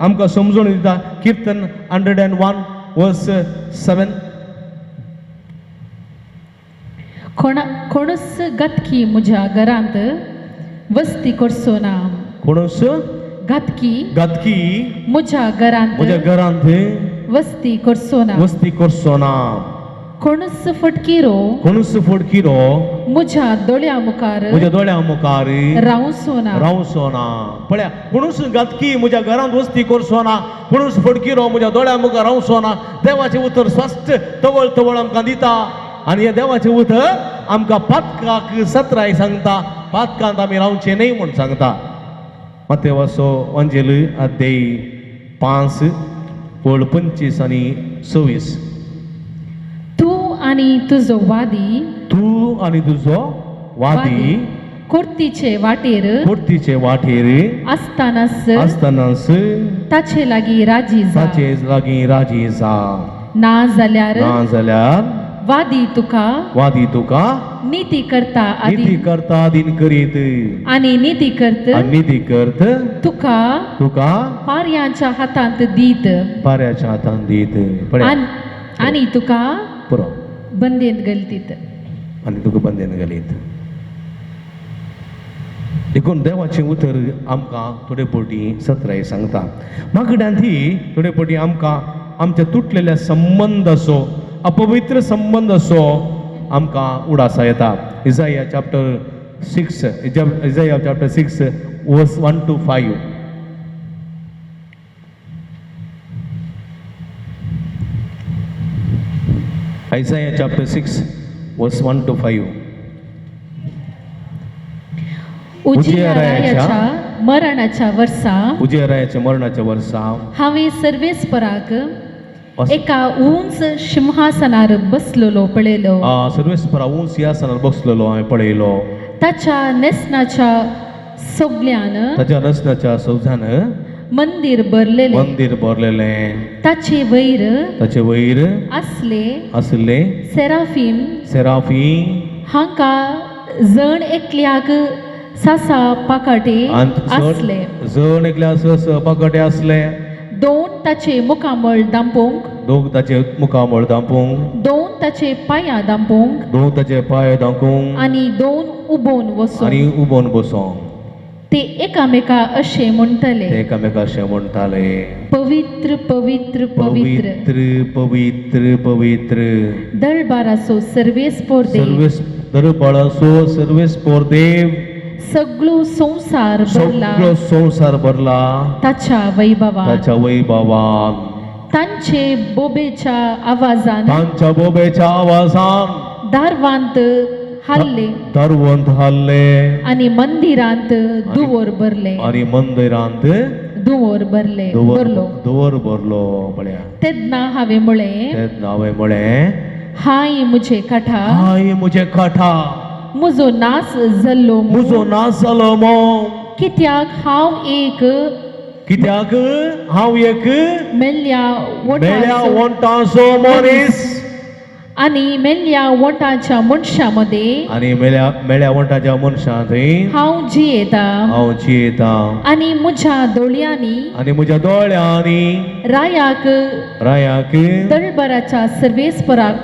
आमकां समजोणी दिता कीर्तन 101 वर्स 7 कोणूच गतकी म्हज्या घरांत वस्ती करचो ना कोणूच गतकी म्हज्या घरांत वस्ती करचो ना कोणूच फटकीरो म्हज्या दोळ्या मुखार रावचो ना पळया कोणूच गतकी म्हज्या घरांत वस्ती करचो ना कोणूच फटकीरो म्हज्या दोळ्या मुखार रावचो ना देवाचें उतर स्पश्ट तवळ आमकां दिता आनी हे देवाचें उतर आमकां पातकाक 17 सांगता पातकांत आमी रावचें न्ही म्हूण सांगता मत्ते वाचो अंजेल अध्याय 5 पळ 25 आनी 26 तूं आनी तुजो वादी कुर्तीचे वाटेर आसतानाच ताचे लागीं राजी जा ना जाल्यार वादी तुका नीती करता आदीन करीत आनी नीती करत तुका पार्याच्या हातांत दीत आनी तुका बंदेंत घालीत देखून देवाचें उतर आमकां थोडे फावटी 17 सांगता मागड्यांत ही थोडे फावटी आमकां आमच्या तुटलेल्या संबंध असो अपवित्र संबंध असो आमकां उडासा येता इजाया चॅप्टर 6 वर्स 1 to 5 Isaiah chapter 6 verse 1 to 5 उजियाराच्या मरणाच्या वर्सा हांवें सर्वेस्पराक एका उंच सिंहासनार बसलेलो पळयलो सर्वेस्परा उंच सिंहासनार बसलेलो हांवें पळयलो ताच्या नेसनाच्या सोगल्यान मंदिर भरलेले ताचे वयर असले सेराफीम हांका जण एकल्याक सासा पाकाटे असले दोन ताचे मुखामळ दांपोंक दोन ताचे पांयां दांपोंक आनी दोन उबोन बसोंक ते एकामेका अशें म्हणटले पवित्र पवित्र पवित्र दळबाराचो सर्वेस्पोर देव सगळो संसार भरला ताच्या वैभवान तांचे बोबेच्या आवाजान दारवंत हाल्ले आनी मंदिरांत दुवर भरलो तेन्ना हांवें म्हळें हाय मुझे काठा म्हजो नास जाल्लो कित्याक हांव एक मेल्ल्या वोंटाचो मनीस आनी मेल्ल्या वोंटाच्या मनशा मदे हांव जियेता आनी म्हज्या दोळ्यांनी रायाक दळबराच्या सर्वेस्पराक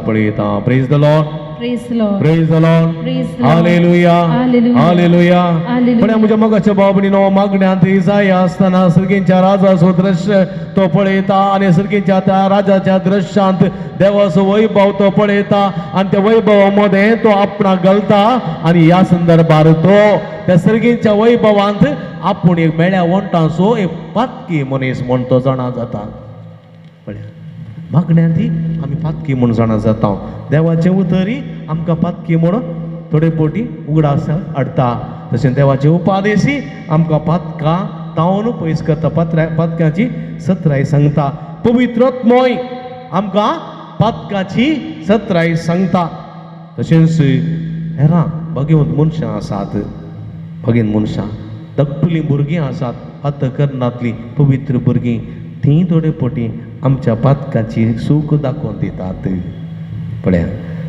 पळयता praise the Lord Praise the Lord. Praise the Lord Praise the Lord. Hallelujah Hallelujah. Hallelujah Hallelujah. पण म्हज्या मोगाच्या भावभयणीनो मागण्यांत इसाया आसतना सर्गींच्या राजाचो दृश्य तो पळयता आनी सर्गींच्या त्या राजाच्या दृश्यांत देवाचो वैभव तो पळयता आनी त्या वैभवा मध्ये तो आपणाक घालता आनी ह्या संदर्भात तो त्या सर्गींच्या वैभवांत आपूण एक मेळ्या वंटाचो एक पातकी मनीस म्हूण तो जाणा जाता मागण्यांती आमी पातकी म्हूण जाणा जाता देवाचे उतरी आमकां पातकी म्हूण थोडे पोटी उगडास हाडटा तशें देवाचे उपादेशी आमकां पातकां तावन पयस करता पातकांची सत्राय सांगता पवित्रत्मय आमकां पातकाची सत्राय सांगता तशेंच हेरां भगिवंत मनशां आसात भगिन मनशां धाकटुलीं भुरगीं आसात पातकरणांतलीं पवित्र भुरगीं तीं थोडे पोटी आमच्या पातकाची सूख दाखोवन दितात पळया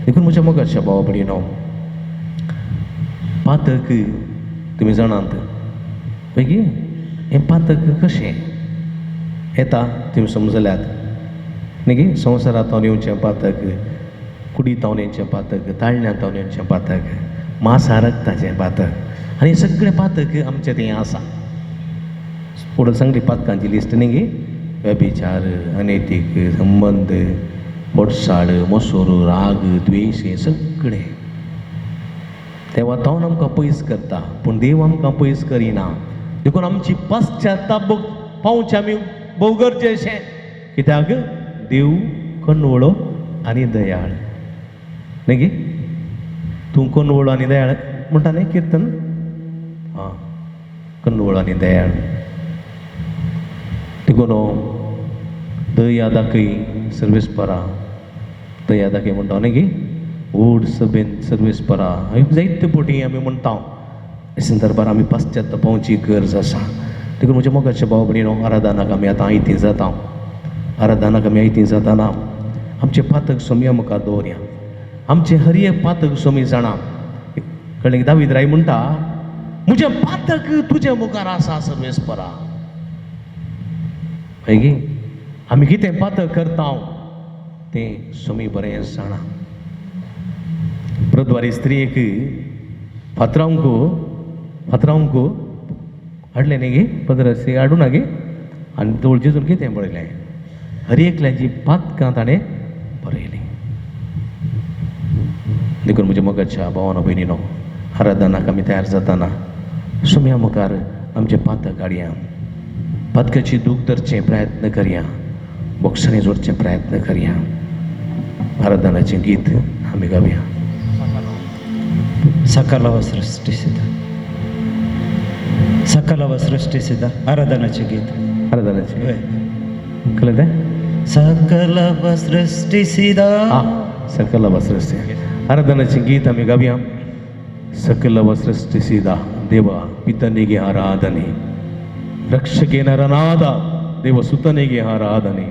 देखून म्हज्या मोगाच्या भावा भयणीनो पातक तुमी जाणात पळय हें पातक कशें येता तुमी समजल्यात न्ही गे संवसारांत हांव येवचें पातक कुडींत हांव येवचें पातक ताळण्यांत हांव येवचें पातक मांसा रक्ताचें पातक आनी सगळें पातक आमचें तें आसा फुडें सांगली पातकांची लिस्ट न्ही गे व्यभिचार अनैतीक संबंध बोटसाळ मसोर राग द्वेश हें सगळें ते वतावन आमकां पयस करता पूण देव आमकां पयस करिना देखून आमची पाश्चात्ताप पावचें आमी भोव गरजेचें कित्याक देव कनवळो आनी दयाळ न्ही गे तूं कनवळो आनी दयाळ म्हणटा न्ही किर्तन हां कनवळो आनी दयाळ देखून दया दाखय सर्वेस्परा दया दाखय म्हणटा न्ही गे ओड सभेन सर्वेस्परा हांवें जायते पोटी आमी म्हणटा हे संदर्भात आमी पाश्चात्ताप पावची गरज आसा देखून म्हज्या मोगाच्या भाव भयणीनो आराधनाक आमी आतां आयतीं जाता आराधनाक आमी आयतीं जाताना आमचे पातक सोमी आमकां दवरया आमचे हर एक पातक सोमी जाणा कळ्ळें दावीद राय म्हणटा म्हजें पातक तुज्या मुखार आसा सर्वेस्परा गे आमी कितें पातक करता तें सोमी बरें जाणा प्रद्वारी स्त्रीक फातरांक हाडलें न्ही गे पदरसी हाडूं ना गे आनी तवळचेसून कितें बरयलें हर एकल्याची पातकां ताणें बरयलीं देखून म्हज्या मोगाच्या भावानो भयणीनो आराधनाक आमी तयार जाताना सोम्या मुखार आमचें पातक हाडया पातकाची दूख धरचें प्रयत्न करया बोक्षांनी जोडचें प्रयत्न करया आराधनाचें गीत आमी गावया ಸಕಲವ ಸೃಷ್ಟಿಸಿದ ಆರಾಧನಾचे गीत आराधनाचें कळ्ळें सकलव सृष्टिಸಿದ सकलव सृष्टी आराधनाचें गीत आमी गावया सकलव सृष्टिಸಿದ ದೇವ ಪಿತನಿಗೆ ಆರಾಧನೆ ರಕ್ಷಕೆ ನರನಾದ ದೇವಸುತನಿಗೆ ಆರಾಧನೆ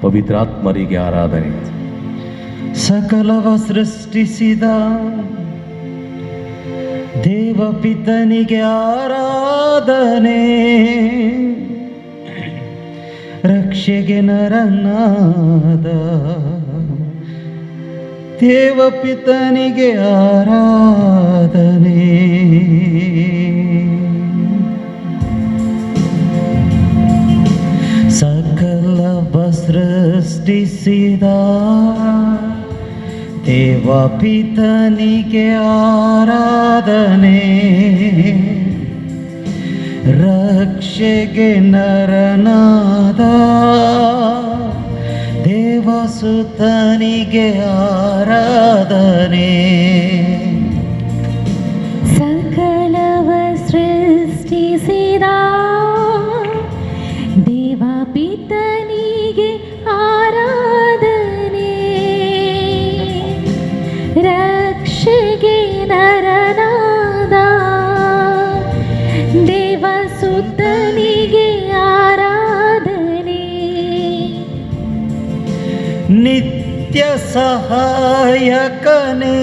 ಪವಿತ್ರಾತ್ಮರಿಗೆ ಆರಾಧನೆ ಸಕಲವ ಸೃಷ್ಟಿಸಿದ ದೇವಪಿತನಿಗೆ ಆರಾಧನೆ ರಕ್ಷೆಗೆ ನರನಾದ ದೇವಪಿತನಿಗೆ ಆರಾಧನೆ ಸಕಲವ ಸೃಷ್ಟಿಸಿದ ದೇವಪಿತನಿಗೆ ಆರಾಧನೆ ರಕ್ಷೆಗೆ ನರನಾದ ದೇವಸುತನಿಗೆ ಆರಾಧನೆ ಸಕಲವ ಸೃಷ್ಟಿಸಿದ ದೇವಪಿತನಿಗೆ ಆರಾಧನೆ ರಕ್ಷೆಗೆ ನರನಾದ ದೇವಸುತನಿಗೆ ಆರಾಧನೆ ನಿತ್ಯ ಸಹಾಯಕನೇ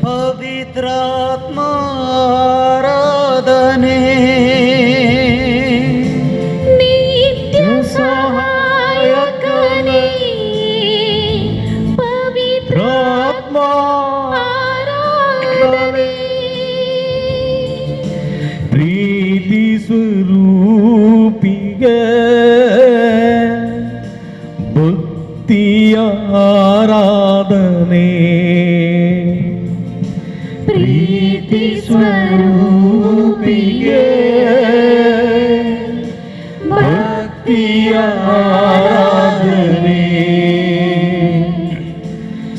ಪವಿತ್ರಾತ್ಮ ಆರಾಧನೆ ನಿತ್ಯ ಸಹಾಯಕನೇ ಭಕ್ತಿಯ ಆರಾಧನೆ ಪ್ರೀತಿ ಸ್ವರೂಪಿಗೆ ಭಕ್ತಿಯ ಆರಾಧನೆ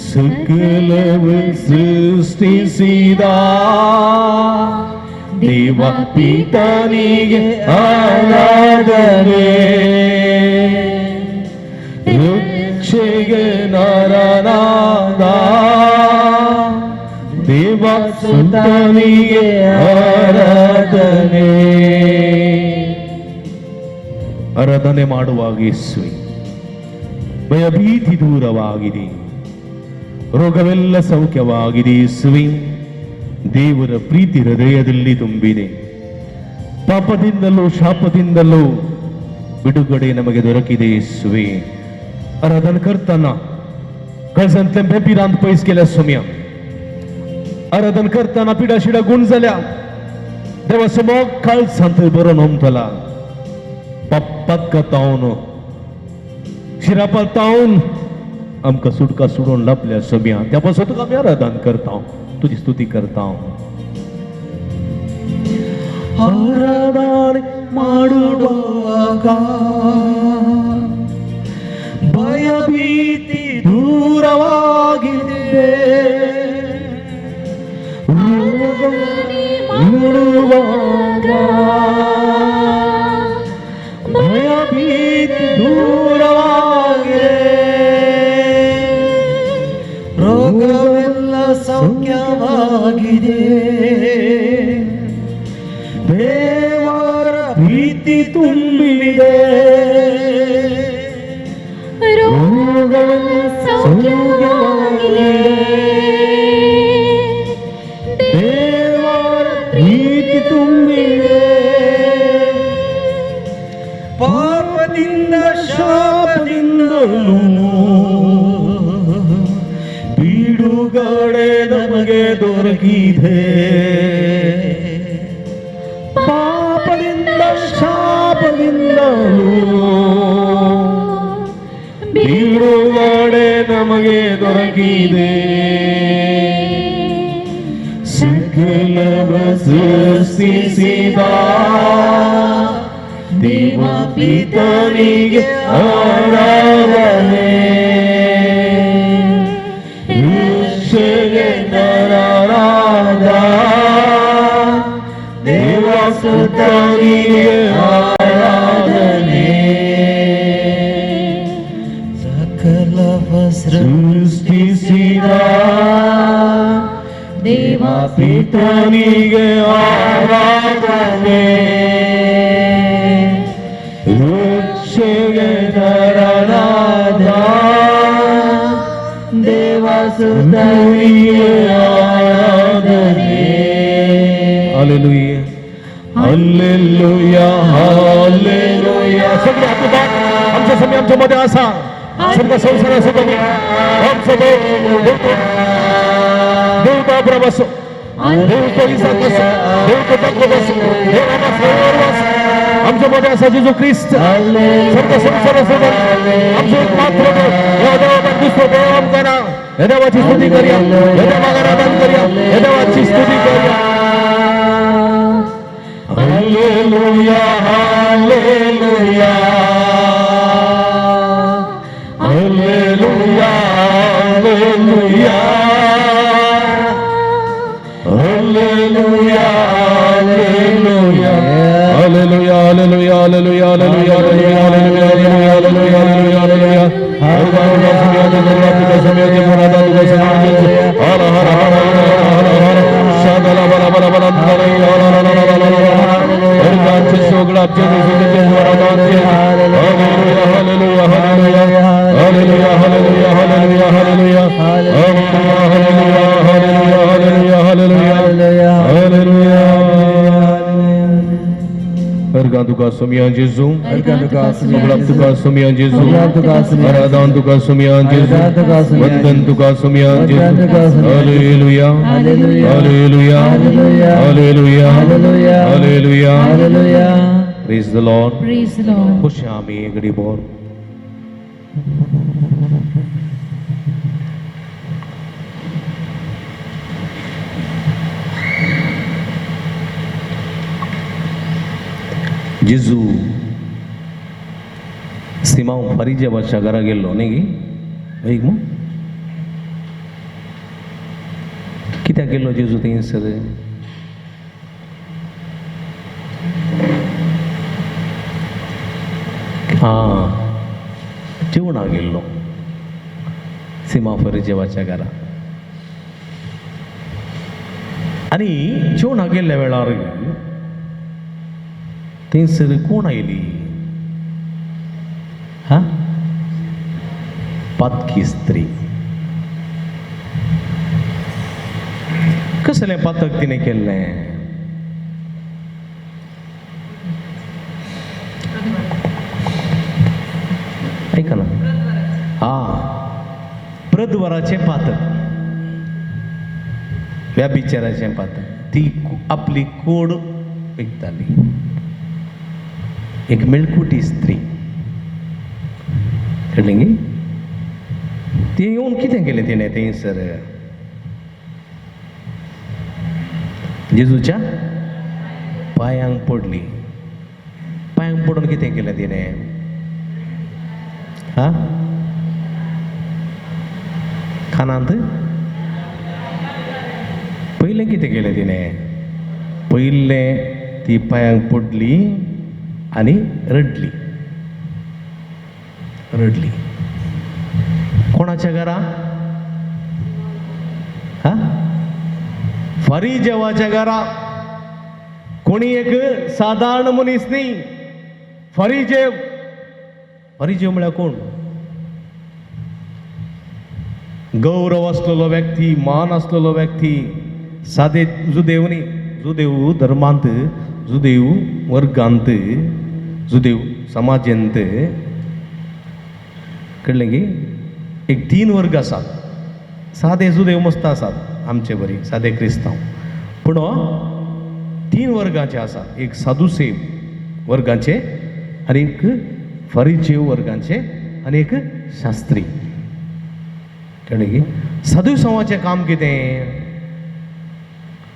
ಸಕಲವ ಸೃಷ್ಟಿಸಿದ ದೇವ ಪಿತನಿಗೆ ಆರಾಧನೆ ರಕ್ಷೆಗೆ ನರನಾದ ದೇವ ಸುತನಿಗೆ ಆರಾಧನೆ ಆರಾಧನೆ ಮಾಡುವಾಗ ಯೇಸುವೆ ಭಯಭೀತಿ ದೂರವಾಗಿದೆ, ರೋಗವೆಲ್ಲ ಸೌಖ್ಯವಾಗಿದೆ ಯೇಸುವೆ. ದೇವರ ಪ್ರೀತಿ ಹೃದಯದಲ್ಲಿ ತುಂಬಿದೆ. ಪಾಪದಿಂದಲೂ ಶಾಪದಿಂದಲೂ ಬಿಡುಗಡೆ ನಮಗೆ ದೊರಕಿದೆ ಯೇಸುವೆ. आराधन करताना काळजांतल्यान बेबिरांत पयस केल्या सोम्या. आराधन करताना पिडा शिडा गुण जाल्या देवा समोर काळजांत बरो नोमतला पापात कतावन शिरापाल तावन आमकां सुटका सोडून लाभल्या सोम्या. त्या पासून तुका आमी आराधन करता, तुजी स्तुती करता. ಆರಾಧನೆ ಮಾಡುವಾಗ ಭಯಭೀತಿ ದೂರವಾಗಿದೆ, ಉಳುವಾಗ ಭಯಭೀತಿ ದೂರವಾಗಿದೆ, ರೋಗವೆಲ್ಲ ಸೌಖ್ಯವಾಗಿದೆ, ದೇವರ ಪ್ರೀತಿ ತುಂಬಿದೆ, ರೋಗವೆಲ್ಲ ಸೌಖ್ಯವಾಗಿದೆ, ದೇವರ ಪ್ರೀತಿ ತುಂಬಿದೆ. ಪಾಪದಿಂದ ಶಾಪದಿಂದಲೂ ಬಿಡುಗಡೆ ನಮಗೆ ದೊರಕಿದೆ. ಪಾಪದಿಂದ ಶಾಪದಿಂದಲೂ ಬಿಡುಗಡೆ ನಮಗೆ ದೊರಕಿದೆ. ಸಕಲವ ಸೃಷ್ಟಿಸಿದ ದೇವ ಪಿತನಿಗೆ ಆರಾಧನೆ, ರಕ್ಷೆಗೆ ನರನಾದ ದೇವ ಸುತನಿಗೆ ಆರಾಧನೆ. ಸಕಲವ ಸೃಷ್ಟಿಸಿದ ದೇವ ಪಿತನಿಗೆ ಆರಾಧನೆ, ರಕ್ಷೆಗೆ ನರನಾದ ದೇವ ಸುತನಿಗೆ ಆರಾಧನೆ. Hallelujah hallelujah hallelujah. सगळे आपले बाप आमच्या समय आमच्या मध्ये असा सर्व संसारासोबत आमचं देव तो अब्राम असो, देव तो इसाक असो, देव तो याकूब असो, देव आमच्या मध्ये असा जेजू ख्रिस्त सर्व संसारासोबत आमचं एक मात्र देव या देवाला दुसरं देव आमकां या देवाची स्तुती करूया, या देवाला आराधन करूया, या देवाची स्तुती करूया. Hallelujah, hallelujah, hallelujah, hallelujah, hallelujah, hallelujah, hallelujah, hallelujah, hallelujah, hallelujah, hallelujah, Tugas Sumian Jesu, Tugas Sumian Jesu, Aradan Tugas Sumian Jesu, Vandan Tugas Sumian Jesu. Hallelujah, Hallelujah, Hallelujah, Hallelujah, Hallelujah. Praise the Lord. Praise the Lord. खुश आमी गरीबोर सीमा फरीचे वर्षा घरा गेल्लो न्ही गी मग कित्याक गेल्लो जेजू थंयसर जेवणाक गेल्लो सीमा फरीजेवाच्या घरा आनी जेवणाक गेल्ल्या वेळार थंयसर कोण आयली पातकी स्त्री कसलें पातक तिणें केल्लें ऐका ना प्रदवराचें पातक व्याभिचाराचें पातक ती आपली कूड विकताली एक मेळकुटी स्त्री कळ्ळें गे ती येवन कितें केलें तिणें थंयसर जेजूच्या पांयांक पडली पांयांक पडून कितें केलें तिणें खानांत पयलें कितें केलें तिणें पयलें ती पांयांक पडली आनी रडली कोणाच्या घरा फरीजेवाच्या घरा कोणी एक साधारण मनीस न्ही फरीजेव म्हळ्यार कोण गौरव असलेलो व्यक्ती मान असलेलो व्यक्ती सादे जुदेव न्ही जुदेव धर्मांत जुदेव वर्गांत जुदेव समाजांत कळ्ळें गे एक 3 वर्ग आसात सादे जुदेव मस्त आसात आमचे बरी सादे क्रिस्तांव पूण 3 वर्गाचे आसात एक साधुसेव वर्गाचे आनी एक फरीजेव वर्गाचे आनी एक शास्त्री कळ्ळें गे साधू संवाचें काम कितें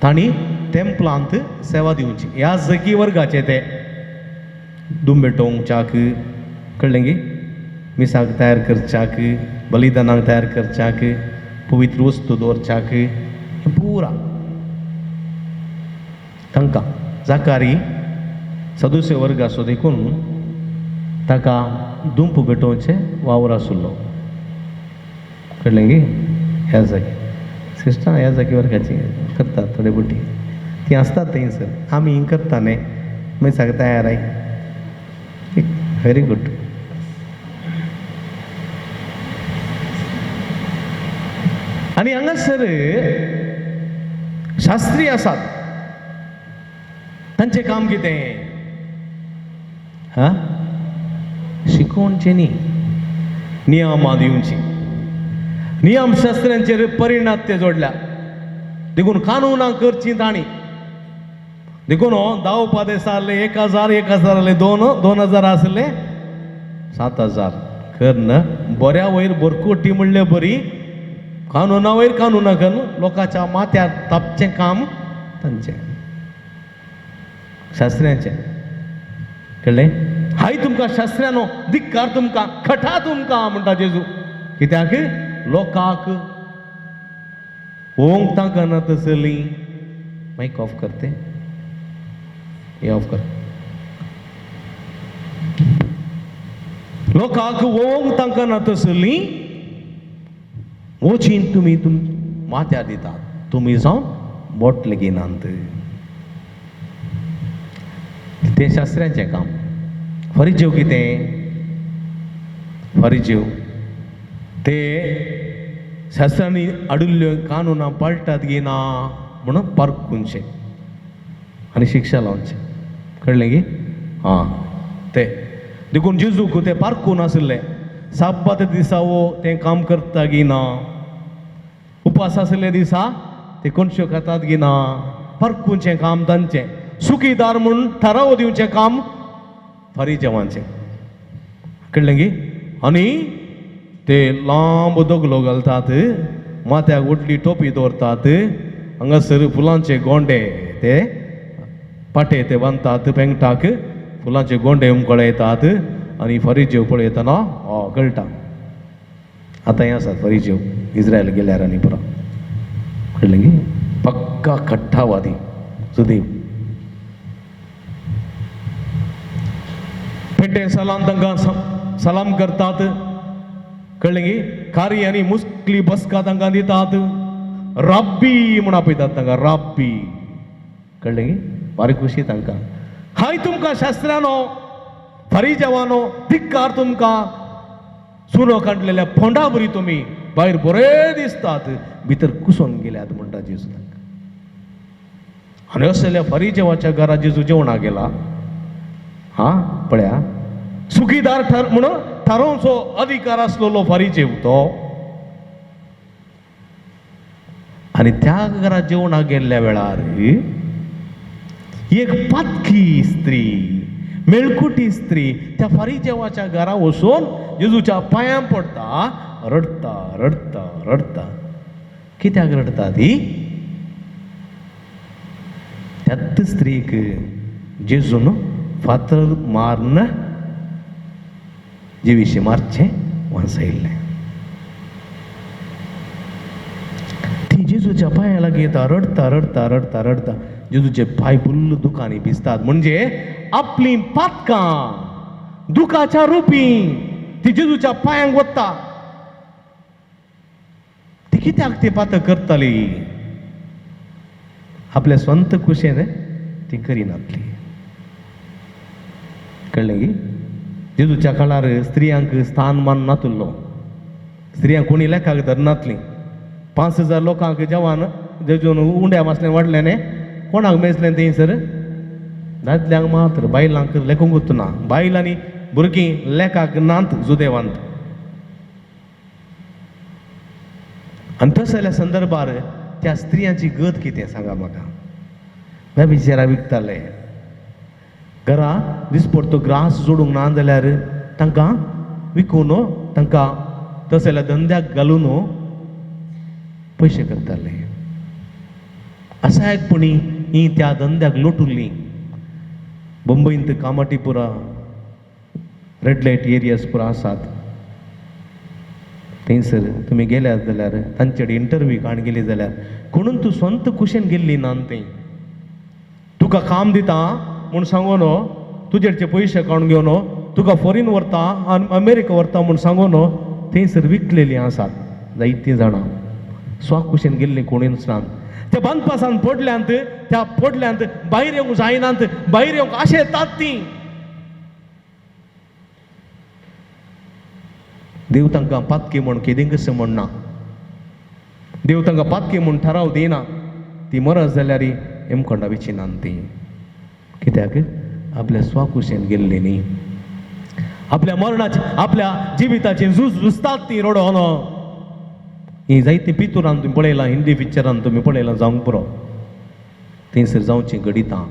तांणी टेंपलांत सेवा दिवची ह्या जगी वर्गाचे ते दुंबेटोवच्याक कळ्ळें गे मिसाक तयार करच्याक बलिदानाक तयार करच्याक पवित्र वस्तू दवरच्याक पुरा तांकां जाकारी सदुसे वर्ग आसूं देखून ताका दुंप पेटोवचें वावर आसुल्लो कळ्ळें गे ह्या जागी सिस्टर ह्या जागी वर्गाची करतात थोडे बुटी ती आसतात थंयसर आमी हिंग करता न्ही मिसाक तयार आय व्हेरी गुड आनी हांगासर शास्त्री आसात तांचें काम कितें शिकोवचें न्ही नियमां दिवची नियम शास्त्रांचेर परिणाम ते जोडल्या देखून कानुनां करची तांणी देखून दावपा दिसा आहले 1000 आहले 2000 आसले 7000 करन बऱ्या वयर बरकोटी म्हणले बरी कानुना वयर कानुना करून लोकांच्या माथ्यार तापचें काम तांचें शास्त्र्यांचें कळ्ळें हाय तुमकां शास्त्र्यानो धिक्कार तुमकां खटा तुमकां म्हणटा जेजू कित्याक लोकांक ओंक तांकां ना तसली माईक ऑफ करते हे ऑफ कर लोकांक ओंक तांकां ना तसली वचीन तुमी माथ्यार दितात तुमी जावन बोटले घेनात तें शास्त्र्यांचें काम फरीजेव कितें फरीजेव ते शास्त्रांनी आडुल्ल्यो कानुनां पाळटात घेना म्हणून पारखुनचें आनी शिक्षा लावचें कळ्ळें गे ते देखून जेजूक ते पारखून आसले साब्बात दिसा वो तें काम करता घेना उपास आसले दिसा ते कोणश्यो खातात घेना पारखुनचें काम तांचें सुखीदार म्हूण थाराव दिवचें काम फरीजेवांचें कळ्ळें गे आनी ते लांब दोगलो घालतात माथ्याक व्हडली टोपी दवरतात हांगासर फुलांचे गोंडे ते पाटे ते बांदतात पेंगटाक फुलांचे गोंडे उमकळयतात आनी फरीजेव पळयतना कळटा आतां हें आसात फरीजेव इस्रायल गेल्यार आनी पुरो कळ्ळें गी पक्का कट्टावादी सुदीव पेटे सलाम तांकां सलाम करतात कळ्ळें गी खारी आनी मुसली बसका तांकां दितात राब्बी म्हूण आपयतात तांकां राब्बी कळ्ळें गी बारी खुशी तांकां हाय तुमकां शास्त्रानो फरीजेवानो धिक्कार तुमकां सुरो काडलेल्या फोंडा बरी तुमी भायर बरे दिसतात भितर कुसोन गेल्यात म्हणटा जेजू तांकां आनी असल्या फरीजेवाच्या घरा जेजू जेवणाक गेला हा पळया सुखीदार म्हणून थारोवचो अधिकार आसलेलो फरीजेव तो आनी त्या घरा जेवणाक गेल्ल्या वेळार एक पातकी स्त्री मेळकुटी स्त्री त्या फरीजेवाच्या घरा वचून जेजूच्या पांयां पडटा रडता रडता रडता कित्याक रडता ती त्यात स्त्रीक जेजून फातर मारन जे मारचें वाचयल्लें ती जेजूच्या पांया लागीं येता रडता रडता रडता रडता जेजूचे पांय फुल्ल दुखांनी भिजतात म्हणजे आपली पातकां दुखाच्या रुपी ती जेजूच्या पांयांक वता ती कित्याक ती पातक करताली आपल्या स्वंत कुशेन ती करिनातली कळ्ळें गी जेजूच्या काळार स्त्रियांक स्थानमान नातुल्लो स्त्रियांक कोणी लेखाक धरनातली 5,000 लोकांक जेवण जेजून उंड्या मासलें वाडलें कोणाक मेजलें थंयसर दादल्यांक मात्र बायलांक लेखूंकूच ना बायलांनी भुरगीं लेखाक नात जुदेवांत आनी तसल्या संदर्भार त्या स्त्रियांची गत कितें सांगा म्हाका ह्या बिचारा विकताले घरा दिसपडतो ग्रास जोडूंक ना जाल्यार तांकां विकून तांकां तसल्या धंद्याक घालून पयशे करताले असायकपणी ही त्या धंद्याक लोटुल्ली मुंबईंत कामाटीपुरा रेड लायट एरियास पुरा आसात थंयसर तुमी गेल्यात जाल्यार तांचे कडेन इंटरव्यू काण गेली जाल्यार कोणून तूं स्वंत कुशेन गेल्ली ना थंय तुका काम दिता म्हूण सांगून तुजेरचे पयशे काडून घेवन तुका फॉरीन व्हरता आनी अमेरिका व्हरता म्हूण सांगून थंयसर विकलेली आसात जायतीं जाणां स्वा कुशेन गेल्ली कोणूच ना त्या बांदपासान पडल्यांत त्या पडल्यांत भायर येवंक जायनात भायर येवंक अशें येतात तीं देव तांकां पातकी म्हूण केदेंकस म्हणना देव तांकां पातकी म्हूण थाराव दिना ती मरत जाल्यार हेमखंडा विचिनात ती कित्याक आपल्या स्वाकुशेन गेल्ली न्ही आपल्या मरणाची आपल्या जिविताची झुजतात ती रडोन ही जायती पितुरान तुम्ही पळयलां हिंदी पिक्चरान तुम्ही पळयलां जावंक पुरो थंयसर जावचें घडिता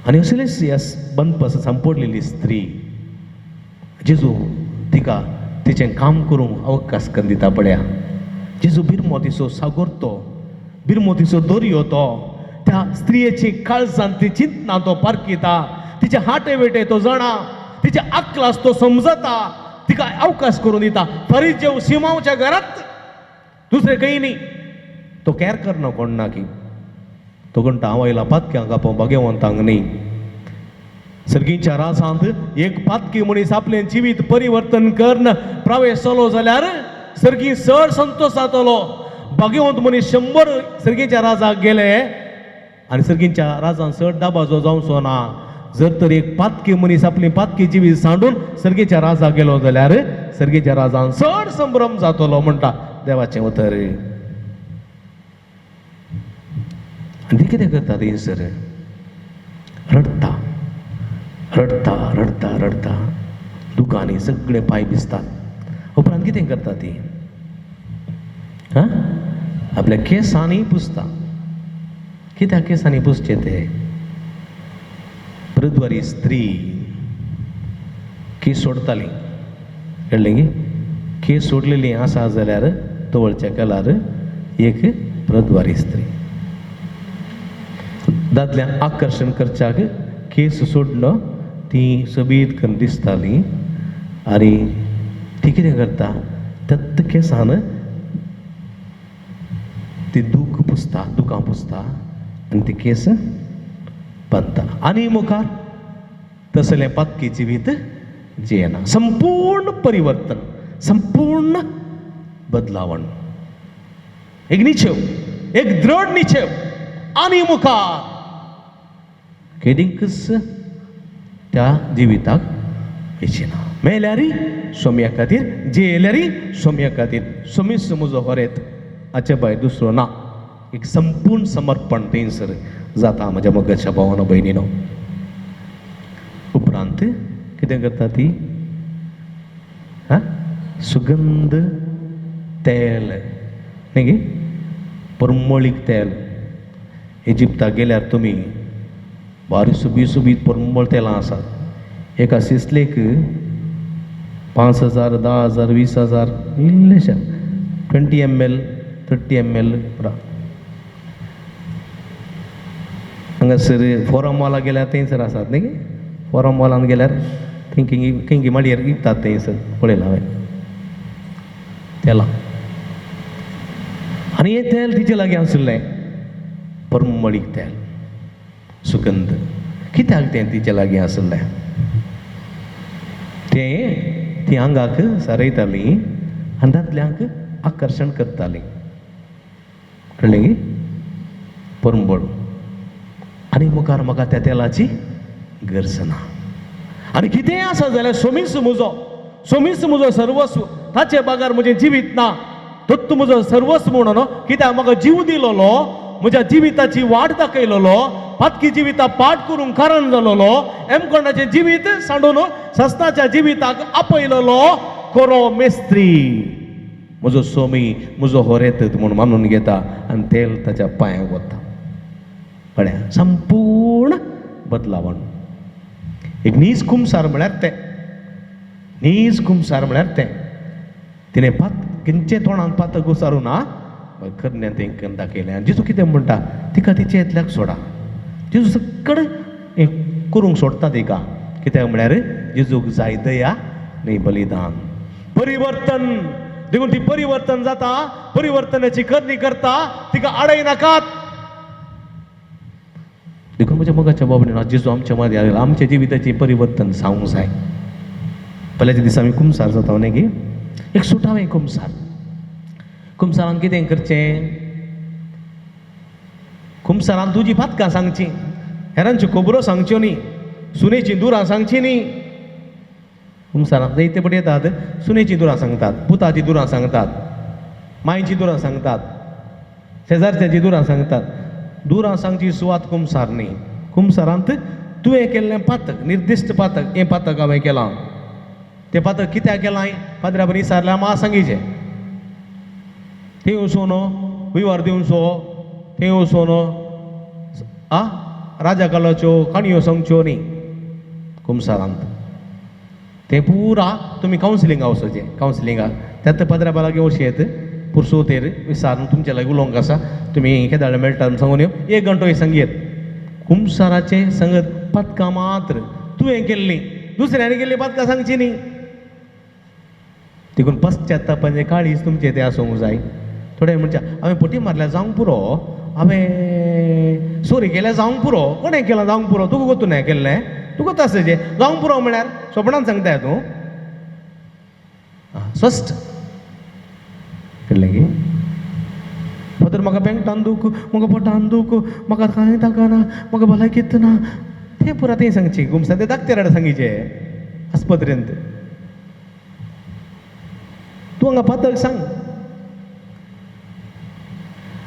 आनी असलेच ह्या बंदपास सांपडलेली स्त्री जेजू तिका तिचें काम करूंक अवकाश करून दिता पळया जेजू बिरमो दिसो सागोरतो बिरमो दिसो दर्यो तो त्या स्त्रियेची काळजान ती चिंतना तो पारखिता तिचे हाटे वेटे तो जाणा तिचे अक्लास तो समजता तिका अवकाश करून दिता फरीजेव शिमावच्या घरात दुसरे काही नाही तो कॅर करना कोण ना की तो घंटा हांव आयला पातक्यांक आपोवंक भाग्यवंतांक न्ही सर्गीच्या रासांत एक पातकी मनीस आपलें जिवीत परिवर्तन करन प्रवेश जालो जाल्यार सर्गी चड संतोश जातलो भाग्यवंत मनीस 100 सर्गीच्या राजाक गेले आनी सर्गीच्या राजान चड दाबाजो जावचो ना जर तर एक पातकी मनीस आपली पातकी जिवीत सांडून सर्गीच्या राजाक गेलो जाल्यार सर्गीच्या राजान चड संभ्रम जातलो म्हणटा देवाचें उतर आनी ती कितें करता थंयसर रडटा रडता रडता रडता दुखांनी सगळे पांय भिजतात उपरांत कितें करता ती आपल्या केसांनी पुसता कित्याक केसांनी पुसचे ते प्रद्वारी स्त्री केस सोडताली कळ्ळें गे केस सोडलेली आसा जाल्यार तवळच्या कलार एक प्रद्वारी स्त्री दादल्यांक आकर्शण करच्याक केस सोडणं ती सबीत करून दिसताली आनी ती कितें करता तत्त केंसान ती दुकां पुसता आनी ती केस बांदता आनी मुखार तसलें पातकी जिवीत जियेना. संपूर्ण परिवर्तन, संपूर्ण बदलावण, एक निश्चय, एक दृढ निश्चय आनी मुखार केदींकच त्या जिविताक वेचीना. मेल्यारी सोम्या खातीर, जियेल्यारी सोम्या खातीर. सोमीस म्हजो होरेत हाचे भायर दुसरो ना. एक संपूर्ण समर्पण थंयसर जाता म्हज्या मोगाच्या भावानो भयणीनो. उपरांत कितें करता ती सुगंध तेल न्ही गे, परमळीक तेल. इजिप्ताक गेल्यार तुमी बारी सुबीत परमळ तेलां आसात. एका सिसलेक 5,000, 10,000, 20,000 इल्लेशें 20 ml 30 ml पुरा. हांगासर फॉरम मॉला गेल्यार थंयसर आसात न्ही गे. फॉरम मॉलान गेल्यार खंय माडयेर विकतात थंयसर, पळयलां हांवें तेलां. आनी हें तेल तिचे लागीं आसलें परमळीक तेल, सुगंध. कित्याक तें तिचे लागीं आसलें? तें ती आंगाक सारयताली आनी दादल्यांक आकर्शण करताली. कळ्ळें गे? परमळ. आनी मुखार म्हाका त्या तेलाची गरज ना. आनी कितेंय आसा जाल्यार सोमीस म्हजो सर्वस्व. ताचे बागार म्हजें जिवीत ना. तोच म्हजो सर्वस्व म्हणून, कित्याक म्हाका जीव दिलोलो, म्हज्या जिविताची वाट दाखयलोलो, पातकी जिविता पाठ करूंक कारण जालोलो, एमकोणाचें जिवीत सांडून सस्ताच्या जिविताक आपयलोलो खरो मेस्त्री. म्हजो सोमी, म्हजो होरेत म्हूण मानून घेता आनी तेल ताच्या पांयांक वता. कळ्ळें? संपूर्ण बदलावण. एक नीज कुमसार म्हळ्यार तें. नीज कुमसार म्हळ्यार तें. तिणें खंयचे तोंडान पातक घुसारू ना, खरण्यान तें दाखयलें. आनी जेजू कितें म्हणटा, तिका तिच्या येतल्याक सोडा. जेजू सकड हें करूंक सोडटा तिका. कित्याक म्हळ्यार जेजूक जाय दया न्ही बलिदान. परिवर्तन देखून ती परिवर्तन जाता, परिवर्तनाची करणी करता, तिका आडयनाकात. देखून म्हज्या मोगाच्या बाबडीन जेजू आमच्या मदीं आयला. आमच्या जिविताची परिवर्तन जावंक जाय. पयल्याच्या दिसा आमी कुमसार जाता न्ही गे. एक सुटावें कुमसार. कुमसारान कितें करचें? कुमसारान तुजी पातकां सांगची, हेरांच्यो खबरो सांगच्यो न्ही, सुनेचीं दुरां सांगची न्ही. कुमसारान जायते पटी येतात, सुनेचीं दुरां सांगतात, पुताचीं दुरां सांगतात, मायचीं दुरां सांगतात, शेजारच्याची दुरां सांगतात. दुरां सांगची सुवात कुमसार न्ही. कुमसारांत तुवें केल्लें पातक, निर्दिश्ट पातक, हें पातक हांवें केलां, तें पातक कित्याक केलां पाद्र्या बरी विचारल्यार म्हाका सांगिचें. थंय वचून विवार दिवचो, थंय वचून राजा कालाच्यो काणयो सांगच्यो न्ही. कुमसारांत तें पुरा तुमी कावन्सिलिंगाक वचचें. कावन्सिलिंगाक त्यात पाद्र्या लागीं वचयत, पुरसोतेर विचारून तुमचे लागीं उलोवंक आसा, तुमी केदाळ मेळटा सांगून येवं, 1 घंटो सांगयत. कुमसाराचें सांगत पातकां मात्र तुवें केल्लीं, दुसऱ्यांनी केल्लीं पातकां सांगची न्ही. देखून पश्चात्तापाचें काळीज तुमचें तें आसूंक जाय. थोडे म्हणचे हांवें पटी मारल्यार जावंक पुरो, हांवें चोरी केल्यार जावंक पुरो, कोणें केलां जावंक पुरो, तुका गोतून हें केल्लें, तुका तशें जावंक पुरो म्हळ्यार सोपणान सांगता तूं. स्वस्थ केल्लें गे. फादर म्हाका पेंगटान दूख, म्हाका पोटान दूख, म्हाका कांय ताकाना, म्हाका भलायकेत ना, तें पुरा तें सांगची. गुमसा तें धाकटे सांगिचें आस्पत्रेंत. तूं हांगा पातक सांग,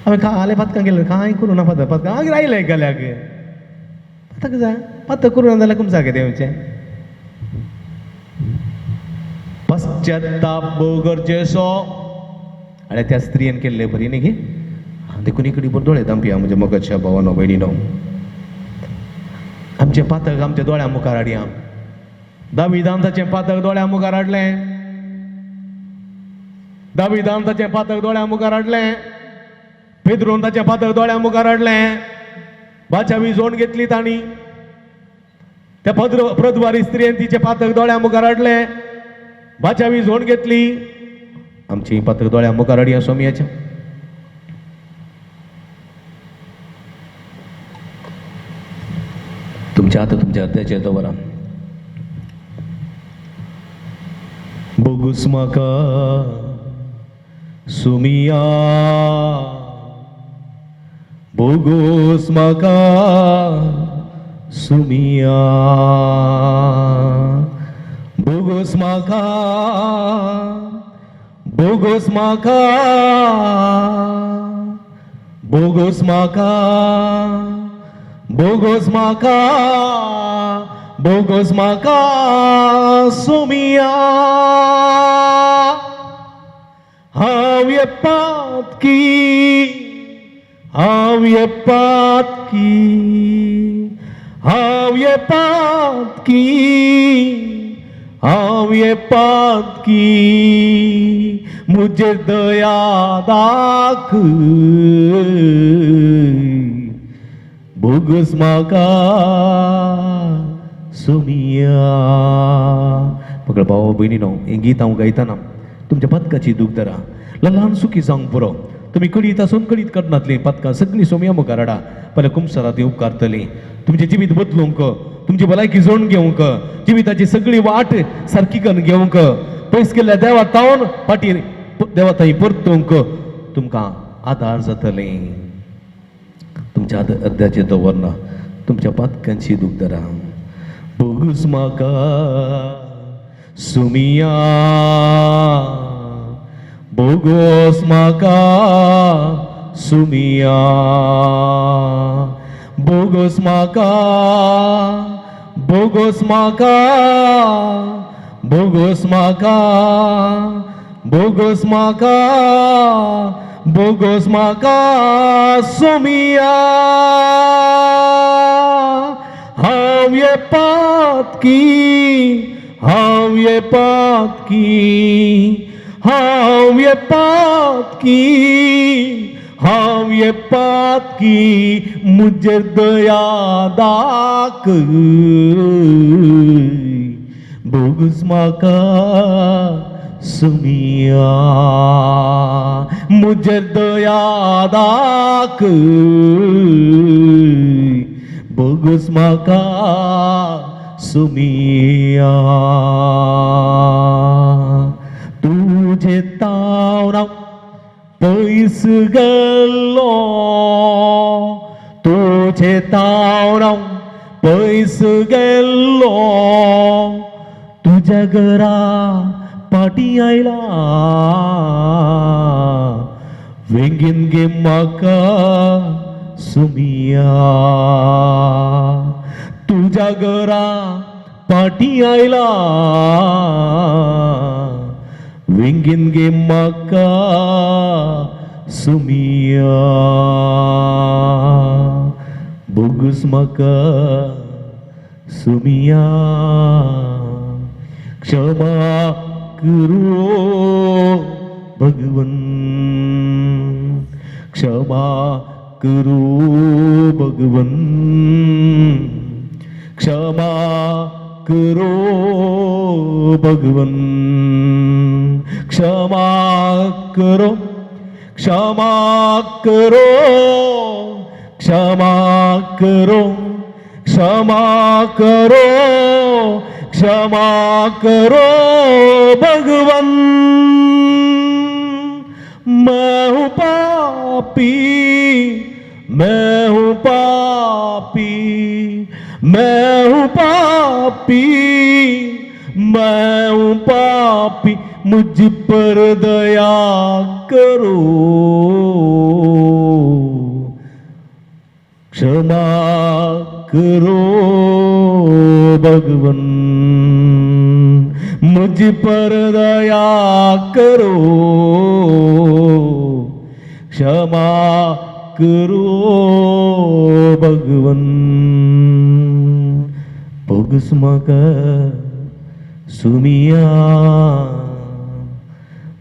हांवें खाले पातकां केलें, कांय करूं ना फादर, पातकां मागीर आयलें गेल्याक. पातक जाय, पातक करूं ना जाल्यार कुमसा कितें येवचें. पश्चात्ताप गरजेचो. आनी त्या स्त्रियेन केल्लें बरी न्ही गे. देखून इकडे बरें दोळे धांपया म्हणजे मोगाच्या भावानो भयणीनो. आमचें पातक आमच्या दोळ्या मुखार हाडया. दाविदान ताचें पातक दोळ्या मुखार हाडलें. दाविदान ताचें पातक दोळ्या मुखार हाडलें. पेद्रोन ताचें पातक दोळ्या मुखार हाडलें. बाचावी जोड घेतली तांणी. त्या प्रद्वारी स्त्रियेन तिचे पातक दोळ्या मुखार हाडले, बाचावी झोण घेतली. आमची पातक दोळ्या मुखार हाडया स्वामियाच्या. तुमच्या हात तुमच्या हृदयाचेर दवरा. बोगूस म्हाका सुमिया, बोगूस म्हाका सुमिया, बोगूस म्हाका, बोगूस म्हाका, बोगूस म्हाका, बोगूस म्हाका, बोगूस म्हाका सुमिया. हांव येपातकी, हांव येपातकी, हांव येपातकी, हांव येपातकी, मुझे दया दाखय, बोगूस म्हाका सुमिया. पकड भावा भयणीनो, हें गीत हांव गायतना तुमच्या पदकाची दूख धरा. ल्हान सुखी जावंक पुरो. तुम्ही कडीत आसून कडीत करनातली पदकां सगळीं सोमिया मुखार हाडा. पयल्या कुमसरां ती उपकारतली. तुमचें जिवीत बदलूंक, तुमची भलायकी जोडून घेवंक, जिविताची सगळी वाट सारकी करून घेवंक, पयस केल्ल्या देवा तावन फाटी देवा थंय परतूंक तुमकां आदार जातले. तुमच्या अर्द्याचेर दवरना. तुमच्या पदकांची दूख धरा. बोगूस म्हाका सुमिया, बोगूस म्हाका सुमिया, बोगूस म्हाका, बोगूस म्हाका, बोगूस म्हाका, बोगूस म्हाका, बोगूस म्हाका सुमिया. हांव येपातकी, हांव येपातकी, हांव येपातकी, हांव येपातकी, मुझेर दया दाखय, बोगूस म्हाका सुमिया. मुझेर दया दाखय, बोगूस म्हाका सुमिया. तुझे तावराव पयस गेल्लो, तुझे तावराव पयस गेल्लो, तुझ्या घरा पाटी आयला, वेंगीन गे म्हाका सुमिया. तुझ्या घरा पाटी आयला, वेंगीन गे म्हाका सुमिया. बोगूस म्हाका सुमिया. क्षमा करो भगवन, क्षमा करो भगवन, क्षमा करो भगवन, क्षमा करो, क्षमा करो, क्षमा करो, क्षमा करो, क्षमा करो भगवन. मैं हूँ पापी, मैं हूँ पापी, मैं हूँ पापी, मैं हूँ पापी, मुझ पर दया करो, क्षमा करो भगवन, मुझ पर दया करो, क्षमा करो भगवन. बोगूस म्हाका सुमिया,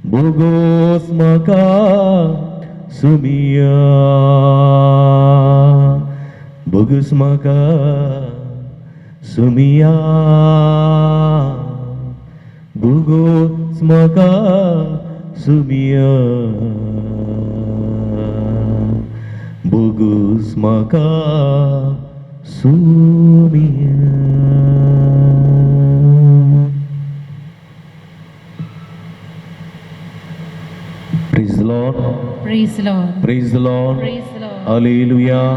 बोगूस म्हाका सुमिया, बोगूस म्हाका सुमिया बुगो स्मका सुमिया बुगो स्मका सुमिया. Praise the Lord. Praise the Lord. Praise the Lord. Praise the Lord. Hallelujah.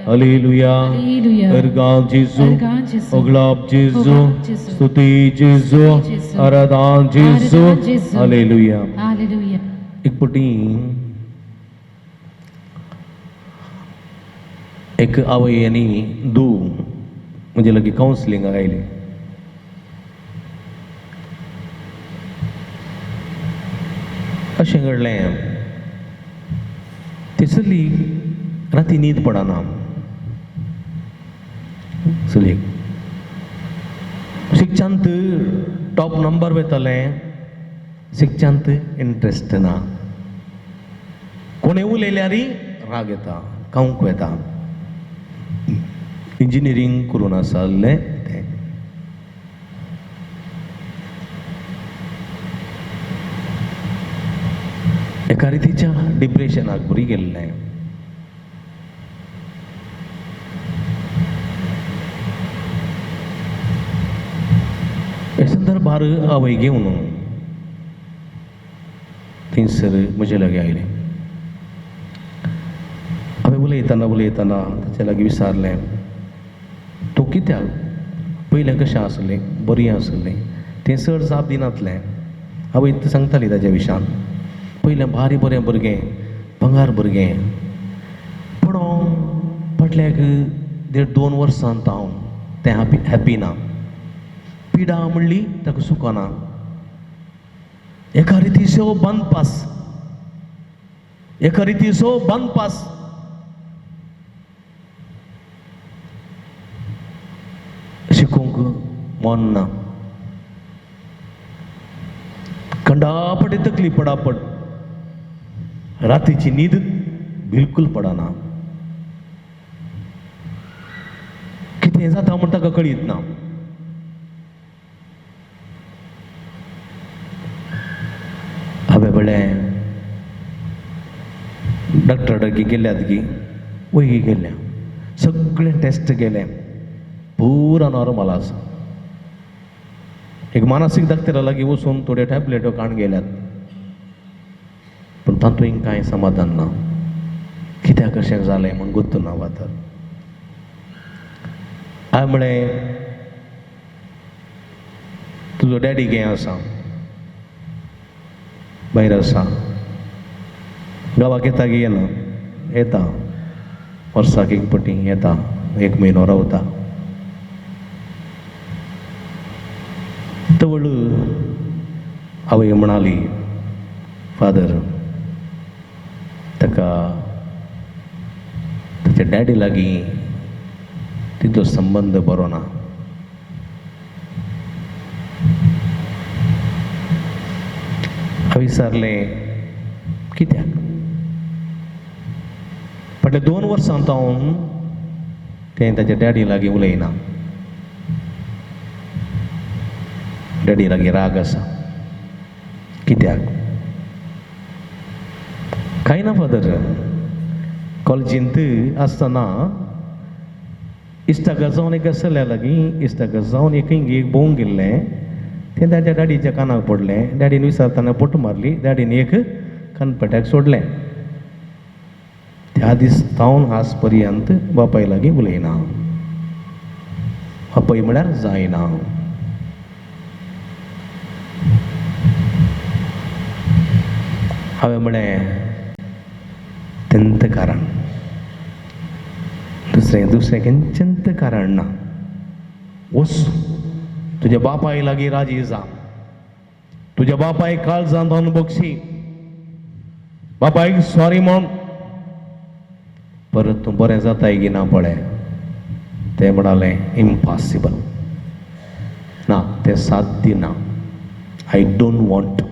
Hallelujah. Hallelujah. Ergan Jesu. Ergan Jesu. Oglab Jesu. Oglab Jesu. Stuti Jesu. Jesu. Aradan Jesu. Aradan Jesu. Hallelujah. Hallelujah. एक पटी एक आवय आणि दू म्हणजे लगे counselling आयले. अशें घडलें तिसरी राती न्हीद पडना चलयेक शिक्षांत टॉप नंबर वयतलें शिक्षांत इंट्रस्ट ना कोणें उलयल्यारय राग येता कावंक येता. इंजिनियरींग करून आसलें तें एका रितीच्या डिप्रेशनाक बरी गेल्लें. हे संदर्भार आवय घेवन थंयसर म्हजे लागीं आयलें. हांवें उलयतना ताचे लागीं विचारलें तूं कित्याक पयलें कशें आसलें बरी आसलें तें चड जाप दिनातलें. आवय सांगताली ताच्या विशयान पयलें भारी बरें भुरगें भंगार भुरगें पूण फाटल्याक 1.5-2 वर्सांत हांव तें हॅपी ना. पिडा म्हणली ताका सुकना. एका रितीचो बंदपास शिकूंक मन ना. कंडापटी तकली पडापड रातीची न्हीद बिलकुल पडना. कितें जाता म्हण ताका कळीत ना. हांवें म्हळें डॉक्टर लागीं गेल्यात गी वय गेल्या सगळें टेस्ट केलें पुरा नॉर्मल आसा. एक मानसीक डॉक्टरा लागीं वचून थोड्यो टॅबलेट्यो काडून गेल्यात पूण तातूंय कांय समाधान ना. कित्याक कशें जालें म्हूण गुर्तू ना वातर. हांवें म्हळें तुजो डॅडी खंय आसा भायर आसा गांवाक येता की येना. येता वर्साक एक पटी येता 1 म्हयनो रावता. तवळ आवय म्हणाली फादर ताका ताच्या डॅडी लागीं तिजो संबंद बरो ना. हांवें विचारलें कित्याक. फाटल्या 2 वर्सांत हांव तें ताच्या डॅडी लागीं उलयना. डॅडी लागीं राग आसा. कित्याक कांय ना फादर. कॉलेजींत आसतना इश्टागत जावन एक आसल्या लागीं इश्टागत जावन एक भोवंक गेल्लें तें ताच्या डॅडीच्या कानाक पडलें. डॅडीन विचारतना पोट मारली. डॅडीन एक कनपट्याक सोडलें. त्या दीस जावन आज पर्यंत बापाय लागीं उलयना. बापाय म्हळ्यार जायना. हांवें म्हळें तेंत कारण दुसरें खंयचेंत कारण ना. वच तुज्या बापाय लागीं राजी जा. तुज्या बापाय काळजांत जावन बक्षी. बापायक सॉरी म्हण. परत तूं बरें जाताय की ना पळय. ते म्हणालें इम्पॉसिबल. ना तें साध्य ना. I don't want.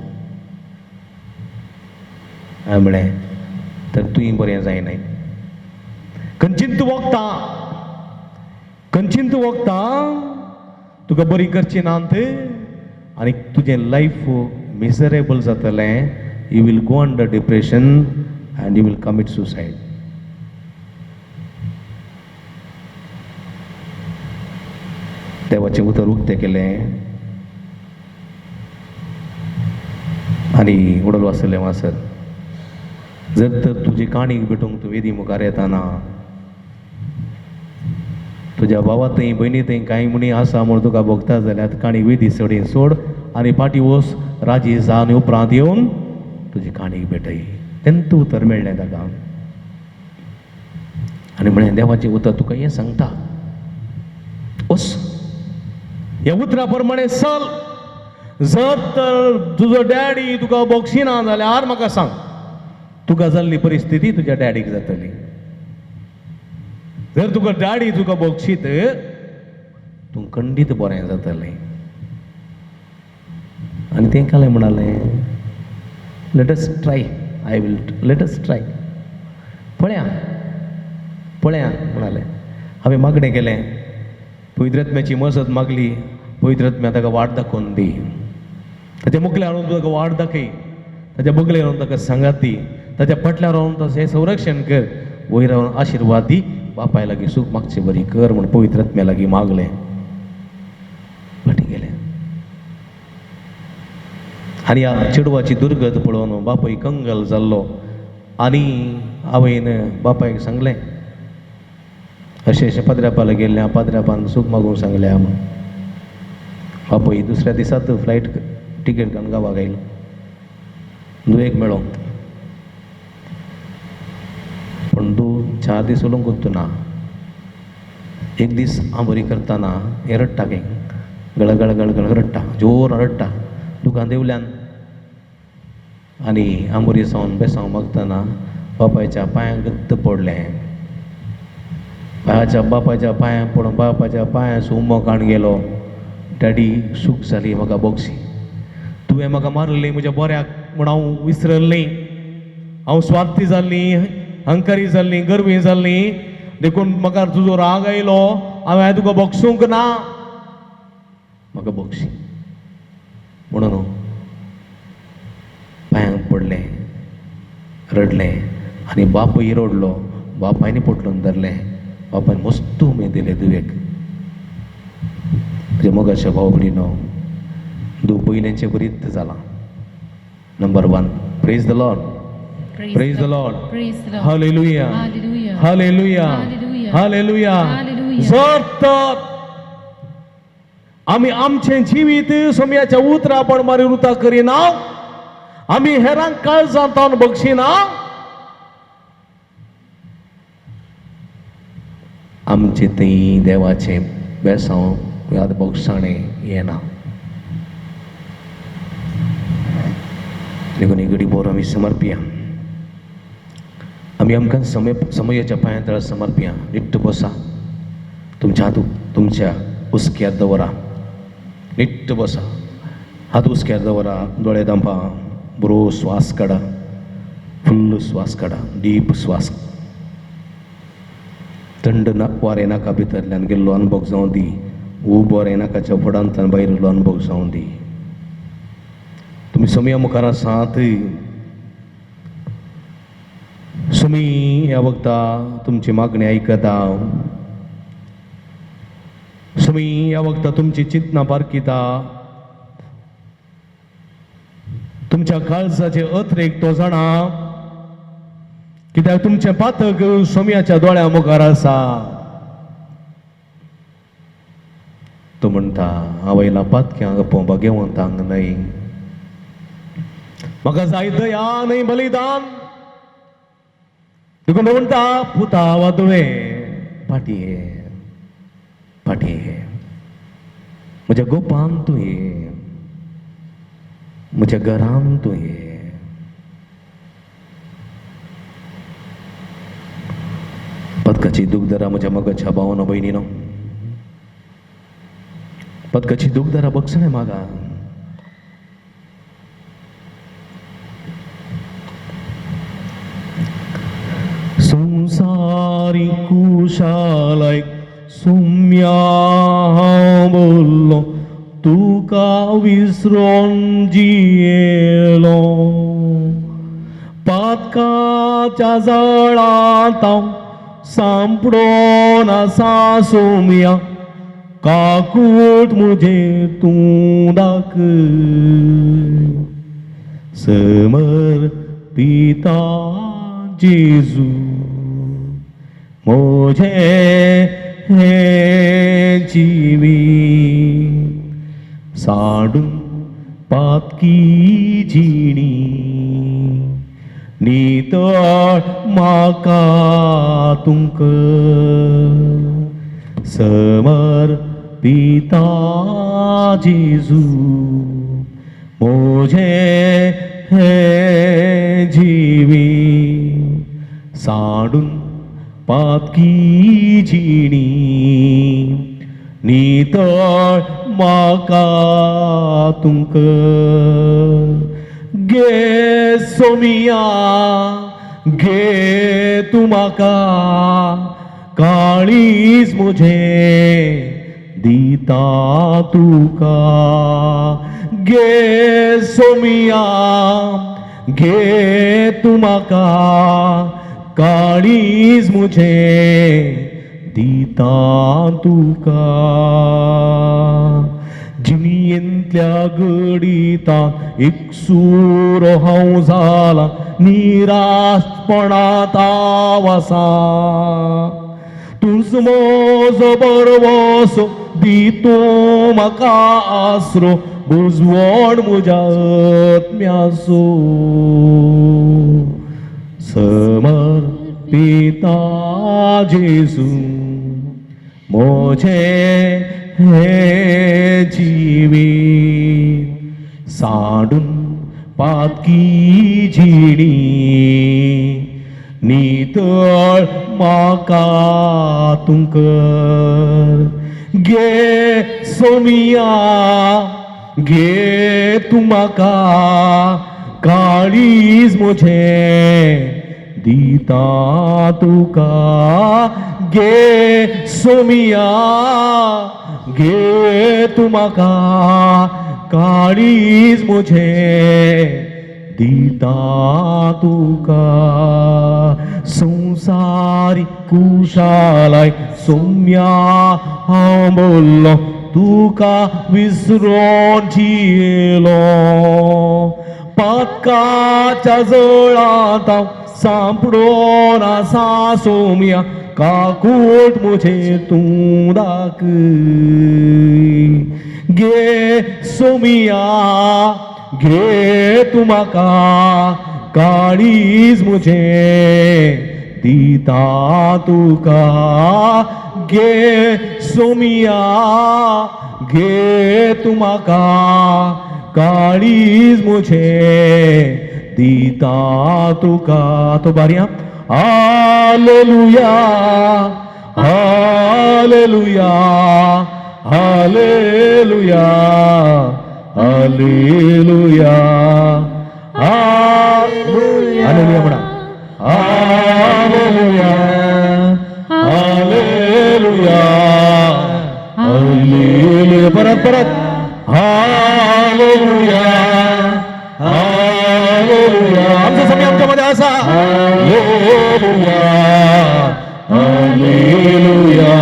हांवें म्हळें तर तुवें बरें जायनाय. खंयचींत वखदां तुका बरी करची नात आनी तुजें लायफ मिजरेबल जातलें. You will go under depression and you will commit suicide. देवाचें उतर उक्तें केलें आनी उडोल वाचलें वाचत. जर तर तुजी काणीक भेटूंक तूं वेदी मुखार येताना तुज्या भावा थंय भयणी थंय कांय म्हणी आसा म्हूण तुका भोगता जाल्यार काणी वेदी सडीन सोड आनी फाटीं वच राजी जावन उपरांत येवन तुजी काणीक भेटय. तेन्ना उतर मेळ्ळें ताका. आनी म्हळें देवाचें उतर तुका हें सांगता, वच ह्या उतरा प्रमाणे चल. जर तर तुजो डॅडी तुका बोगशिना जाल्यार म्हाका सांग, तुका जाल्ली परिस्थिती तुज्या डॅडीक जातली. जर तुका डॅडी तुका बोगशीत तूं खंडीत बरें जातलें. आनी तेंकां म्हणालें let us try, I will let us try. पळया म्हणालें. हांवें मागणें केलें, पवित्र आत्म्याची मजत मागली. पवित्र आत्म्या ताका वाट दाखोवन दी. ताच्या मुखल्यार रावन ताका वाट दाखय, ताच्या बगलेर रावन ताका सांगात दी, ताच्या फाटल्यार रावन ताचें संरक्षण कर, वयर रावन आशिर्वाद दी. बापाय लागीं सूख मागचें बरी कर म्हूण पवित्र आत्म्या लागीं मागलें. फाटीं गेलें. आनी ह्या चेडवाची दुर्गत पळोवन बापूय कंगल जाल्लो आनी आवयन बापायक सांगलें अशें पाद्र्यापाला गेल्लें, पाद्र्यापान सूख मागूंक सांगलें म्हूण. बापूय दुसऱ्या दिसात फ्लायट तिकेट घेवन गांवाक आयलो. दुयेक मेळ्ळो पूण 4 दीस उलोवंक गुंतूना. एक दीस आंबोरी करतना हें रडटा खंय, गळगळ गळगळ रडटा, जोर रडटा दुकान देवल्यान. आनी आंबोरी सावन बेसांव मागतना बापायच्या पांयांक गत्त पडलें. बापायच्या पांयां पडून बापायच्या पांयां हुमो काण गेलो. डॅडी सूख जाली म्हाका बोगशी, तुवें म्हाका मारली म्हज्या बऱ्याक म्हूण हांव विसरल न्ही. हांव स्वार्थी जाल्ली, अहंकारी जाल्ली, गर्वी जाल्ली, देखून म्हाका तुजो राग आयलो. हांवें तुका बोगसूंक ना, म्हाका बोगशी म्हणून पांयांक पडलें, रडलें. आनी बापूय रडलो, बापायनी पोटलून धरलें. बापायन मस्त उमेद दिलें दुवेक. तुज्या मोगाच्या भाव भयणीनो, पयलेंचें बरीत जालां. Number 1, praise the lord, praise the lord, hallelujah, hallelujah, hallelujah. जर तर आमी आमचें जिवीत सोम्याच्या उतरा प्रमाणे रुता करिना, आमी हेरांक काळजांत बगशिना, आमचे थंय देवाचें बेसांव याद बोगसाणें येना. देखून ही घडी बोर आमी समर्पिया. आमी आमकां समयाच्या पांया तळा समर्पिया. नीट बसा, तुमच्या हात तुमच्या उस्क्यार दवरा. नीट बसा, हात उस्क्यार दवरा, दोळे धांपा, बरो श्वास काडा, फुल्ल श्वास काडा, डीप श्वास. थंड वारें नाका भितरल्यान गेल्लो अनुभव जावं दी. बरें नाकाच्या फुडांतल्यान भायरलो अनुभव जावं दी. तुमी समया मुखार आसात. सुमी ह्या वक्ता तुमची मागणी आयकता. सुमी ह्या वक्ता तुमची चिंतना पारखिता. तुमच्या काळजाचे अत्रेक तो जाणा, कित्याक तुमचें पातक सोम्याच्या दोळ्या मुखार आसा. तो म्हणटा आवयला पातक्यांक पोंबा घेवंतांक न्हय, म्हाका जाय दया न्हय बलिदान. देखून म्हणटा पुता वा तुवें फाटीं फाटीं म्हज्या गोपान तूं ये, म्हज्या घरान तूं ये. पदकाची दुखदरा म्हज्या मगाच्या भावानो भयणीनो, पदकाची दुखदरा बगसणें मागा. संसारी कुशालाय सौम्या बोललो तुका विसरून जियेलो पातकाच्या जळांत हांव सांपडोन आसा सौम्या काकूट मुझे तूं दाखय समर्पिता जेजू मोझे हे जिवीत साडून पातकी जिणी नितळ म्हाका तुमकां समर्पिता जेजू मोझे हे जिवीत साडून पातकी जिणी नितळ म्हाका तुमकां गे सोमिया गे तूं म्हाका काळीज मुझे दिता तुका गे सोमिया गे तूं म्हाका काळीज मुझे दिता तुका जिणयेंतल्या गडितां एकसूर हांव जाला निराशपणांत आसा तुज म्हजो बरवसो दितो म्हाका आसरो बुजवण म्हज्या आत्म्याचो समर्पिता जेजू मोझे हे जिवीत साडून पातकी जिणी नितळ म्हाका तुमकां गे सोमिया गे तूं म्हाका काळीज मुझे दिता तुका गे सोमिया गे तूं म्हाका काळीज मुझे दिता तुका संसारी कुशालाय सौम्या हांव बोल्लो तुका विसरून जियेलो पातकाच्या जळांत हांव सांपडोन आसा सौम्या काकूट मुझे तूं दाखय गे सोमिया गे तूं म्हाका काळीज मुझे दिता तुका गे सोमिया गे तूं म्हाका काळीज मुझे दिता तुका तो बारया hallelujah hallelujah hallelujah hallelujah hallelujah म्हणा हालेलुया हालेलुया हालेलुया परत परत हालेलुया हालेलुया आमचा सगळे आमच्यामध्ये असा हालेलुया हालेलुया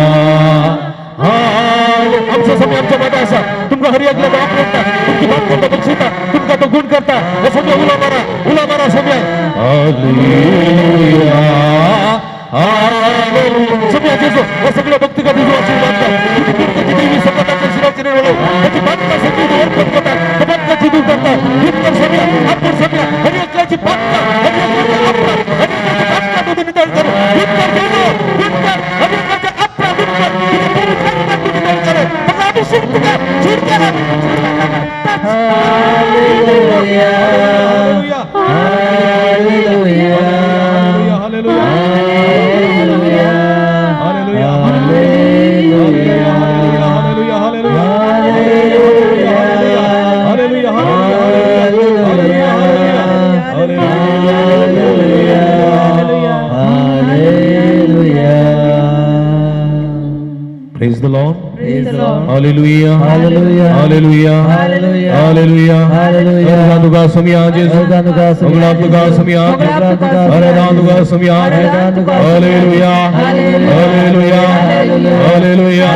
आमचा सगळे आमच्यामध्ये असा तुमका हरी ऐकलं बाप करता तुमची बात करता बक्षिता तुमका तो गुण करता हे सगळे उला मारा सगळे हालेलुया हालेलुया सगळे जेजू हे सगळे भक्ती का जेजू आशीर्वाद कर तुमची देवी संकटाच्या शिराची निर्वलो त्याची बात का सगळी दूर करता त्या बात का दूर करता इतर सगळ्या आपण सगळ्या हरी ऐकल्याची बात का हरी ऐकल्याची बात का तो नितळ कर इतर जेजू इतर हरी ऐकल्याची आपला इतर Hallelujah. Hallelujah. Hallelujah. Hallelujah. Hallelujah. Hallelujah Hallelujah. Hallelujah Hallelujah. Hallelujah Hallelujah. अरे तुका समिया जेसू Tuga sumia. अगला तुका समिया Tuga sumia. अरे तुका समिया हालेलुया हालेलुया हालेलुया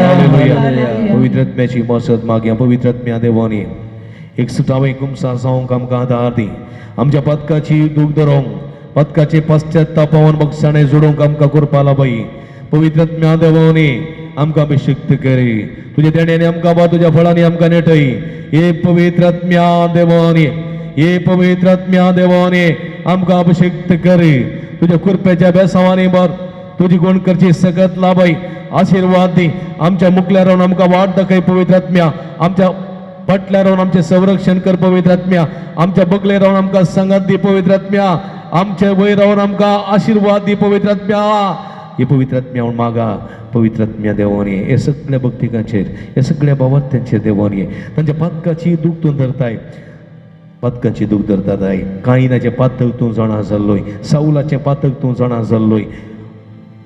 हालेलुया पवित्र आत्म्याची मसत मागया पवित्र आत्म्या देवानी 61 कुमसा जावंक आमकां आदार दी आमच्या पदकाची दूख धरोंक पदकाचे पश्चात्तापावन बक्षाणे जोडूंक आमकां करपा लाभई पवित्र आत्म्या देवानी आमकां अभिषेक्त करी तुझ्या देण्याने आमकां बा तुझ्या फळांनी आमकां नेटई हे पवित्र आत्म्या देवानी हे पवित्र आत्म्या देवानी आमकां अभिषेक्त करी तुझ्या कृपेच्या बेसावांनी बर तुझी गुण करची सगत लाभई आशीर्वाद दी आमच्या मुखल्या रावन आमकां वाट दाखय पवित्र आत्म्या आमच्या पटल्या रावन आमचे संरक्षण कर पवित्र आत्म्या आमच्या बगले रावन आमकां संगत दी पवित्र आत्म्या आमचे वयर रावन आमकां आशीर्वाद दी पवित्र आत्म्या हे पवित्र आत्म्या म्हणून मागा पवित्र आत्म्या देवानी हे सगळ्या भक्तिकांचेर हे सगळ्या भावार्थ्यांचेर देवानी तांच्या पातकाची दूख तूं धरताय पातकाची दूख धरताय कायनाचे पातक तूं जाणा जाल्लोय साऊलाचे पातक तूं जाणा जाल्लोय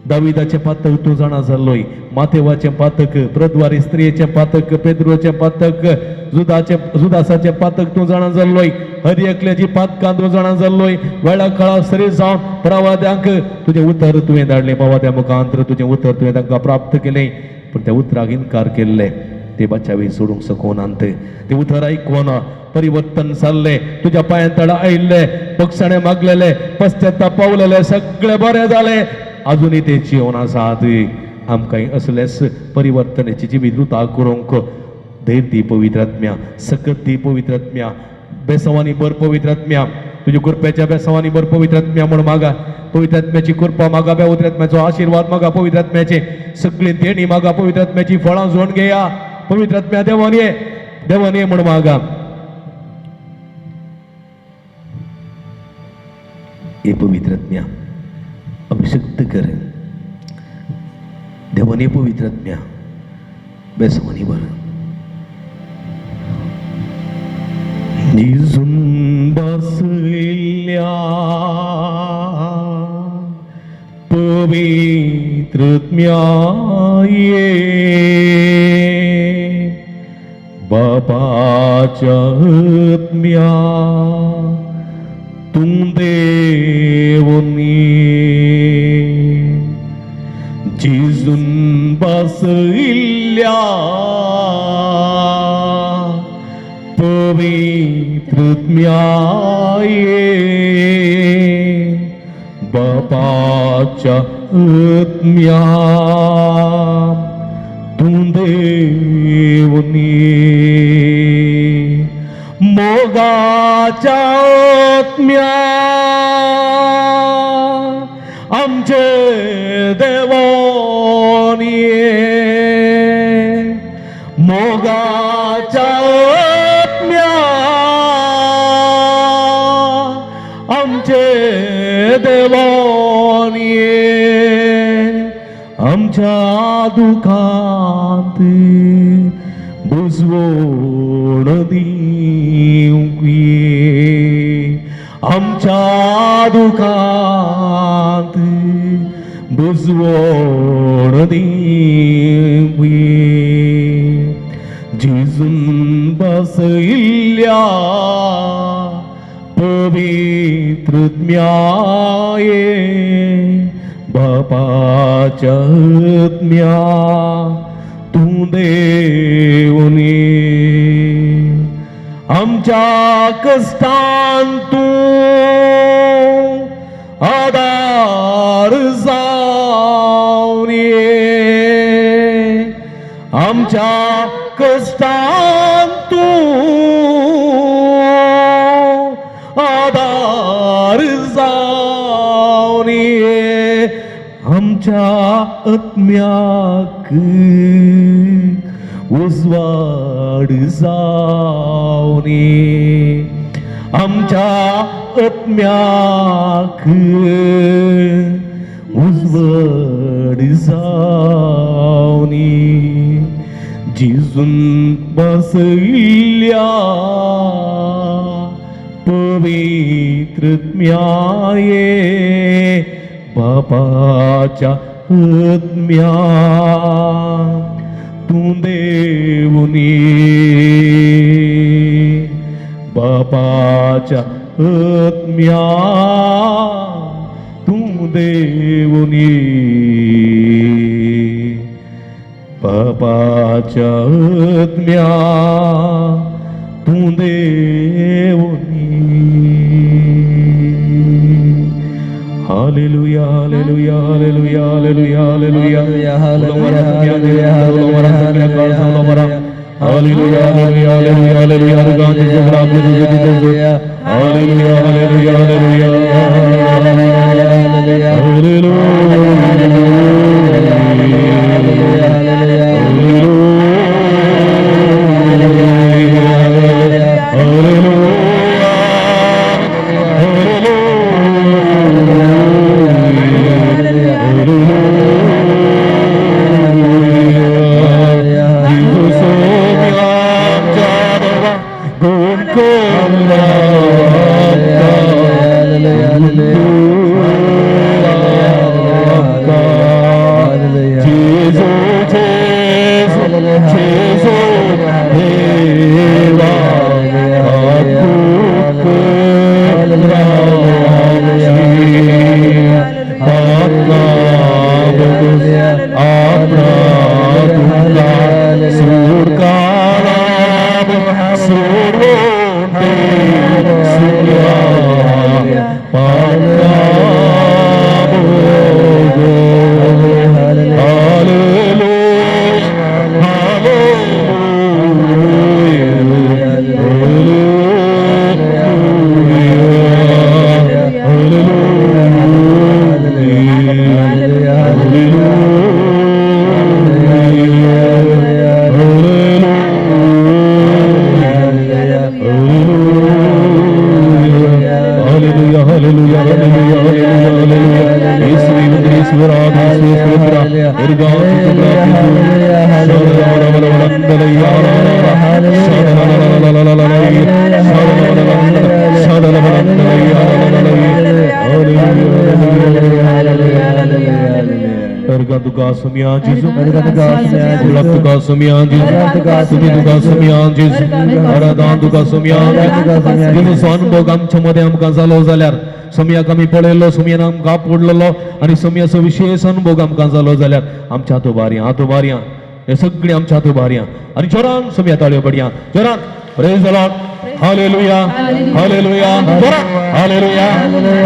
दाविदाचे पातक तूं जाणा जाल्लोय मातेवाचे पातक प्रद्वारी स्त्रियेचे पातक पेद्रोचे पातक जुदासाचे पातक तूं जाणा जाल्लोय हर एकल्याची पातकां तूं जाणा जाल्लोय वेळा काळा सरी जावन प्रवाद्यांक तुझे उतर तुवें धाडलें बाबा मुखांतर तुझें उतर तुवें तांकां प्राप्त केलें पूण त्या उतराक इन्कार केल्ले ते बचावी सोडूंक सकूनांत ते उतर आयकून परिवर्तन जाल्ले तुझ्या पांयां तळा आयिल्ले पक्षाणे मागलेले पश्चात्ताप पावलेले सगळे बरें जाले अजूनही ते जीवन आसात आमकां असलेच परिवर्तनाची जिवीत करूंक धैर्य दी पवित्र आत्म्या सकत दी पवित्र आत्म्या बेसवानी बर पवित्र आत्म्या तुझ्या कृपेच्या बेसवानी बर पवित्र आत्म्या म्हण मागा पवित्र आत्म्याची कृपा मागा पवित्र आत्म्याचो आशीर्वाद मागा पवित्र आत्म्याचे सगळी देणी मागा पवित्र आत्म्याची फळां जोड घेया पवित्र आत्म्या देवानी म्हण मागा हे पवित्र आत्म्या अभिषेक्त कर देवाने पवित्र आत्म्या बेसवानी बर निजून बसलेल्या पवित्र आत्म्या ये बापाच्या आत्म्या तुम देवनी जिजून बसलेल्या पवित्र आत्म्या ये बापाच्या आत्म्या तुम देवनी मोगाच्या आत्म्या आमचे देवानी मोगाच्या आत्म्या आमचे देवानी आमच्या दुखांत बुजवून दिवंक ये आमच्या दुखांत बुजवून दिवंक ये जिजून बसयिल्ल्या पवित्र आत्म्या ये बापाच्या आत्म्या तू देवनी आमच्या कष्टांत तू आधार जावन ये आमच्या कष्टांत तू आधार जावन ये आमच्या आत्म्याक उजवाड जावन ये आमच्या आत्म्याक उजवाड जावन ये जिजून बसयिल्ल्या पवित्र आत्म्या ये बापाच्या आत्म्या तू देऊनी बापाच्या आत्म्या तू देऊनी बापाच्या आत्म्या तू देऊनी hallelujah hallelujah hallelujah hallelujah hallelujah hallelujah hallelujah hallelujah hallelujah अनुभव आमच्या मध्ये आमकां जालो जाल्यार समयाक आमी पळयल्लो समयान आमकां पडलेलो आणि समयाचो विशेष अनुभव आमकां जालो जाल्यार आमच्या हातोबारयां हे सगळीं आमच्या हातोबारयां आणि जोरान समया ताळयो पडया जोरान praise the lord hallelujah hallelujah hallelujah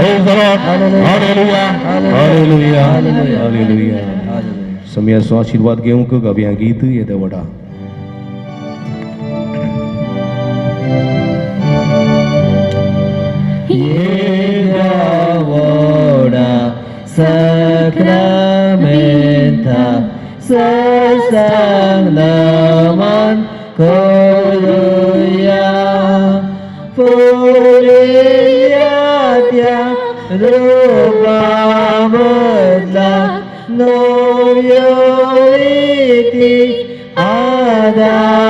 praise the lord hallelujah hallelujah hallelujah समयाचो आशीर्वाद घेवंक गव्या गीत येता vada Sacramenta sesanglaman koruya Puliyatya rupamudla noyoriti adaya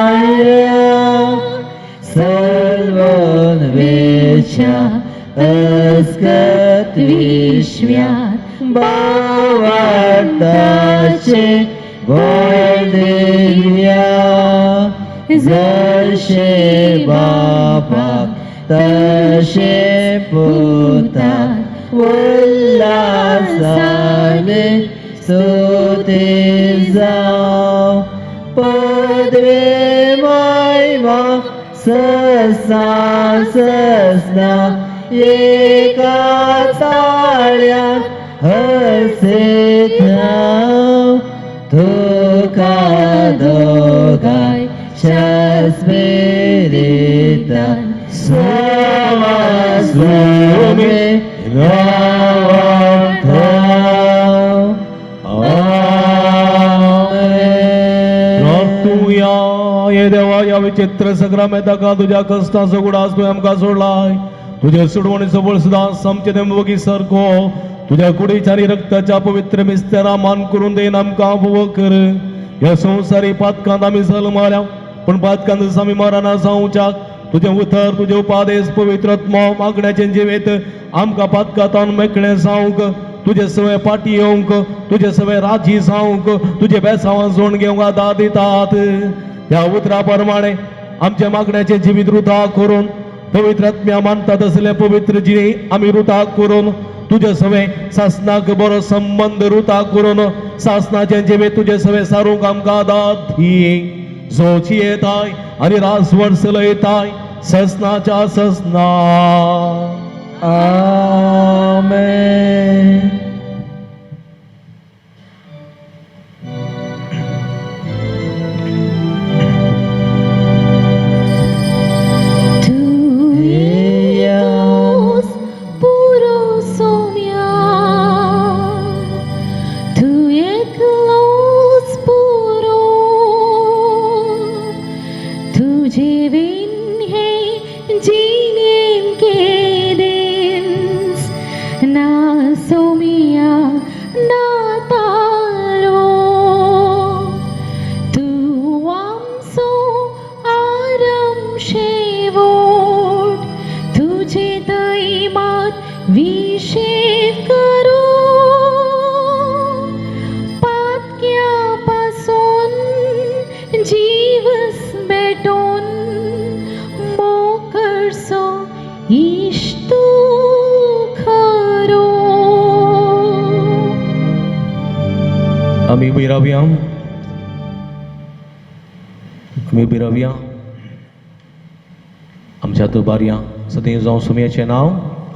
Salvan vecha askat vishvyat Bhavatache Goldivya Zashe Bapak Tashe Putat Ullasane Sutizau Padre Maima Sasa Sasna Eka Talya Hasit now Tuka Dogai Chasmiritan Swaslumi Ravatau Amen तुया ये देवा या विचित्र सग्रामेता तुझ्या कष्टाचो गुडास तुवें आमकां सोडलाय तुझे सोडवणीचो बळ सदांच आमचे देमवगी सारको तुझ्या कुडीचारी रक्ताच्या पवित्र मिस्त्यारा मान करून देन आमकां फोव कर या संवसारी पातकांत आमी जल्माल्या पण पातकांत आमी मरना जावच्याक तुझे उतर तुझे उपादेश पवित्र आत्मा मागण्याचे जिवेत आमकां पातकांतान मेकळें जावंक तुझे सवय पाठी येऊंक तुझे सवय राजी जाऊंक तुझे बेसावा जोड घेऊंक दाद दितात त्या उतराप्रमाणे आमच्या मागण्याचे जीवित वृथा करून पवित्र आत्म्या मानतात असले पवित्र जी आम्ही वृथा करून तुझे सवय सासनाक बरो संबंध वृथा करून सासनाचे जेवे तुझे सवय सारूंक आमकां दाद दी जोची येताय आणि रास वर्सल येताय ससनाच्या ससना आमेन. Dios puro somia, tu eklos puro, तुझे बिन है जीने के दिन, ना सोमिया ना तारो, तू आमचो आरम शेवट, तुझे दैमात विशेष करो, पातक्यापासून जीवस भेटून मोकळसो इष्ट खरो. आम्ही बिरावया आमच्या तुबार्या सदैव जाऊन सुमयाचे नाव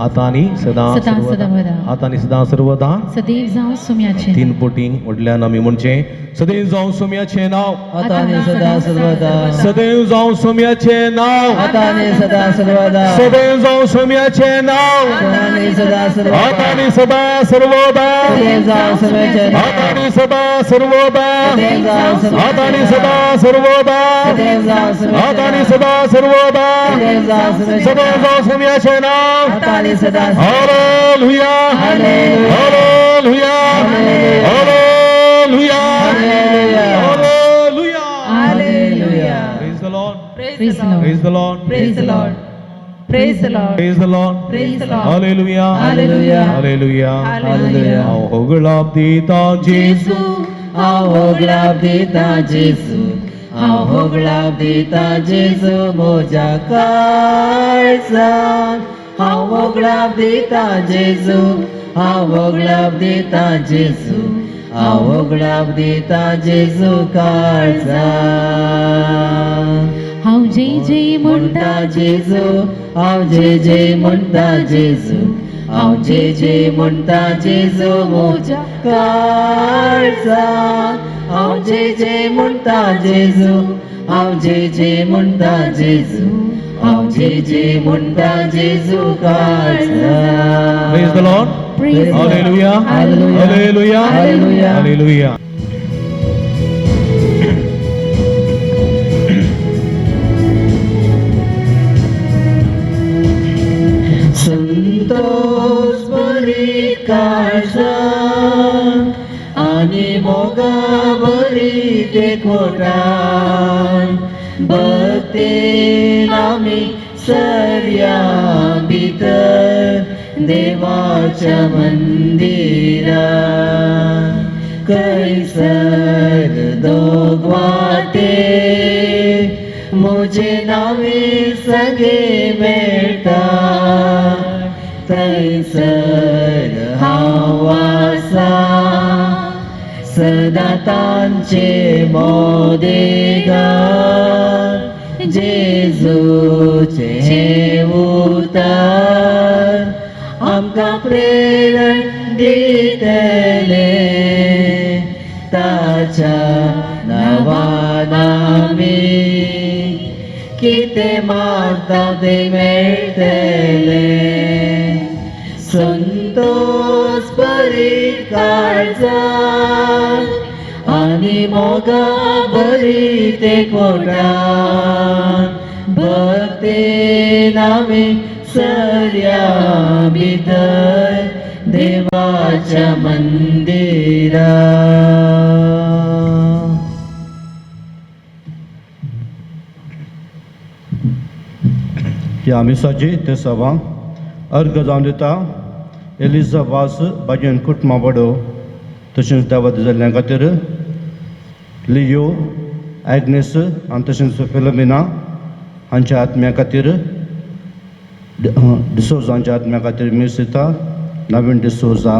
आता आणि सदा सदा सर्वदा. आता आणि सदा सर्वदा सदैव जावं सुम्याचे तीन पोटी वडल्यान आम्ही म्हणचे सदैव जाऊन सुमयाचे नाव आता आणि सदा सर्वदा. सदैव जाऊन सुमयाचे नाव आता आणि सदा सर्वदा. सदैव जाऊन सुमयाचे नाव आता आणि सदा सर्वदा. आता आणि सदा सर्वदा सदैव जाऊन सुमयाचे नाव. आता आणि सदा सर्वदा सदैव जाऊन सुमयाचे आता आणि नाव. सदा सर्वदा सदैव जाऊन सुमयाचे आता आणि नाव. सदा सर्वदा सदैव जाऊन सुमयाचे सदैव नाव. जाऊन सुमयाचे नाव आता आणि सदा hallelujah hallelujah. Hallelujah hallelujah hallelujah. Hallelujah Hallelujah. Praise the Lord. Praise the Lord. Praise the Lord. Praise the Lord. Praise the Lord. Praise the Lord. Praise the Lord. Hallelujah. Hallelujah. Hallelujah. Hallelujah. आओ हो गुलाब दीता जेसू आओ गुलाब देता जेसू आओ गुलाब देता जेसू मोजा काळजा आओ गुलाब देता जेसू आओ गुलाब देता जेसू आओ गुलाब देता जेसू काळजा हांव जय जय म्हणटा म्हणटा जेसू हांव जय जय म्हणटा जेसू हांव जय जय म्हणटा जेसू मोजा काळजा हांव जय जय म्हणटा जेसू हांव जय जय म्हणटा जेसू हांव जय जय म्हणटा जेसू काळजा. Praise the Lord. Praise the Lord. Hallelujah. Hallelujah. Hallelujah. Hallelujah. Hallelujah. Santosh बरी काळजा आणि मोगा बरी ते खोटान भक्तीन आमी सर्या भितर देवाच्या मंदिरान कैसर दोग वाटे मुझे नावे सगे मेळटा थैसर हांव आसा सदा तांचे मोदेगार जेजूचे हे उतार आमकां प्रेरण दितले ताच्या नांवान आमी कितें मागता ते मेळटले संतोष बरी काळजा आनी मोगा बरी ते कोटान भक्तीन आमी सर्या भितर देवाच्या मंदिरान. ह्या मिसाची ते सभा अर्घ जावन दिता एलिझा वास बाजून कुटुंबा बडो तशेंच दावत जाल्ल्या खातीर लियो ॲग्नेस आनी तशेंच फिलोमिना हांच्या आत्म्या खातीर डिसोजा हांच्या आत्म्या खातीर मिसिता नवीन डिसोजा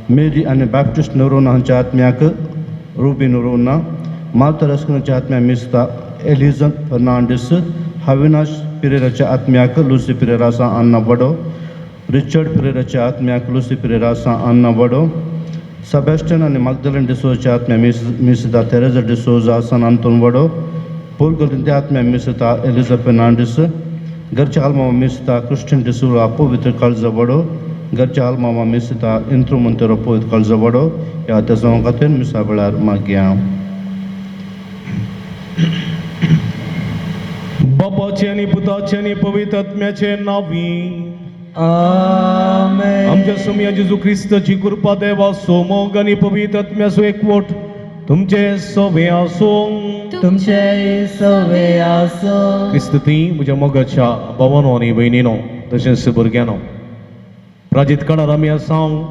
मेरी आनी बॅप्टिस्ट नोरोना हांच्या आत्म्याक रुबी नोरोना मार्था रस्किनाच्या आत्म्या मिसता एलिझन फर्नांडीस अविनाश पिरेराच्या आत्म्याक लुसी पिरेरा सा अन्ना बडो रिचर्ड पिरेराच्या आत्म्याक लुसी पिरेरा सा अन्ना बडो सबॅस्टियन आनी मॅग्दलेन डिसोजाच्या आत्म्या मिसता तेरेजा डिसोजा सान आंतोन बडो पोर्गोलिंच्या आत्म्या मिसता एलिझा फर्नांडीस घरच्या आलमामा मिसता क्रिस्टियन डिसोजा पवित्र काळजा बडो घरच्या आलमामा मिसता इंत्रू मंतेरो पवित्र काळजा बडो ह्या तेसा खातीर मिसा वेळार मागया. बापाचे आणि पुताचे आणि पवित्र आत्म्याचे नावी आमेन. आमच्या सोम्या जेजू ख्रिस्ताची कृपा देवा सोमोग आणि पवित्र आत्म्याचो एकवट तुमचे सोबे आसो. तुमचे सवे आसो. क्रिस्त ती म्हज्या मोगाच्या भावानो आनी भयणीनो तशेंच भुरग्यानो प्राजीत काळार आमी आसांव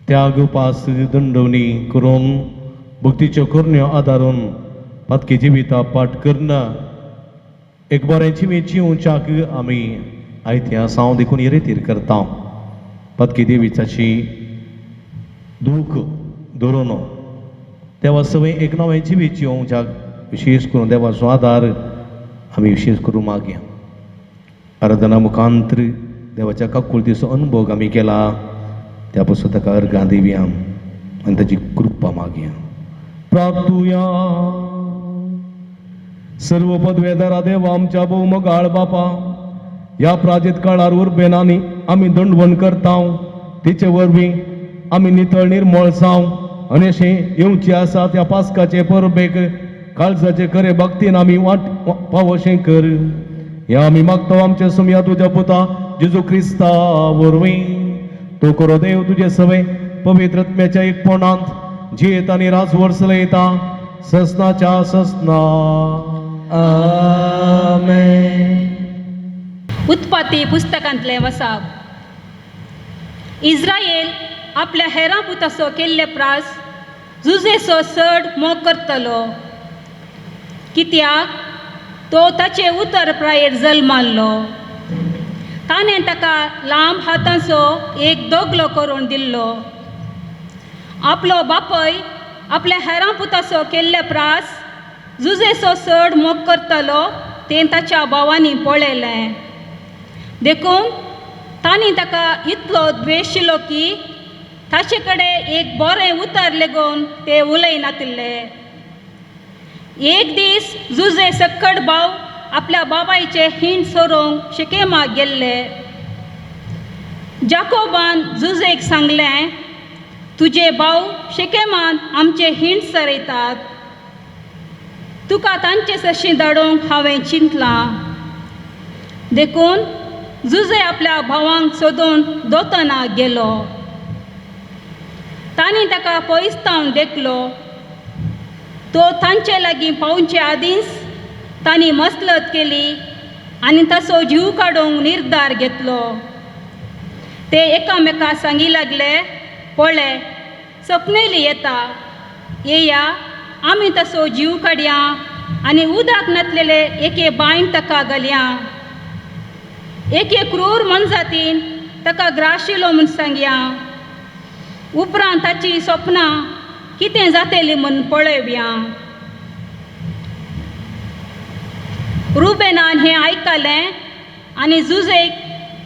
त्याग उपास दंडवणी करून भक्तीच्यो करण्यो आदारून पातकी जिविता पाठ करना एक बऱ्याची वेची उंचाक आमी आयत्या साव देखून येरेतीर करता. पातकी देवीचाची दूख धरून देवा सवय एक नव्याची वेची उंचाक विशेष करून देवाचो आदार आमी विशेष करून मागया. आराधना मुखांतर देवाच्या काकुळतीचो अनुभव आमी केला त्या पासून ताका अर्घां दिवया आनी ताची कृपा मागया. प्रार्थुया. सर्व पदवेदारा देवा आमच्या भौमगाळ बापा या प्राजीत काळार उर्बेनानी आमी दंडवण करता तिचे वरवीं आमी नितळ निर्मळ जाव आनी अशें येवचें आसा त्या पास्काचे परबेक काळजाचे खरे भक्तीन आमी पावशें कर. हे आमी मागता आमच्या सोम्या तुज्या पुता जेजू क्रिस्ता वरवीं. तो करो देव तुजे सवे पवित्र आत्म्याच्या एकपणांत जियेत आनी राजवर चलयता ससनाच्या ससना. आमेन. उत्पत्ती पुस्तकांतले वसाप. इस्रायेल आपल्या हेरां पुतासो केल्ले प्रास जुजेसो चड मोग करतलो कित्याक तो ताचे उतर प्रायेर जल्माल्लो. ताणें ताका लांब हातांचो एक दोगलो करून दिल्लो. आपलो बापय आपल्या हेरां पुतासो केल्ले प्रास जुजेसो चड मोग करतलो तें ताच्या भावांनी पळयलें. देखून तांणी ताका इतलो द्वेशिल्लो की ताचे कडेन एक बरें उतर लेगून ते उलयनातिल्ले. एक दीस जुजे सक्कड भाव आपल्या बाबायचे हिंड सोरोंक शिकेमाक गेल्ले. जाकोबान जुजेक सांगलें, तुजे भाव शिकेमान आमचे हिंड सरयतात. तुका तांचे सशी धाडूंक हांवें चिंतलां. देखून जुजे आपल्या भावांक सोदून दोतोना गेलो. तांणी ताका पयसतावन देखलो. तो तांचे लागीं पावचे आदींच तांणी मसलत केली आनी ताचो जीव काडूंक निर्धार घेतलो. ते एकामेकाक सांगी लागले, पळय सपनेली येता, येया आमी ताचो जीव काडया आनी उदक नातलेले एके बांयन ताका घालया. एके क्रूर मनजातीन ताका ग्राशिलो म्हूण सांगया. उपरांत ताची सपनां कितें जातली म्हूण पळयव्या. रुबेनान हें आयकलें आनी जुजेक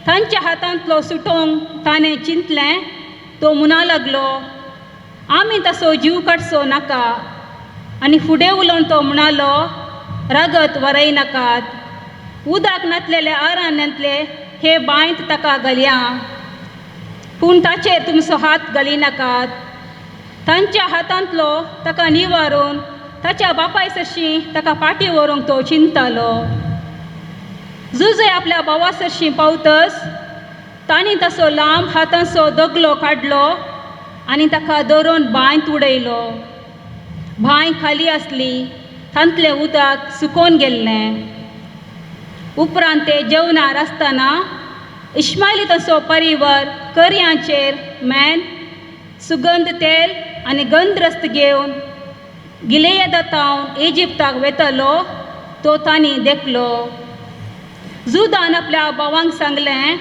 तांच्या हातांतलो सुटोवंक ताणें चिंतलें. तो म्हणा लागलो, आमी ताचो जीव काडचो नाका. आनी फुडें उलोवन तो म्हणालो, रगत वरयनाकात. उदक नातलेल्या आरान्यांतले हे बांयत ताका घालया, पूण ताचेर तुमचो हात घालिनाकात. तांच्या हातांतलो ताका निवारून ताच्या बापाय सरशी ताका फाटीं व्हरूंक तो चिंततालो. जुजे आपल्या भावा सरशी पावतच तांणी ताचो लांब हातांचो दोगलो काडलो आनी ताका धरून बांयत उडयलो. बांय खाली आसली, तांतलें उदक सुकोवन गेल्लें. उपरांत ते जेवणार आसतना इश्माइलीताचो परिवार करयांचेर मॅन सुगंध तेल आनी गंधरस्त घेवन गिलेयादातावन इजिप्ताक वेतलो तो तांणी देखलो. जुदान आपल्या भावांक सांगलें,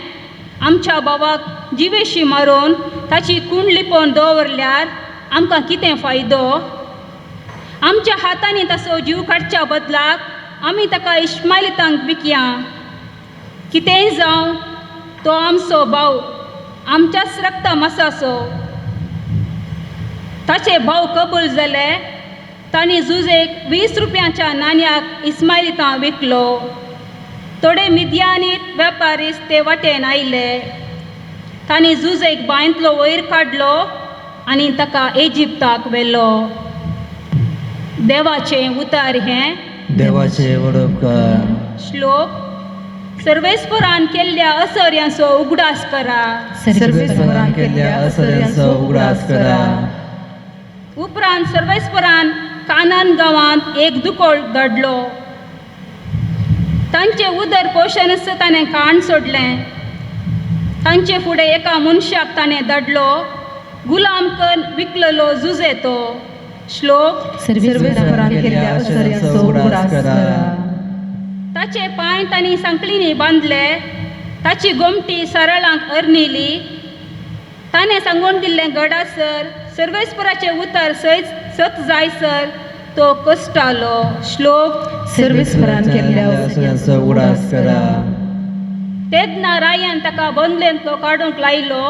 आमच्या भावाक जिवेशी मारून ताची कुंड लिपोवन दवरल्यार आमकां कितें फायदो. आमच्या हातांनी ताचो जीव काडच्या बदलाक आमी ताका इश्माइलीतांक विकया. कितेंय जावं तो आमचो भाव, आमच्याच रक्ता मासाचो. ताचे भाव कबूल जाले. तांणी जुजेक 20 रुपयांच्या नाण्याक इस्माइलीतां विकलो. थोडे मिद्यानीत वेपारीस ते वाटेन आयले. तांणी जुजेक बांयतलो वयर काडलो आनी ताका इजिप्ताक व्हेलो. देवाचें उतार हें. देवाचे वडपकार. श्लोक. सर्वेस्परान केल्ल्या असर्यांचो उगडास करा. सर्वेस्परान केल्ल्या असर्यांचो उगडास करा. उपरांत सर्वेस्परान कानान गांवांत एक दुकोळ धाडलो. तांचे उदर पोशनस ताणें काण सोडलें. तांचे फुडें एका मनशाक ताणें धाडलो. गुलाम करून विकलेलो जुजे तो. श्लोक. सर्वेस्परान केल्ल्या असर्यांचो उगडास करा. ताचे पांय तांणी सांकळींनी बांदले. ताची गोमटी सरळांक अर्निली. ताणें सांगून दिल्लें घडासर सर्वेस्पराचे उतर सत जायसर तो कश्टालो. श्लोक. सर्वेस्परान केल्ल्या असर्यांचो उगडास करा. तेदना रायान ताका बंदलेंतलो काडूंक लायलो.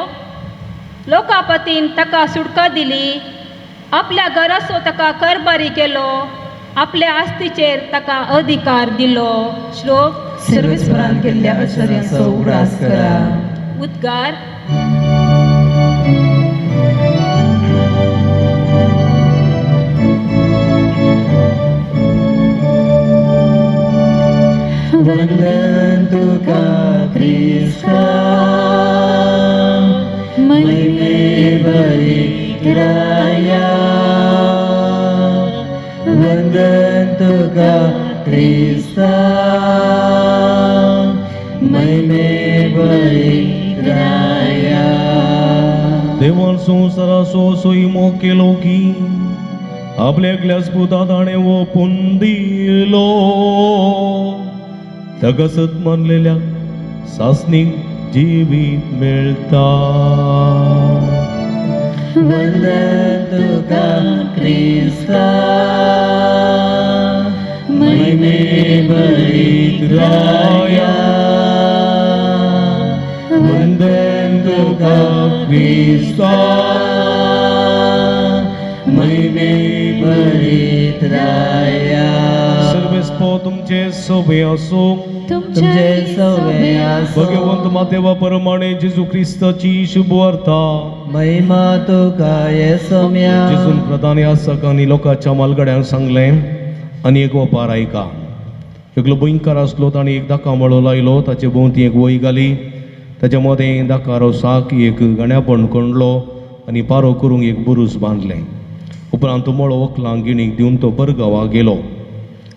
लोकापतीन ताका सुटका दिली. आपल्या घराचो ताका करबारी केलो. आपल्या आस्तीचेर ताका अधिकार दिलो. श्लोक. सर्वेस्परान केल्ल्या असर्यांचो उगडास करा. उद्गार. वंदन तुका ख्रिस्ता, महिमे बरी राया. वंदन तुका ख्रिस्ता, महिमे बरी राया. देवान संसाराचो सोयमो केलो की आपल्या एकल्याच पुता ताणें ओपून दिलो. ताका सत मानलेल्या सासणीक जिवीत मेळटा. वंदन तुका ख्रिस्ता, महिमे बरी राया. वंदन तुका ख्रिस्ता, महिमे बरी राया. सर्वेस्पो तुमचे सोबे असो. तुमचे सवे आसो. भगवंत मातेवा प्रमाणे जेजू ख्रिस्ताची शुभ वार्ता महिमा तुका येसोम्या. जेजून प्रधान यासकांनी लोकांच्या मालगड्यांक सांगलें, आनी एक वपार ऐका. एकलो भयंकर आसलो. ताणें एक दाका मळो लायलो. ताचे भोंवती एक वय घाली. ताच्या मदें दाकारो साक एक गण्यापण कोंडलो आनी पारो करूंक एक बुरूस बांदलें. उपरांत तो मळो व्हंकलांक गिणीक दिवन तो परगांवा गेलो.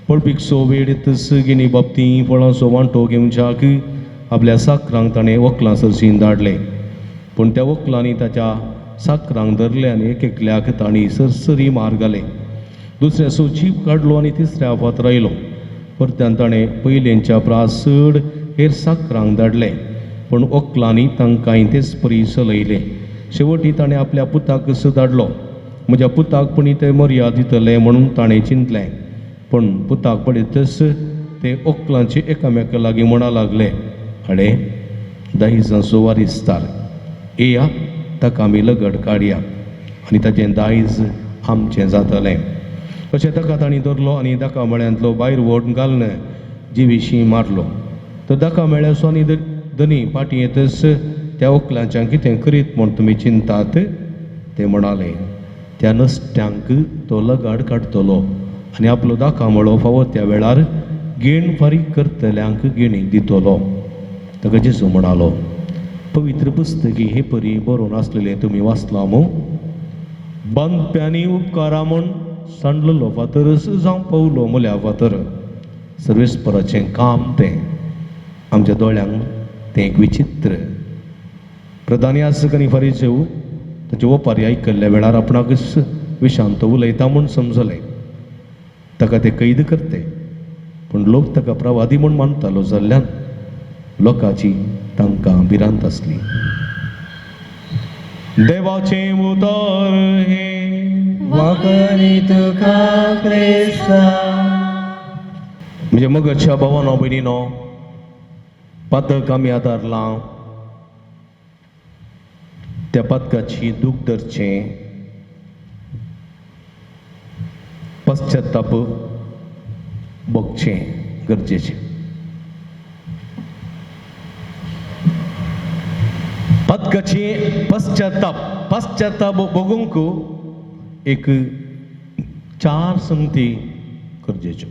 पळपीकसो वेळ तस गिणी बाबतीं फळांचो वांटो घेवच्याक आपल्या साकरांक ताणें व्हंकलां सरशीन धाडलें. पूण त्या व्हंकलांनी ताच्या साकरांक धरले आनी एक एकल्याक तांणी सरसरी मार घाले. दुसऱ्याचो जीव काडलो आनी तिसऱ्या फावट रायलो. परत्यान ताणें पयलेंच्या प्रास चड हेर साकरांक धाडले. पूण व्हंकलांनी तांकांय तेच परी चलयले. शेवटी ताणें आपल्या पुताक कसो धाडलो. म्हज्या पुताक पुणी ते मर्याद दितले म्हणून ताणें चिंतलें. पूण पुताक पळयतच ते व्हंकलांचे एकामेका लागीं म्हणा लागले, अडे दायजांचो वारिस्तार, येया ताका आमी लगट काडया आनी ताचें दायज आमचें जातलें. अशें ताका तांणी धरलो आनी दाका मेळ्यांतलो भायर व्हड घालन जिवीशी मारलो. तो दाका मेळ्याचो आनी धनी पाटी येतच त्या व्हंकलांच्या कितें करीत म्हूण तुमी चिंतात ते म्हणाले. त्या नश्ट्यांक तो लगाड काडटलो आनी आपलो दाका मळो फावो त्या वेळार गेण फारीक करतल्यांक गेणीक दितलो. ताका जेजू म्हणालो, पवित्र पुस्तकी हे परी बरोवन आसलेलें तुमी वाचलां मू? बांदप्यांनी उपकारा म्हूण सांडलेलो फातर जावं पावलो मोल्या फातर सर्वेस्पराचें काम तें आमच्या दोळ्यांक तें एक विचित्र प्रधानी याजक आनी फरिसेव ताचे ओपारी आयकल्ल्या वेळार आपणाक विशांत उलयता म्हूण समजलें. ताका ते कैद करते, पूण लोक ताका प्रवादी म्हूण मानतालो जाल्ल्यान लोकांची तांकां भिरांत आसली. देवाचें उतर हे वाकरी तुका क्रिस्ता. म्हणजे मगच्या भावानो भयणीनो, पदक आमी आदारलां, त्या पदकाची दूख धरचें, पश्चाताप भोगचें गरजेचें. पदकाची पश्चाताप भोगूंक एक 4 संगती गरजेच्यो.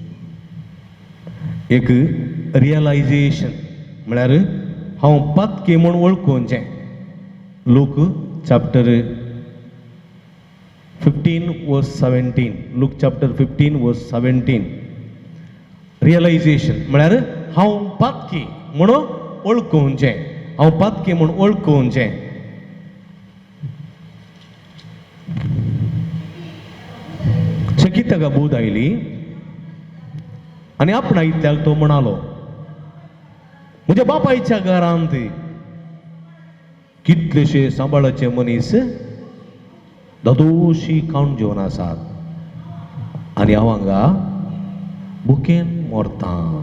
एक रियलायझेशन म्हळ्यार हांव पदके म्हूण वळखुचें. लूक चॅप्टर 15 वर्स 17. लूक चॅप्टर 15 वर्स 17. रियलायझेशन म्हळ्यार हांव पदकी म्हणून वळखुचें. हांव पदकी म्हूण वळखुचें. चकीत ताका बोध आयली आनी आपणायत्याक तो म्हणालो, म्हज्या बापायच्या घरांत कितलेशे सांबाळाचे मनीस दोदोशी खावन जेवन आसात आनी हांव हांगा भुकेन मरतां.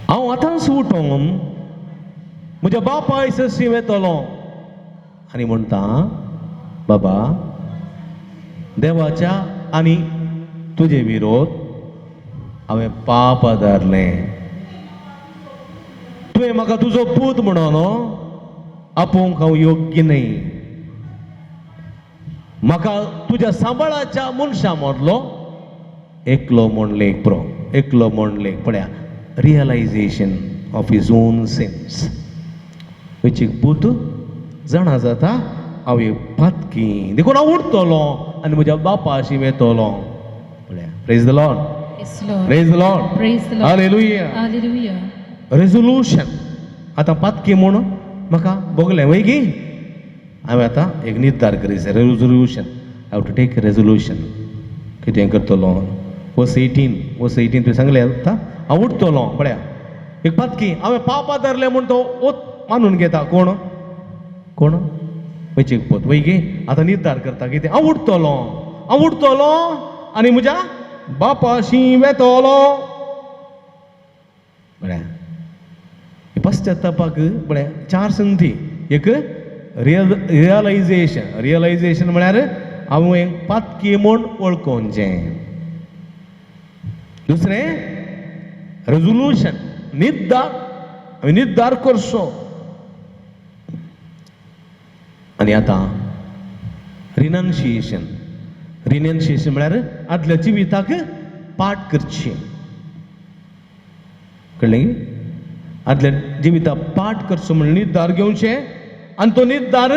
हांव आतांच उठोन म्हज्या बापाय ससी वेतलो आनी म्हणटा, बाबा, देवाच्या आनी तुजे विरोध हांवें पाप आदारलें. तुवें म्हाका तुजो पूत म्हणून आपोवंक हांव योग्य न्हय. म्हाका तुज्या सांबाळाच्या मनशा मदलो एकलो म्हूण लेख प्रो, एकलो म्हूण लेख. पळया, realisation of his own sins. वेचीक पूत जाणा जाता हांव एक पदकी देखून हांव उठतलो आनी म्हज्या बापाशी वेतलो. पळया, praise the Lord, Yes, Lord. Praise the Lord, Praise the Lord. Hallelujah. Hallelujah. Resolution. आतां पदकी म्हूण म्हाका भोगलें वय गी. हांवें आतां एक निर्धार करिसा, रेझोल्युशन. हांव टू टेक रेझोल्युशन. कितें करतलो? वर्स 18 तुवें सांगलें आतां हांव उठतलो. पळया, एक पदकी हांवें पाप आदारलें म्हूण तो मानून घेता. कोण वयचीक पोत वय गे. आतां निर्धार करता कितें? हांव उठतलो आनी म्हज्या बापाशी वेतलो. म्हळ्या पश्चातापाक म्हळ्या 4 संगती. एक रियलायझेशन म्हळ्यार हांव एक पदकी म्हूण वळखुचें. दुसरें रेझोल्युशन, निर्धार करचो. आनी आतां रिनन्शिएशन म्हळ्यार आदल्या जिविताक पाठ करची. कळ्ळें? आदल्या जिविताक पाठ करचो म्हण निर्धार घेवचे आनी तो निर्धार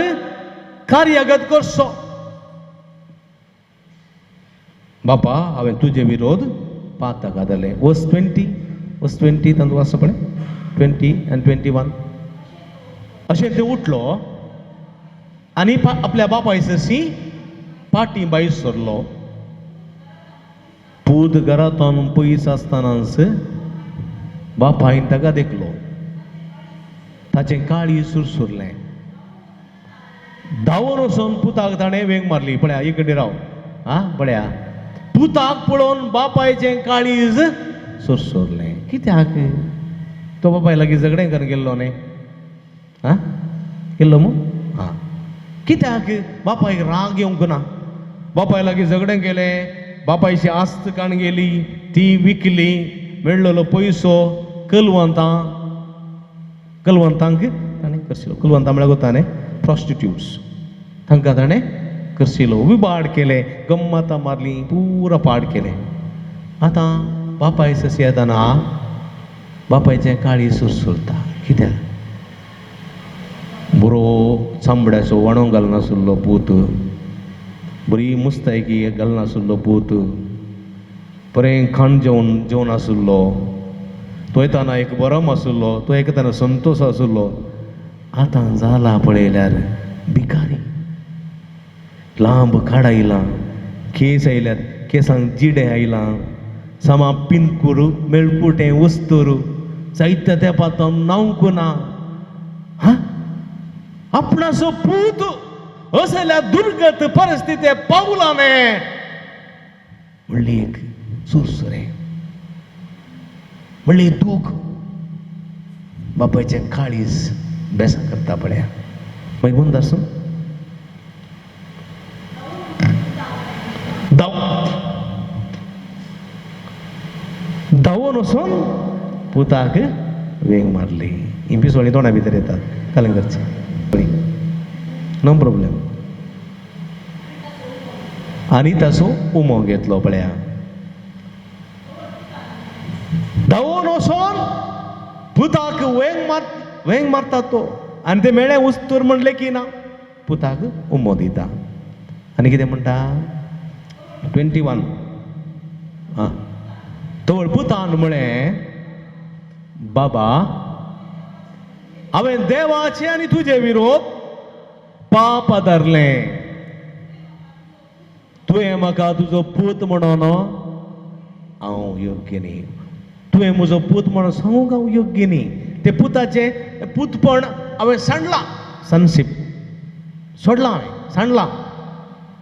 कार्यगत करचो. बापा, हांवें तुजे विरोध पातक आदारलें. वर्स 20 तांतूं वाचता पळय, 20 and 21. अशें ते उठलो आनी आपल्या बापाय सरसी पाटी बाई सरलो. पूत घरांतून पयस आसतनाच बापायन ताका देखलो. ताचें काळी सुरसुरलें. धांवून वचून पुताक ताणें वेग मारली. पळया, एक कडेन राव. पळया, पुताक पळोवन बापायचें काळीज सुरसुरलें. कित्याक? तो बापाय लागीं झगडें करून गेल्लो न्ही. गेल्लो मू? कित्याक? बापायक राग येवंक ना. बापाय लागीं झगडें केलें, बापायची आस्त काण गेली, ती विकली, मेळ्ळलो पयसो कलवंतांक ताणें करशिल्लो. कलवंतां म्हळ्यार कोताने प्रॉस्टिट्यूट्स. तांकां ताणें करशिल्लो, विबाड केले, गम्मतां मारली, पुरो पाड केलें. आतां बापाय ससी येताना बापायचें काळी सुरसुरता. कित्याक? बरो चांबड्याचो वणो घालनाशिल्लो पूत, बरी मुस्तायकी घालनाशिल्लो पूत, बरें खाण जेवण आशिल्लो, तो येताना एक बरम आसुल्लो, तो येताना संतोष आसुल्लो, आतां जाला पळयल्यार भिकारी. लांब खाड आयलां, केस आयल्यात, केसांक जिडे आयलां, सामा पिनकूर मेळकुटें वस्तूर जायत्या तेंपां तो नांवकू ना. हा आपणाचो पूत असल्या दुर्गत परिस्थिती पावलाने म्हणली एक सुरसुरें, म्हणली दूख बापायचें काळीज बेसा करता पळया. मागीर म्हणटा आसूं धांवून वचून पुताक वेंग मारली. ही पिसोळी तोंडा भितर येतात, कलंगरची, नो प्रॉब्लेम. आनी ताचो उमो घेतलो पळया. धांवून वचून पुताक वेंग मारता तो, आनी ते मेळे उस्तूर म्हणले की ना पुताक उमो दिता. आनी कितें म्हणटा 21 तवळ पुतान म्हळें, बाबा हांवें देवाचे आनी तुजे विरोध पाप धरलें. तुवें म्हाका तुजो पूत म्हणून हांव योग्य न्ही. तुवें म्हजो पूत म्हणून सांगूंक हांव योग्य न्ही. ते पुताचे पूतपण हांवें सांडलां, सनशीप सोडलां, हांवें सांडलां.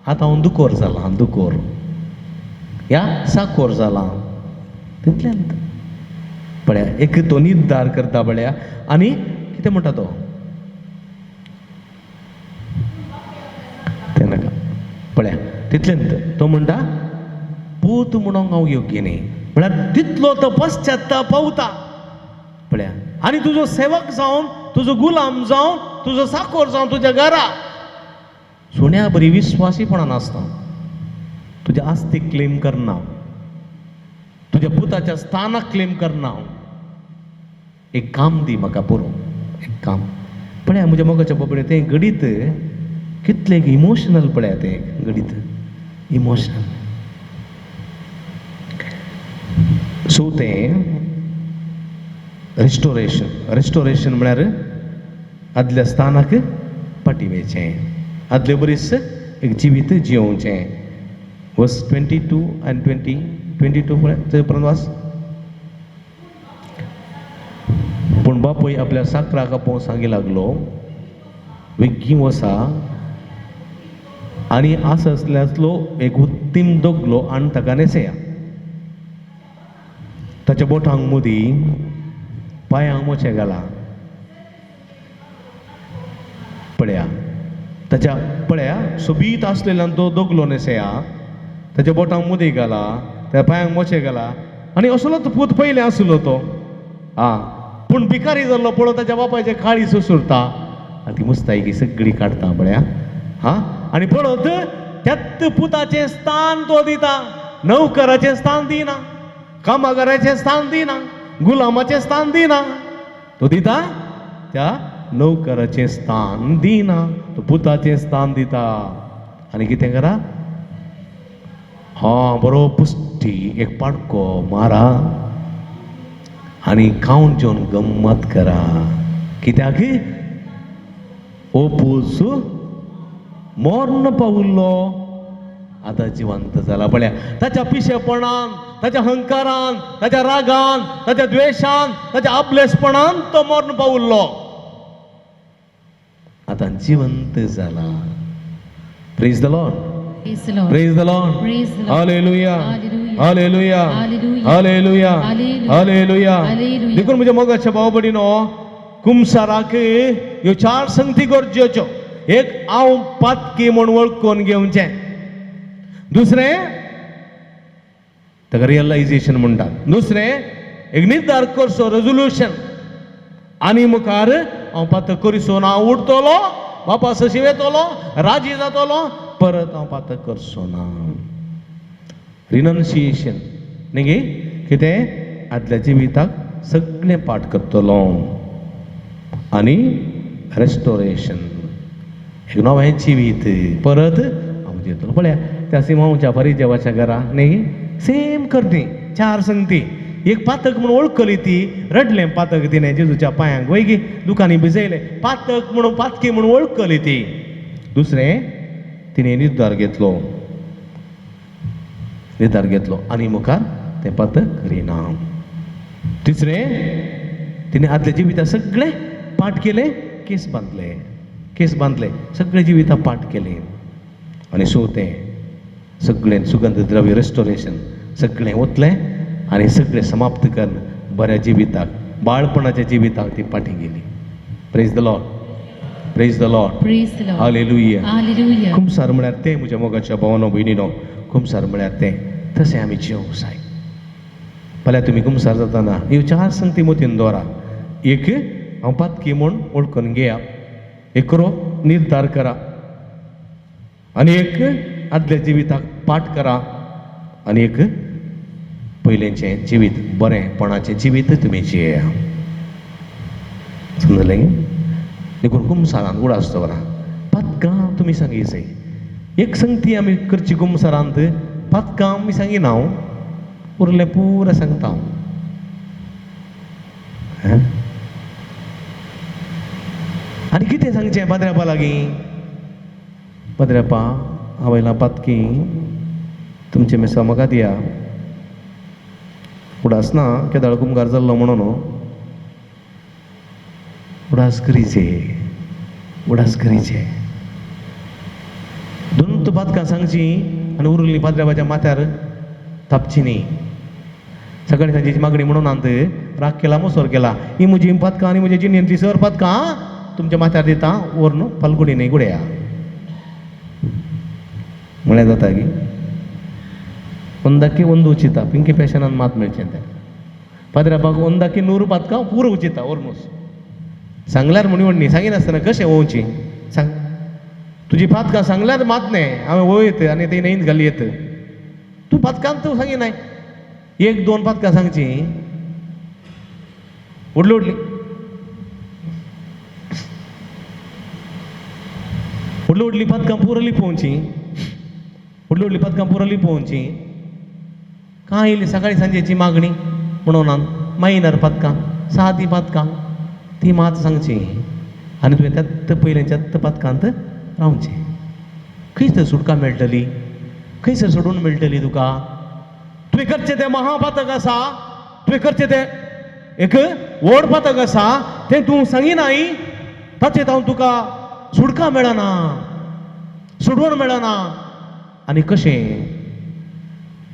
आतां हांव दुकोर जालां, दुकोर या साकोर जालां. तितल्यांत पळया एक तो निर्धार करता पळया. आनी कितें म्हणटा तो तें नाका पळया. तितल्यांत तो म्हणटा पूत म्हणूंक हांव योग्य न्ही. म्हळ्यार तितलो तो पश्चात्ताप पावता पळया. आनी तुजो सेवक जावन, तुजो गुलाम जावन, तुजो साकोर जावन तुज्या घरा सुण्या बरी विश्वासीपणान आसता. तुज्या आस्तीक क्लेम करना, तुज्या पुताच्या स्थानाक क्लेम करना. एक काम दी म्हाका पुरो, एक काम पळया. म्हज्या मोगाच्या बाबडे तें गडीत कितले इमोशनल पळया, तें गडीत इमोशनल. सो तें रेस्टोरेशन म्हळ्यार आदल्या स्थानाक पाठिवचें, आदले बरीस एक जिवीत जियोवचें. वर्स 22 and 22 पळय थंय पर्यंत वाच. पूण बापूय आपल्या साकराक आपोवन सांगी लागलो, वेग्गी वसा आनी आसल्यातलो एक उत्तीम दोगलो आनी ताका नेसया. ताच्या बोटांक मुदी, पांयांक मोचे घाला पळया. ताच्या पळया सोबीत आसलेल्यान तो दोगलो नेसया, ताच्या बोटांक मुदी घाला, त्या पांयांक मोचे घाला. आनी असलो तो पूत पयले आसलो तो. पूण भिकारी जाल्लो पळोवन ताच्या बापायचे काळी सुसुरता आनी ती मुस्तायकी सगळी काडटा पळया. आनी पळोवत त्यात पुताचें स्थान तो दिता. नौकराचें स्थान दिना, कामगाराचें स्थान दिना, गुलामाचें स्थान दिना. तो दिता त्या नौकराचें स्थान दिना, तो पुताचें स्थान दिता. आनी कितें करा, बरो पुष्टी एक पाडको मारा आनी खावन जेवन गम्मत करा. कित्याक हो पूस मोर्न पावुल्लो आतां जिवंत जाला पळया. ताच्या पिशेपणान, ताच्या अहंकारान, ताच्या रागान, ताच्या द्वेशान, ताच्या आपलेसपणान तो मोर्न पावुल्लो आतां जिवंत जाला. Praise the Lord, Praise the Lord. Praise the Lord. Praise the Lord. Hallelujah, Hallelujah. Hallelujah, Hallelujah. Hallelujah, Hallelujah. Hallelujah. Hallelujah. देखून म्हज्या मोगाच्या भाव भयणीनो, कुमसाराक ह्यो 4 संगती गरजेच्यो. एक हांव पातकी म्हूण वळखून घेवचें. दुसरें ताका रियलायझेशन म्हणटात. दुसरें एक निर्धार करचो, रेजोल्युशन. आनी मुखार हांव पातक करिसो ना, हांव उठतलो, बापा सशीव येतलो, राजी जातलो, परत हांव पातक करचो ना. रिनन्सिएशन न्ही कितें आदल्या जिविताक सगळें पाठ करतलो. आनी रेस्टोरेशन, एक नवें जिवीत परत हांव जितलो. पळया त्या सिमांवच्या फरीदेवाच्या घरा न्ही सेम करती 4 संगती. एक पातक म्हणून ओळखली ती रडले पातक तिने जेजूच्या पांयांक वय गी दुकानी भिजयले पातक म्हणून पातकी म्हणून ओळखली ती. दुसरें तिने निर्धार घेतलो आनी मुखार तें पातक करिना. तिसरें तिने आदल्या जिविता सगळे पाठ केले, केस बांधले सगळे जिविता पाठ केले. आनी चवथें सगळें सुगंध द्रव्य रेस्टोरेशन सगळें वतलें आनी सगळें समाप्त करून बऱ्या जिविताक बाळपणाच्या जिविताक ती फाटीं गेली. Praise the lord, praise the Lord, Praise the Lord. Hallelujah. Hallelujah. खुमसार म्हळ्यार तें म्हज्या मोगाच्या भावानो भयणीनो, खुमसार म्हळ्यार तें तशें आमी जेवंक जाय. फाल्यां तुमी खुमसार जाताना ह्यो 4 संगती मतीन दवरा. एक हांव पातकी म्हूण ओळखून घेया, एक करो निर्धार करा, आनी एक आदल्या जिविताक पाठ करा, आनी एक पयलेंचें जिवीत बरेंपणाचें जिवीत तुमी जियेया. समजलें? देखून कुमसारांत उडास दवरा. पातकां तुमी सांगी जाय. एक संगती आमी करची कुमसारांत, पातकां आमी सांगिना हांव, उरलें पुराय सांगता हांव. आनी कितें सांगचें पाद्र्यापा लागीं? पाद्र्यापा आवयला पातकी तुमचे मेसा म्हाका दिया. उडास ना केदाळ कुमगार जाल्लो म्हणून उडास करीचे. दोन पातकां सांगची आनी उरलीं पाद्र्यापाच्या माथ्यार थापची न्ही. सकाळी सांजेची मागणी म्हणून आंत राग केला मोसोर केला. ही म्हजी पातकां आनी म्हज्या जिणेंतली सर पातकां तुमच्या माथ्यार दिता, व्हरून फाल्गुडी न्ही गुड्या म्हळ्यार जाता की ಒಂದಕ್ಕೆ ಒಂದು ಉಚಿತ ಪಿಂಕಿ ಫ್ಯಾಷನ್ ಅಂತ ಮಾತು ಮೇಳ್ಚಂತೆ पाद्र्यापाक ಒಂದಕ್ಕೆ 100 पातकां पुरो उचिता ऑलमोस्ट. सांगल्यार म्हणी सांगिनासतना कशें वोवची सांग. तुजी पातकां सांगल्यार मात न्ही हांवें वयत आनी ती न्हंयत घाली येत. तूं पातकां तूं सांगिनाय. 1-2 पातकां सांगची, व्हडली व्हडली पातकां पुरली पोवची. कांय येयली सकाळी सांजेची मागणी म्हणून मायनर पातकां 6 पातकां ती मात सांगची आनी तुवें त्यात पयलेंच्या पातकांत रावचें. खंयसर सुटका मेळटली, खंयसर सोडून मेळटली तुका. तुवें करचें तें महापातक आसा, तुवें करचें तें एक व्हड पातक आसा तें तूं सांगिनाय, ताचेर हांव तुका सुटका मेळना, सोडवण मेळना. आनी कशें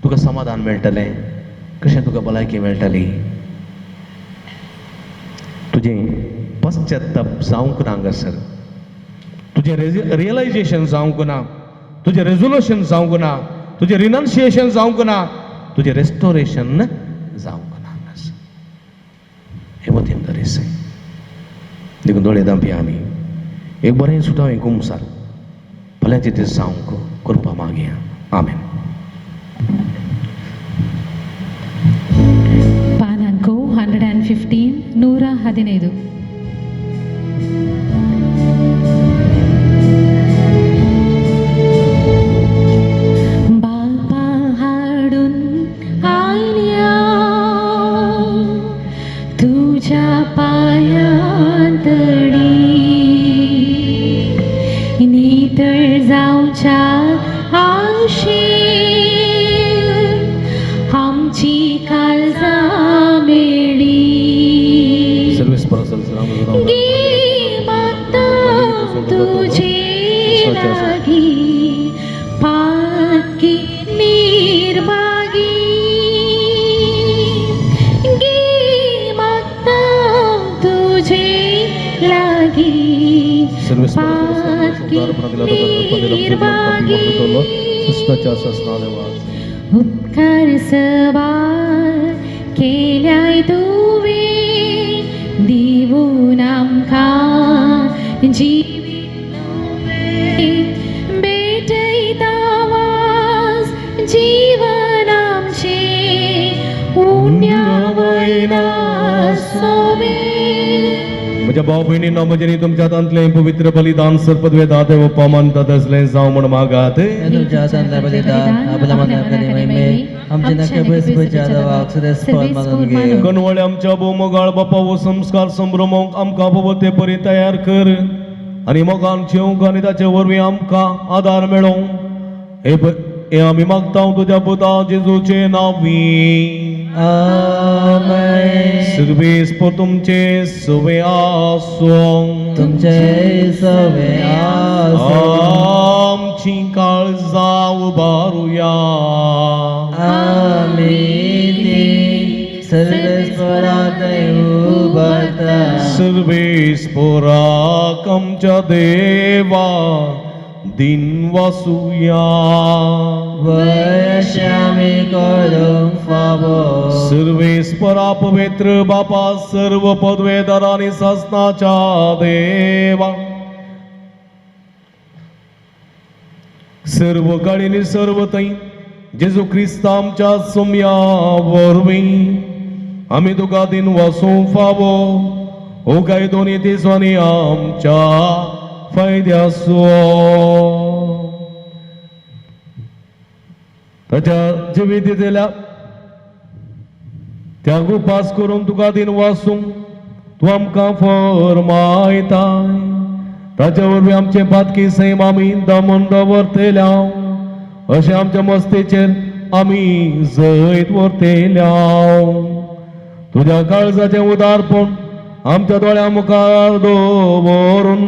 तुका समाधान मेळटलें, कशें तुका भलायकी मेळटली. तुजें पश्चात्ताप जावंक ना हांगासर, तुजें रियलायजेशन जावंक ना, तुजें रेजोल्युशन जावंक ना, तुजें रिनन्सिएशन जावंक ना, तुजें रेस्टोरेशन जावंक ना हांगासर. हे मतीन दरेस देखून दोळे दांपया आमी. एक बरें सुटावें कुमसार फाल्यांचे दीस जावंक करपा मागया. आमेन. ಪಾನಾಂಕೋ 115 115. बापा हाडून आयल्या तुझ्या पायांतळी, नितळ जावच्या आशेन आमची काळजां मेळ्ळी. सर्विस परसल गे मागता तुझे लागी, पातकी निर्भागी. गे मागता तुझे लागी, सर्विस पातकी निर्भागी. उपकार सवार केल्याय तुवें, दिवून आमकां जिवीत नवें. भेटयता वाज जीवन आमचें, उण्या वयना सोबें. म्हज्या भाव भयणींनो म्हजें तुमच्या हातांतलें पवित्र बलिदान सर्पद्वे दाते व पामानतात असलें जावं म्हण मागात तुमच्या हातांतलें बलिदान आपल्या मनांतले महिमे आमचे नखे पयसपयच्या देवाक सदैव मानून घे. कनवळे आमच्या भोवमोगाळ बापा वो संस्कार संभ्रमोंक आमकां पवते परी तयार कर आनी मोगान जेवंक आनी ताचे वरवीं आमकां आदार मेळो हे आमी मागता तुज्या पुता जेजूचे नांवी. आमेन. सर्वेस्पर तुमचे सवे आसूं. तुमचे सवे आसूं. आमची काळजां उबारुया. आमी ती सर्वेस्परात उबारता. सर्वेस्पराक आमच्या देवा दिन वासुया. वर्ष आमी करूंक फावो. सर्वेस्परा पवित्र बापा सर्व पदवेदार आणि शासनाच्या देवा सर्व काळीनी सर्व थंय जेजू क्रिस्त आमच्या सोम्या वरवीं आमी तुका दिन वासूंक फावो हो काय दोन्ही दिसांनी आमच्या फायद्याचो. ताच्या जिवीत दिल्या त्या उपास करून तुका दिन वासूंक तूं आमकां फरमायताय. ताच्या वरवीं आमचे पातकी सैम आमी दमन दवरतेल्या अशें आमच्या मस्तेचेर आमी जैत व्हरतेल्या. तुज्या काळजाचें उदारपण आमच्या दोळ्या मुखार दवरून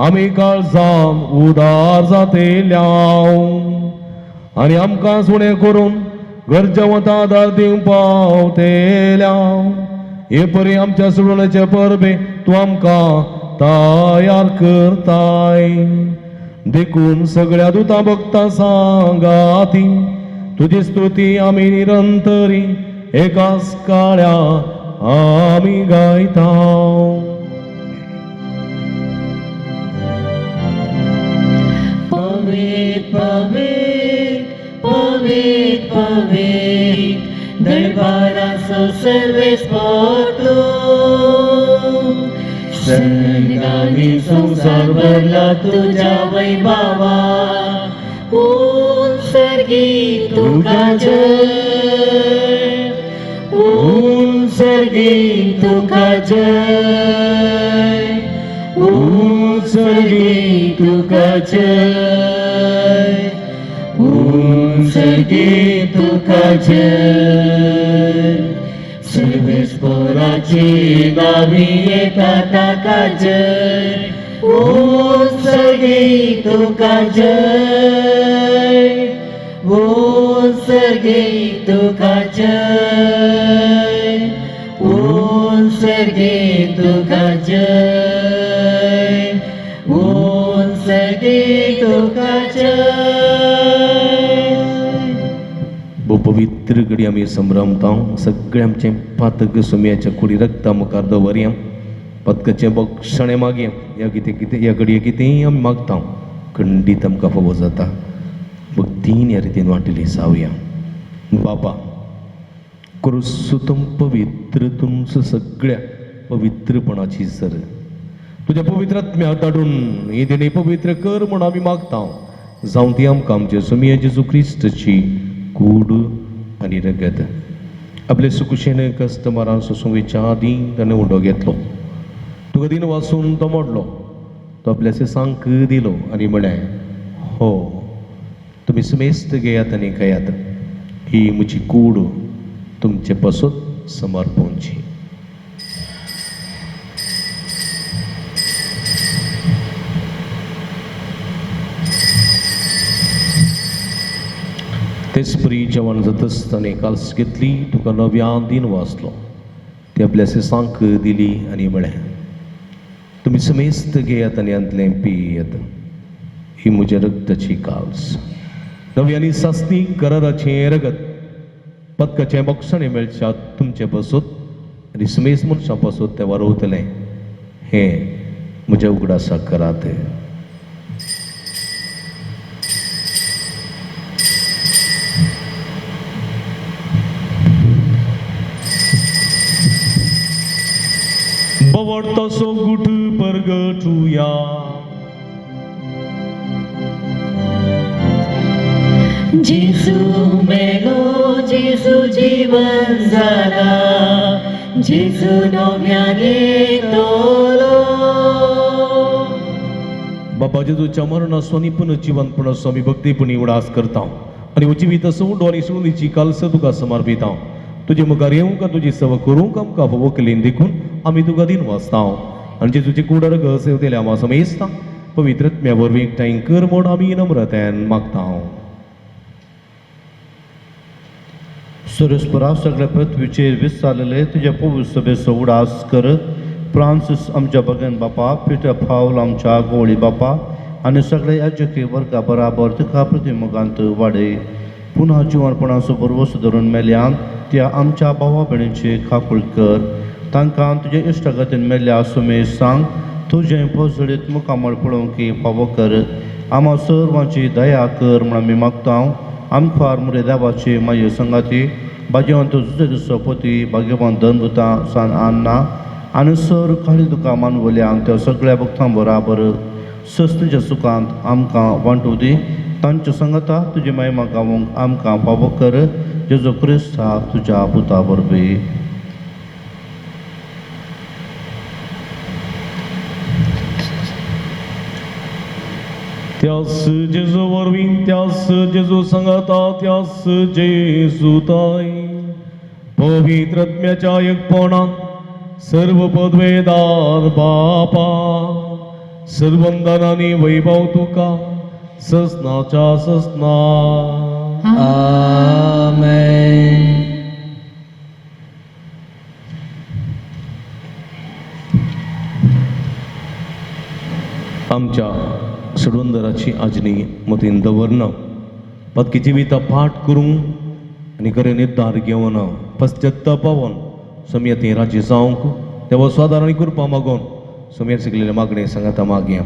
आमी काळजान उदार जातेल्या आनी आमकां सुणें करून गरजेवंत आदार दिवंक पावतेल्या. हे परी आमच्या सोडूण्याचे परबे तूं आमकां तयार करताय. देखून सगळ्या दुता भक्तां सांगाती तुजी स्तुती आमी निरंतरी एकाच काळ्या आमी गायता. पवित्र पवित्र पवित्र पवित्र दरबाराचो सर्वेस्पर तूं. सर्गांनी संसार भरला तुझ्या वैभवा. उत्सर्गी तुका जय. उत्सर्गी तुका जय. उत्सर्गी तुका जय. उत्सर्गी तुका जय. सर्वेस्पराची नावी येता ताका जय. उत्सर्गी तुका जय. उत्सर्गी तुका जय. उत्सर्गी तुका जय. उत्सर्गी तुका जय. वो पवित्र घडी आमी संभ्रमता सगळे आमचे पातक सुम्याच्या कुडी रक्ता मुखार दवरया. पदकाचे बक्षणे मागया. या या घडये कितेंय आमी मागता खंडीत आमकां फावो जाता. भक्तीन ह्या रितीन वांटिली जावया. बापा करुसूतम पवित्र तुमचं सगळ्या पवित्रपणाची सर तुझ्या पवित्र आत्म्या धाडून ही दिणी पवित्र कर म्हण आमी मागता. जावं ती आमकां आमचे सुमिया जेजू क्रिस्ताची कूड आनी रगत. आपले सुकुशेन कस्टमरां सोसूंक आदी ताणें उडो घेतलो. तुका दिन वाचून तो मोडलो. तो आपल्या सेसांक दिलो आनी म्हळें हो तुमी सुमेस्त घेयात आनी खायात. ही म्हजी कूड तुमचे पासून समर्पणची. तेच परी जेवण जाता आसतना काल्स घेतली तुका नव्यान दिन वाचलो. ती आपल्या सेसांक दिली आनी म्हळें तुमी समेस्त घेयात आनी अंतलें पियेत. ही म्हज्या रक्ताची काल्स नव्यानी सासनी कराराचें रगत पदकाचें बक्षणें मेळच्या तुमचे पासून आनी समेस्त मनशां पासून तें वारोवतलें. हें म्हज्या उगडासाक करात. बवड चिमोट तसो गुठ परगटुया जेजू मेलो जेजू जीवन जाला जेजू नव्यान येतलो बाबा जेजूच्या मरणाचो पुनः जिवंतपणाचो आमी भक्तीपणी उडास करता आनी जिवीत सोडून आनी सोडूंची कालस तुका समर्पित तुजे मुखार येवंक तुजी सेवा करूंक आमकां फोव केलीन देखून आमी तुका दिन वाचता आनी जेजूचे कुडर सेवतेले आमी समेजता पवित्रत्म्या वरवीं एकठांय कर म्हूण आमी नम्रतायेन मागता सुरेस्परा सगळ्या पृथ्वीचेर विस्तारलेले तुझ्या पवित्र सभेचो उडास कर फ्रांसीस आमच्या भगन बापा पिटर पावल आमच्या गोळी बापा आनी सगळे याजकी वर्गा बराबर तुका प्रतिमुखांत वाडय पुन्हा जिवनपणाचो बरोवस धरून मेल्यान त्या आमच्या भावा भयणीची खाकूळ कर तांकां तुजे इश्टगतीन मेल्या सुमेश सांग तुजें पसडीत मुखामळ पळोवंक फावो कर आम्हा सर्वांची दया कर म्हण आमी मागता आमकां मुरे देवाची माये संगाती भाग्यवंत जुजे सपती भाग्यवान धनभुता सान अन्ना आनी सर खाली तुका मानवल्यांक त्या सगळ्या भक्तां बराबर सस्तीच्या सुखांत आमकां वांटू दी तांच्या संगता तुजी महिमा गावूंक आमकां फावो कर जेजू क्रिस्ता तुज्या पुता वरवीं त्यास जेजू वरवीं त्यास जेजू संगता त्यास जेजू ताई पवित्रत्म्याच्या एकपणान सर्व पदवेदार बापा सर्वंदनानी वैभव तुका ससनाच्या ससना आमेन आमच्या सडवंदराची आजनी मतीन दवरना पदकीची विता पाठ करूंक आनी खरें निर्धार घेवन पश्चात्तापावन समेत राजी जावंक देवा स्वादारणी करपा मागोन समेत शिकलेल्या मागणे सांगाता मागया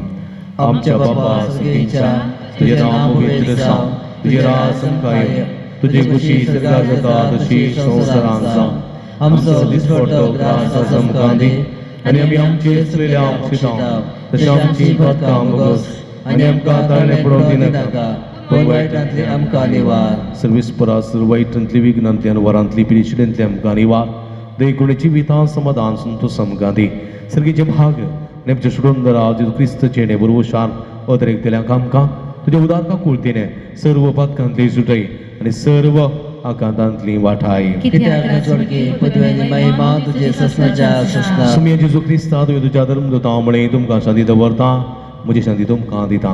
आमच्या बापा सगळीच्या तुझे नाव पवित्र जावं तुझे राज संकाय तुझे खुशी सगळ्या जाता तशी संवसारांत जावं आमचो दिसपडटो ग्रास आमकां दी आनी आमी आमचे असलेल्या शितां तशें आमची पदकां मागोस आनी आमकां ताळणे पडोवंक दिनाका पण वायटांतली आमकां निवार सर्विस्परा वायटांतली विघ्नांतल्यान वरांतली पिरिशडेंतली आमकां निवार देखुणेची विधान समाधान संतोष आमकां दी सर्गीचे भाग नेमचे सुडोंदरा जेजू क्रिस्तचे नेबुरवशान अतिरेक्तल्यांक आमकां तुज्या उदारका कुळतीने सर्व पदकांतली सुटय आनी सर्व आकांतांतली वाठाय कित्याक नचोडकी पदवेनी महिमा तुजे ससनाच्या ससना सुम्य जेजू क्रिस्ता तुवें तुज्या धर्म दोता म्हणे तुमकां शांती दवरता म्हजी शांती तुमकां दिता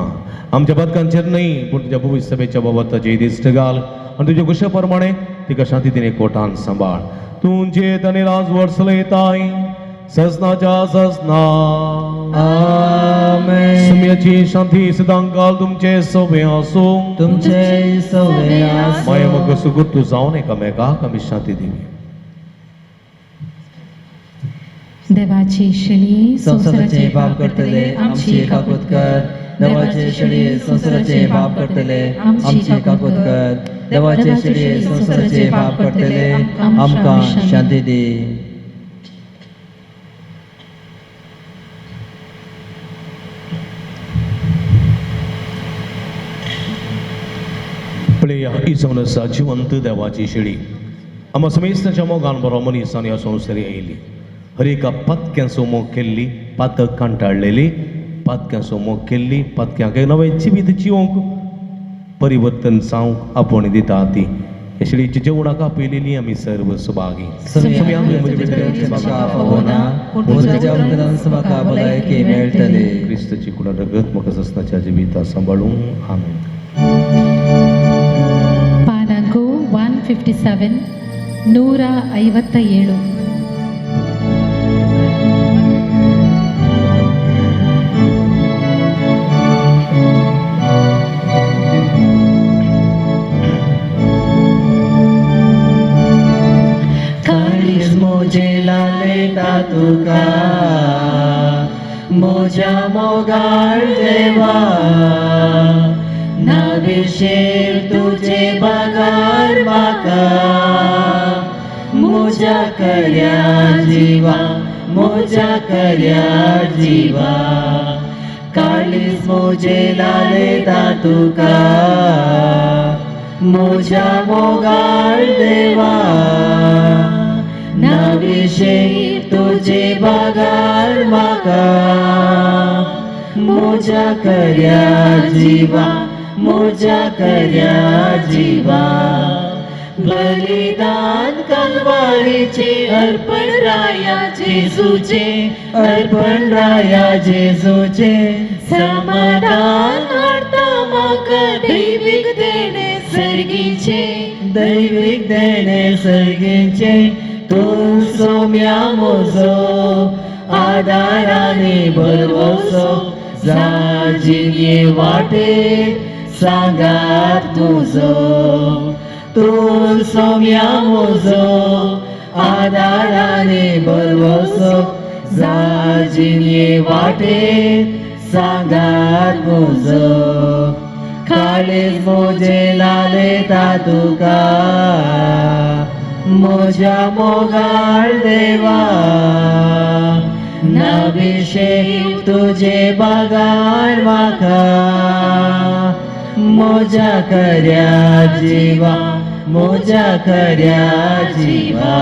आमच्या पदकांचेर न्हय पूण तुज्या पवित्र सभेच्या बाबताचे दिश्ट घाल आनी तुज्या कुशा प्रमाणे तिका शांती दिने कोटान सांबाळ तुमचे तने राज वर्सलयताय ससनाच्या ससना आमेन सुम्याची शांती सदां काल तुमचे सोबे आसूं तुमचे सवे आसूं माया मग सुगुर्तू जावन एकामेकाक आमी शांती दिवी देवाची शणी संसाराचे पाप करतले आमची काकूत कर देवाचे शेळये संसाराचे पाप करतले आमची काकूत कर देवाचे शेळये संसाराचे पाप करतले आमकां शांती दी प्लेया इसवनसा जिवंत देवाची शेळी आम्हा समेस्ताच्या मोगान बरो मनीसांनी ह्या संवसारी आयली हर एका पदक्यांचो मोग केल्ली पातक कांटाळलेली पदक्यांचो मोग केल्ली पदक्यांक एक नवें जिवीत जिवंक परिवर्तन जावंक आपोवणी दिता ती हे शेळीची जेवणाक आपयलेली आमी सर्व सुभागी क्रिस्तची कुणा रगत म्हाका ससनाच्या जिविता सांबाळूंक आमेन ಪಾನಾಂಕು 157 157 काळीज मोजे लालेता तुका मोजा मोगाळ देवा नाविशेर तुझे बगार म्हाका मोजा कर्या जिवा मोजा कर्या जिवा काळीस मोजे लालेता तुका मोजा मोगाळ देवा नाविषयी तुझे बागार माका मोजा कर्या जीवा मोजा कर्या जीवा बलिदान कलवारीचे अर्पण राया जेजूचे अर्पण राया जेजूचे समाधान हाडता म्हाका दैविक देणे सर्गीचे तू सोम्या मोजो आदाराने भरवसो जाजिये वाटे सांगात तुझो तू सोम्या मोजो आदाराने भरवसो जाजिये वाटे सांगात तुझो काळीज मोजे लालेता तुका मोजा मोगाळ देवा नाविषयी तुझे बागार माका मोजा कर्या जीवा मोजा कर्या जीवा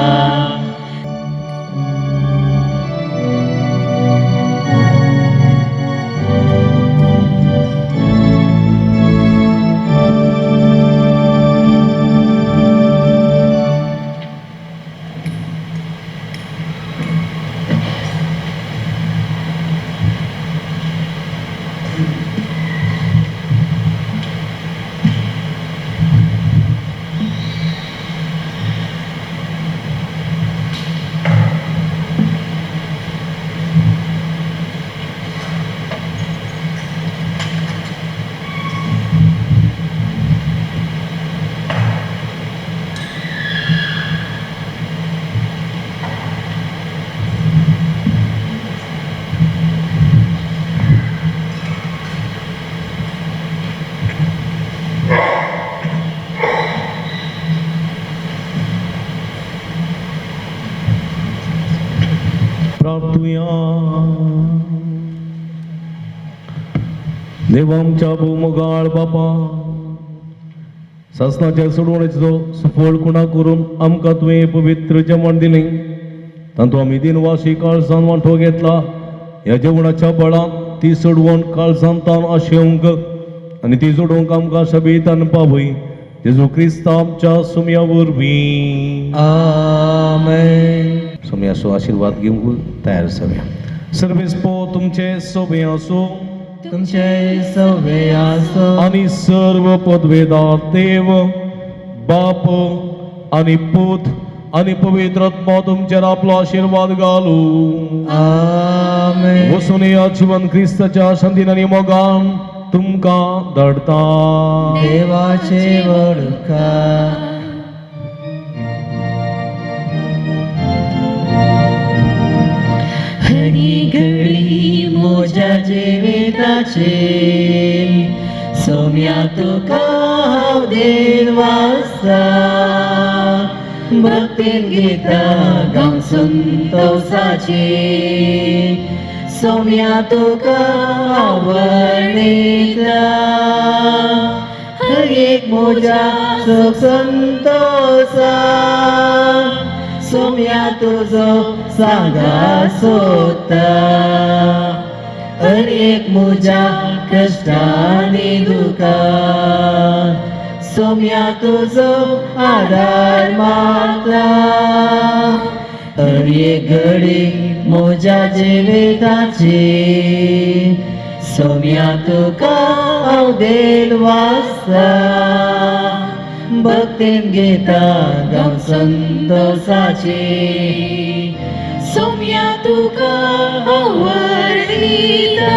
प्रार्थूया देवा आमच्या भूमगाळ बापा शासनाच्या सोडवणीचो सफळ खुणा करून आमकां तुवें पवित्र जेवण दिलें तातूंत आमी दिनवासी काळजान वांटो घेतला ह्या जेवणाच्या बळान ती सोडवण काळजांतान आशेवंक आनी ती सोडवंक आमकां शबीतान पावय जेजू क्रिस्त आमच्या सुमया वरवीं आमेन सोम्याचो आशीर्वाद घेवंक तयार जावया सर्वेस्पो तुमचे सोबे आसूं तुमचे सवे आसो आणि सर्व पदवेदार देव बाप आणि पूत आणि पवित्र आत्मा तुमचेर आपलो आशीर्वाद घालू आमेन वसून या जीवन क्रिस्ताच्या शांतीन आनी मोगान तुमकां धाडटा देवाचे वडका घडी घडी मोजा जिविताचे सोम्या तुका हांव देन वाजता भक्तीन गितां गावन संतोषाची सोम्या तुका हांव वर्णिता हर एक मोजा सुख संतोषा सोम्या तुझो सांगा सोता हर एक मोजा कष्टांनी दुखा सोम्या तुझो आधार मागता हर एक घडी मोजा जिविताची सोम्या तुका हांव देन वाजता भक्तीन गिता गावन संतोषाची सोम्या तुका हांव वर्णिता